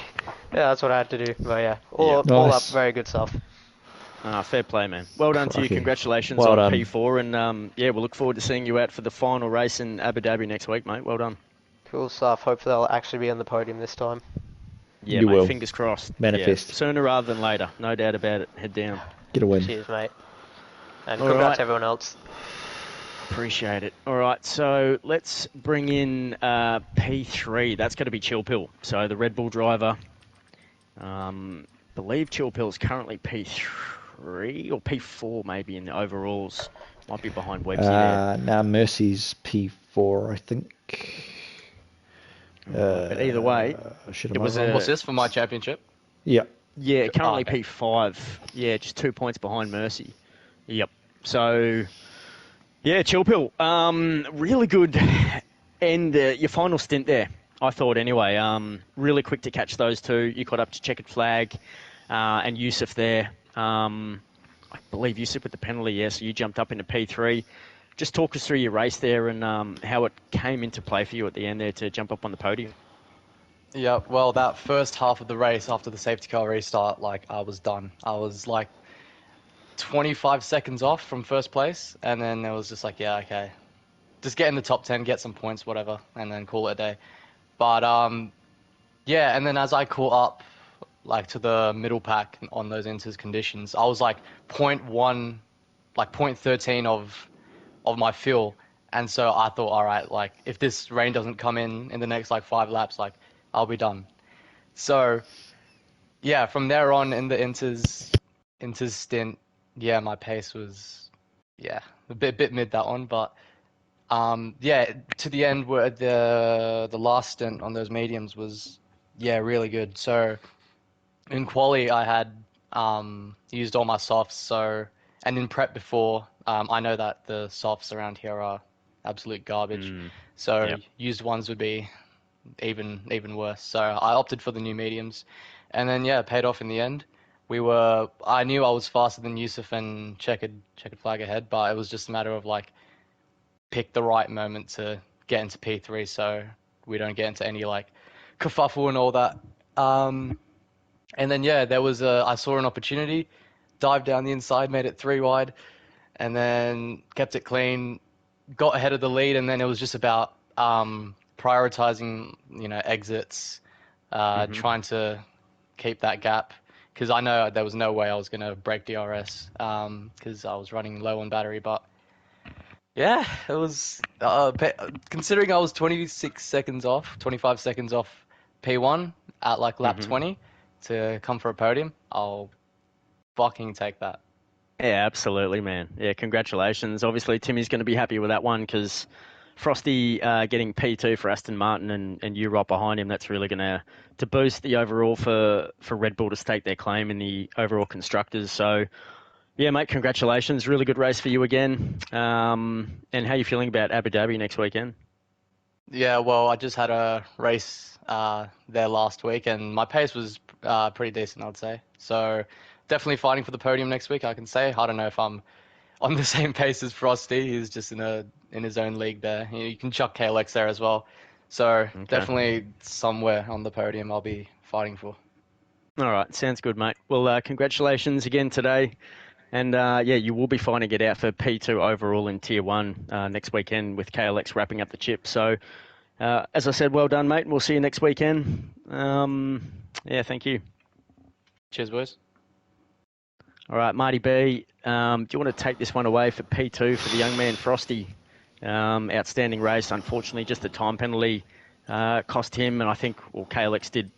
that's what I had to do. But yeah, all up, very good stuff. Fair play, man. Well done to you. Congratulations well on done. P4. And yeah, we'll look forward to seeing you out for the final race in Abu Dhabi next week, mate. Well done. Cool stuff. Hopefully they'll actually be on the podium this time. Yeah, you mate. will. Fingers crossed. Manifest. Yeah, sooner rather than later. No doubt about it. Head down. Get a win. Cheers, mate. And congrats to everyone else. Appreciate it. All right, so let's bring in P3. That's going to be Chill Pill. So the Red Bull driver. Believe Chill Pill is currently P3 or P4 maybe in the overalls. Might be behind Websy there. Now Mercy's P4, I think. But either way, it was what's this for my championship? Yeah. Yeah, currently P5. Yeah, just 2 points behind Mercy. Yep. So, yeah, Chill Pill. Really good end. Your final stint there, I thought anyway. Really quick to catch those two. You caught up to Checkered Flag and Yusuf there. I believe Yusuf with the penalty, yeah, so you jumped up into P3. Just talk us through your race there and how it came into play for you at the end there to jump up on the podium. Yeah, well, that first half of the race after the safety car restart, I was done. I was 25 seconds off from first place, and then it was just yeah, okay. Just get in the top 10, get some points, whatever, and then call it a day. But, yeah, and then as I caught up, to the middle pack on those inters conditions, I was 0.1, 0.13 of my fuel. And so I thought, all right, if this rain doesn't come in the next 5 laps, I'll be done. So yeah, from there on in the inters stint, yeah, my pace was a bit mid that one, but yeah, to the end where the last stint on those mediums was really good. So in quali I had used all my softs, and in prep before, I know that the softs around here are absolute garbage. Used ones would be even worse. So I opted for the new mediums, and then it paid off in the end. I knew I was faster than Yusuf and checkered flag ahead, but it was just a matter of pick the right moment to get into P3 so we don't get into any kerfuffle and all that. And then I saw an opportunity, dived down the inside, made it 3 wide, and then kept it clean, got ahead of the lead, and then it was just about prioritizing, exits, trying to keep that gap, because I know there was no way I was going to break DRS, because I was running low on battery. But yeah, it was considering I was 25 seconds off P1 at lap 20 to come for a podium, I'll fucking take that. Yeah, absolutely, man. Yeah, congratulations. Obviously, Timmy's going to be happy with that one because Frosty getting P2 for Aston Martin and you right behind him, that's really going to boost the overall for Red Bull to stake their claim in the overall constructors. So, yeah, mate, congratulations. Really good race for you again. And how are you feeling about Abu Dhabi next weekend? Yeah, well, I just had a race there last week, and my pace was pretty decent, I'd say. So definitely fighting for the podium next week, I can say. I don't know if I'm on the same pace as Frosty. He's just in his own league there. You can chuck KLX there as well. So definitely somewhere on the podium I'll be fighting for. All right, sounds good, mate. Well, congratulations again today. And you will be fighting it out for P2 overall in Tier 1 next weekend with KLX wrapping up the chip. So, as I said, well done, mate. And we'll see you next weekend. Thank you. Cheers, boys. All right, Marty B, do you want to take this one away for P2 for the young man Frosty? Outstanding race. Unfortunately, just the time penalty cost him, and I think KLX did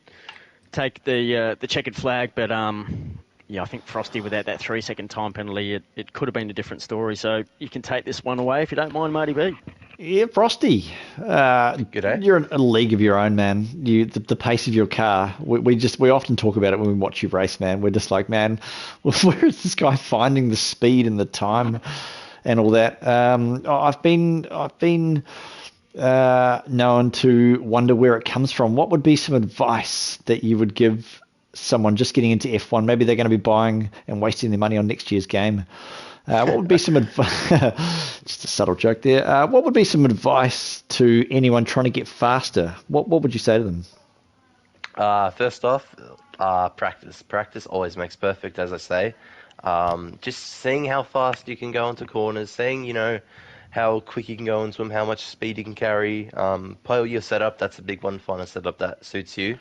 take the checkered flag, but I think Frosty without that 3-second time penalty, it could have been a different story. So you can take this one away if you don't mind, Marty B. Yeah, Frosty. Good day. You're in a league of your own, man. The pace of your car. We often talk about it when we watch you race, man. We're just like, man, where is this guy finding the speed and the time and all that? I've been known to wonder where it comes from. What would be some advice that you would give someone just getting into F1? Maybe they're going to be buying and wasting their money on next year's game. What would be some advice? Just a subtle joke there. What would be some advice to anyone trying to get faster? What would you say to them? First off, practice. Practice always makes perfect, as I say. Just seeing how fast you can go into corners, seeing, how quick you can go into them, how much speed you can carry. Play your setup. That's a big one. Find a setup that suits you.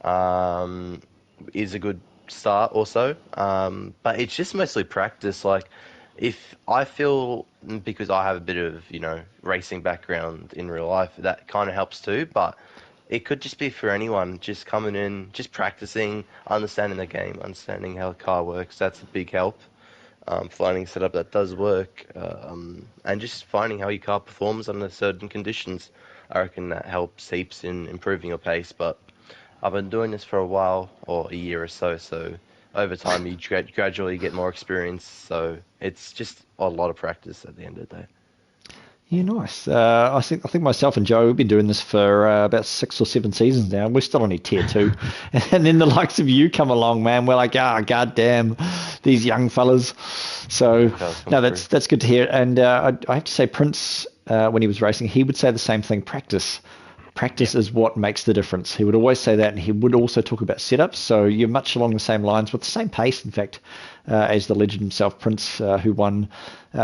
Um, is a good start also. But it's just mostly practice. Like, if I feel, because I have a bit of, racing background in real life, that kind of helps too. But it could just be for anyone, just coming in, just practicing, understanding the game, understanding how the car works. That's a big help. Finding a setup that does work, and just finding how your car performs under certain conditions. I reckon that helps heaps in improving your pace. But I've been doing this for a while, or a year or so, so over time you gradually get more experience. So it's just a lot of practice at the end of the day. Yeah, nice. I think myself and Joe, we've been doing this for about 6 or 7 seasons now, and we're still only tier two. And then the likes of you come along, man. We're like, goddamn, these young fellas. So no, that's good to hear. And I have to say, Prince, when he was racing, he would say the same thing: practice. Practice is what makes the difference. He would always say that, and he would also talk about setups. So you're much along the same lines, with the same pace, in fact, as the legend himself, Prince, who won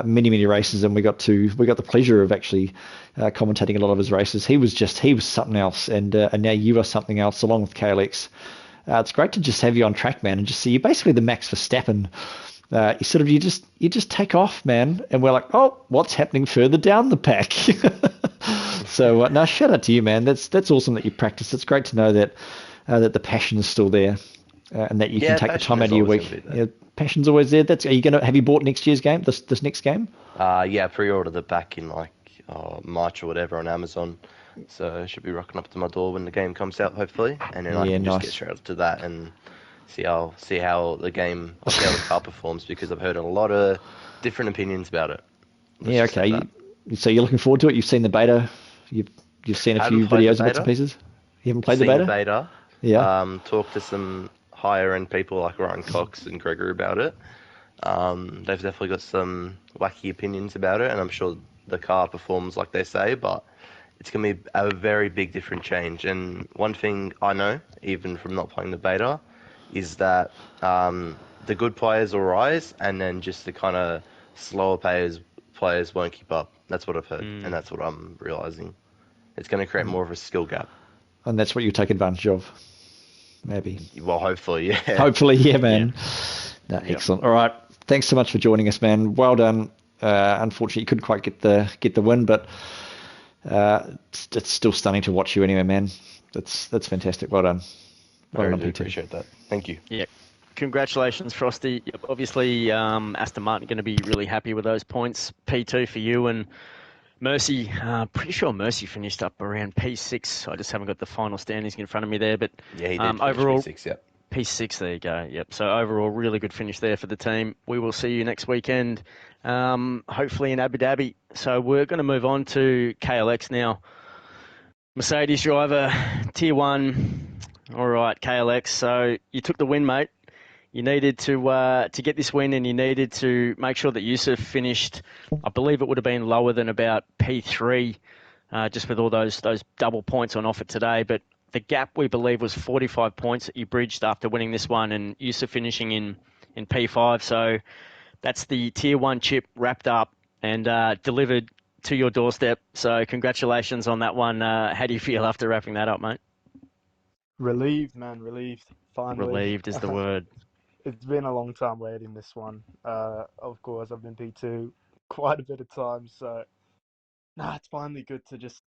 many races, and we got the pleasure of actually commentating a lot of his races. He was something else, and now you are something else, along with KLX. It's great to just have you on track, man, and just see you basically the Max Verstappen. You just take off, man, and we're like, oh, what's happening further down the pack? So no, shout out to you, man. That's awesome that you practice. It's great to know that that the passion is still there, and that you can take the time out of your week. Yeah, passion's always there. Have you bought next year's game? This next game? Yeah, pre-ordered it back in like March or whatever on Amazon. So it should be rocking up to my door when the game comes out, hopefully, and then I can just get straight to that and see how the car performs, because I've heard a lot of different opinions about it. Yeah, okay. So you're looking forward to it. You've seen the beta. You've seen a few videos and bits and pieces. You haven't played the beta? Yeah. Talked to some higher end people like Ryan Cox and Gregor about it. They've definitely got some wacky opinions about it, and I'm sure the car performs like they say, but it's going to be a very big different change. And one thing I know, even from not playing the beta, is that the good players will rise, and then just the kind of slower players won't keep up. That's what I've heard, and that's what I'm realizing. It's going to create more of a skill gap. And that's what you take advantage of, maybe. Well, hopefully, yeah. Hopefully, yeah, man. Yeah. No, excellent. All right. Thanks so much for joining us, man. Well done. Unfortunately, you couldn't quite get the win, but it's still stunning to watch you anyway, man. That's fantastic. Well done. I really appreciate that. Thank you. Yeah. Congratulations, Frosty. Obviously, Aston Martin going to be really happy with those points. P2 for you, and Mercy, pretty sure Mercy finished up around P6. I just haven't got the final standings in front of me there, but yeah, he did overall P6, yep. P6, there you go. Yep. So overall, really good finish there for the team. We will see you next weekend, hopefully in Abu Dhabi. So we're going to move on to KLX now. Mercedes driver, Tier 1. All right, KLX. So you took the win, mate. You needed to get this win, and you needed to make sure that Yusuf finished. I believe it would have been lower than about P3, just with all those double points on offer today. But the gap, we believe, was 45 points that you bridged after winning this one, and Yusuf finishing in P5. So that's the Tier 1 chip wrapped up and delivered to your doorstep. So congratulations on that one. How do you feel after wrapping that up, mate? Relieved, man. Relieved. Finally. Relieved is the word. It's been a long time waiting this one. Of course, I've been P2 quite a bit of times, so it's finally good to just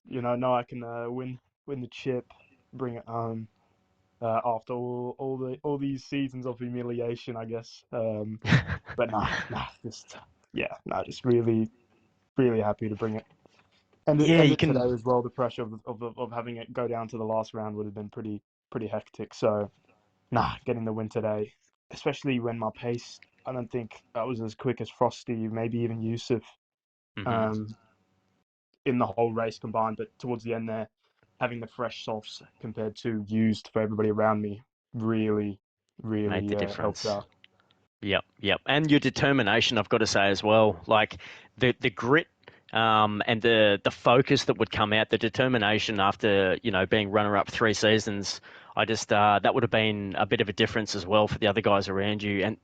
know I can win the chip, bring it home after all these seasons of humiliation, I guess. But just really really happy to bring it. And today as well. The pressure of having it go down to the last round would have been pretty hectic. So. Getting the win today, especially when my pace, I don't think that was as quick as Frosty, maybe even Yusuf, in the whole race combined. But towards the end there, having the fresh softs compared to used for everybody around me really made the difference. Helped out. Yep. And your determination, I've got to say as well, like the grit and the focus that would come out, the determination after, being runner-up 3 seasons. I just that would have been a bit of a difference as well for the other guys around you. And,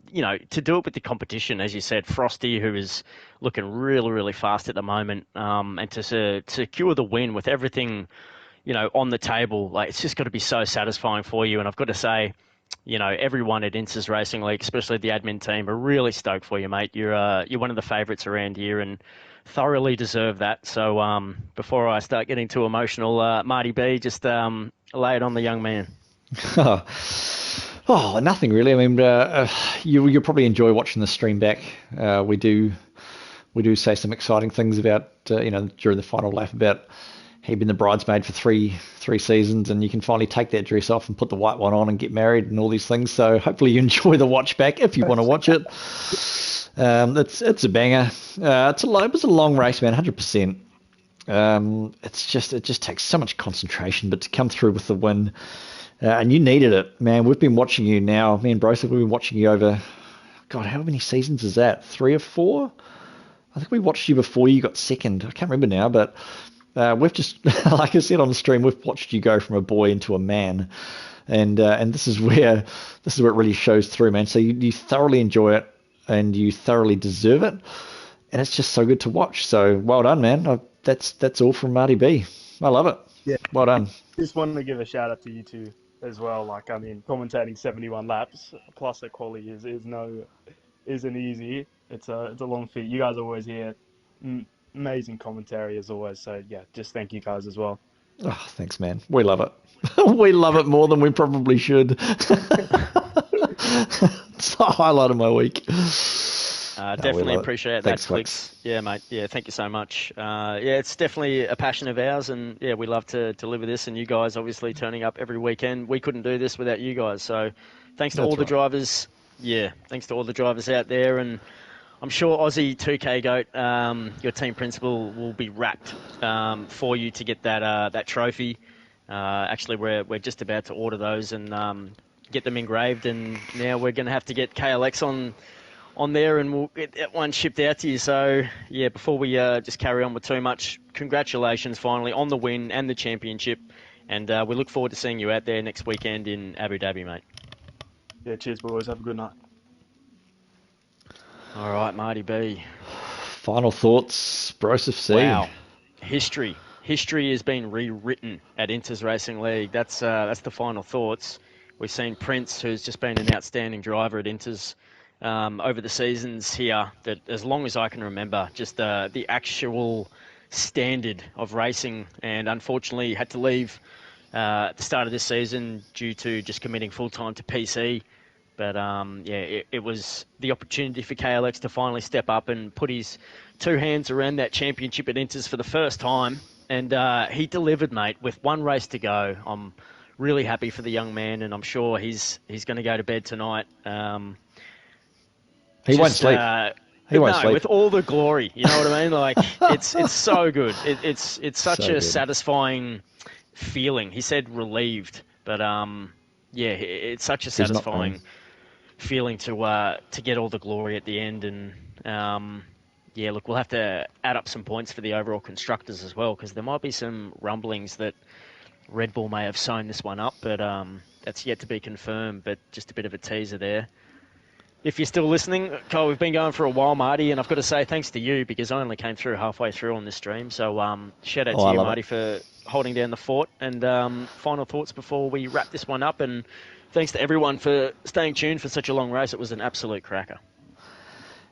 to do it with the competition, as you said, Frosty, who is looking really, really fast at the moment, and to secure the win with everything, on the table, like, it's just got to be so satisfying for you. And I've got to say, everyone at Inces Racing League, especially the admin team, are really stoked for you, mate. You're one of the favourites around here and thoroughly deserve that. So before I start getting too emotional, Marty B, just lay it on the young man. Oh, nothing really. I mean, you'll probably enjoy watching the stream back. We do say some exciting things about, during the final lap about he'd been the bridesmaid for three seasons, and you can finally take that dress off and put the white one on and get married and all these things. So hopefully you enjoy the watch back if you want to watch it. It's a banger. It was a long race, man, 100%. It just takes so much concentration, but to come through with the win, and you needed it, man. We've been watching you now. Me and Broseph, we've been watching you over, God, how many seasons is that? 3 or 4? I think we watched you before you got second. I can't remember now, but we've just, like I said on the stream, we've watched you go from a boy into a man, and this is where it really shows through, man. So you thoroughly enjoy it, and you thoroughly deserve it, and it's just so good to watch. So well done, man. That's all from Marty B. I love it. Yeah. Well done. Just wanted to give a shout out to you two as well. Like, I mean, commentating 71 laps plus a quali isn't easy. It's a long feat. You guys are always here. Amazing commentary as always. So yeah, just thank you guys as well. Oh, thanks, man. We love it. We love it more than we probably should. It's the highlight of my week. Definitely appreciate that, Clicks. Yeah, mate. Yeah, thank you so much. It's definitely a passion of ours, and yeah, we love to deliver this. And you guys obviously turning up every weekend. We couldn't do this without you guys. So thanks to all the drivers. Yeah, thanks to all the drivers out there, and I'm sure Aussie 2K Goat, your team principal, will be rapt for you to get that trophy. Actually, we're just about to order those and get them engraved, and now we're going to have to get KLX on there, and we'll get that one shipped out to you. So yeah, before we just carry on with too much, congratulations finally on the win and the championship, and we look forward to seeing you out there next weekend in Abu Dhabi, mate. Yeah, cheers, boys. Have a good night. All right, Marty B. Final thoughts, Broseph C. Wow, history has been rewritten at Inces Racing League. That's the final thoughts. We've seen Prince, who's just been an outstanding driver at Inces over the seasons here, that as long as I can remember, just the actual standard of racing, and unfortunately had to leave at the start of this season due to just committing full-time to PC. But it was the opportunity for KLX to finally step up and put his 2 hands around that championship at Inces for the first time. And he delivered, mate, with 1 race to go. I'm really happy for the young man, and I'm sure he's going to go to bed tonight. He won't sleep. He won't sleep. With all the glory, you know what I mean? Like, it's so good. It's such a satisfying feeling. He said relieved, but it's such a satisfying feeling to get all the glory at the end. And look, we'll have to add up some points for the overall constructors as well, because there might be some rumblings that Red Bull may have sewn this one up, but that's yet to be confirmed. But just a bit of a teaser there. If you're still listening, Kyle, we've been going for a while, Marty, and I've got to say thanks to you, because I only came through halfway through on this stream. So shout out to you, Marty, for holding down the fort. And final thoughts before we wrap this one up. And thanks to everyone for staying tuned for such a long race. It was an absolute cracker.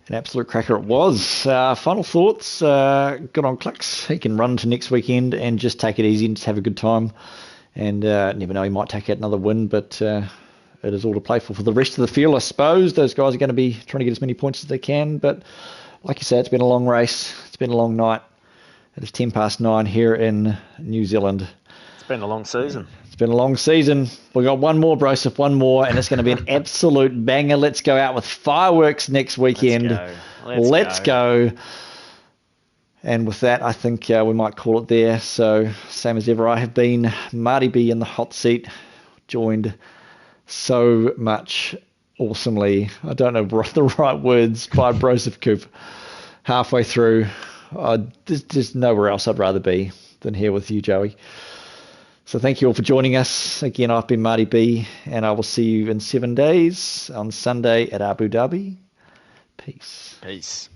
An absolute cracker it was. Final thoughts. Good on Clicks. He can run to next weekend and just take it easy and just have a good time. And never know, he might take out another win, but it is all to play for the rest of the field, I suppose. Those guys are going to be trying to get as many points as they can. But like you said, it's been a long race. It's been a long night. It is 9:10 here in New Zealand. It's been a long season. It's been a long season. We've got one more, Broseph, one more, and it's going to be an absolute banger. Let's go out with fireworks next weekend. Let's go. And with that, I think we might call it there. So, same as ever, I have been Marty B in the hot seat, joined so much awesomely, I don't know the right words, by Broseph Coop halfway through There's nowhere else I'd rather be than here with you, Joey. So thank you all for joining us. Again, I've been Marty B, and I will see you in 7 days on Sunday at Abu Dhabi. Peace. Peace.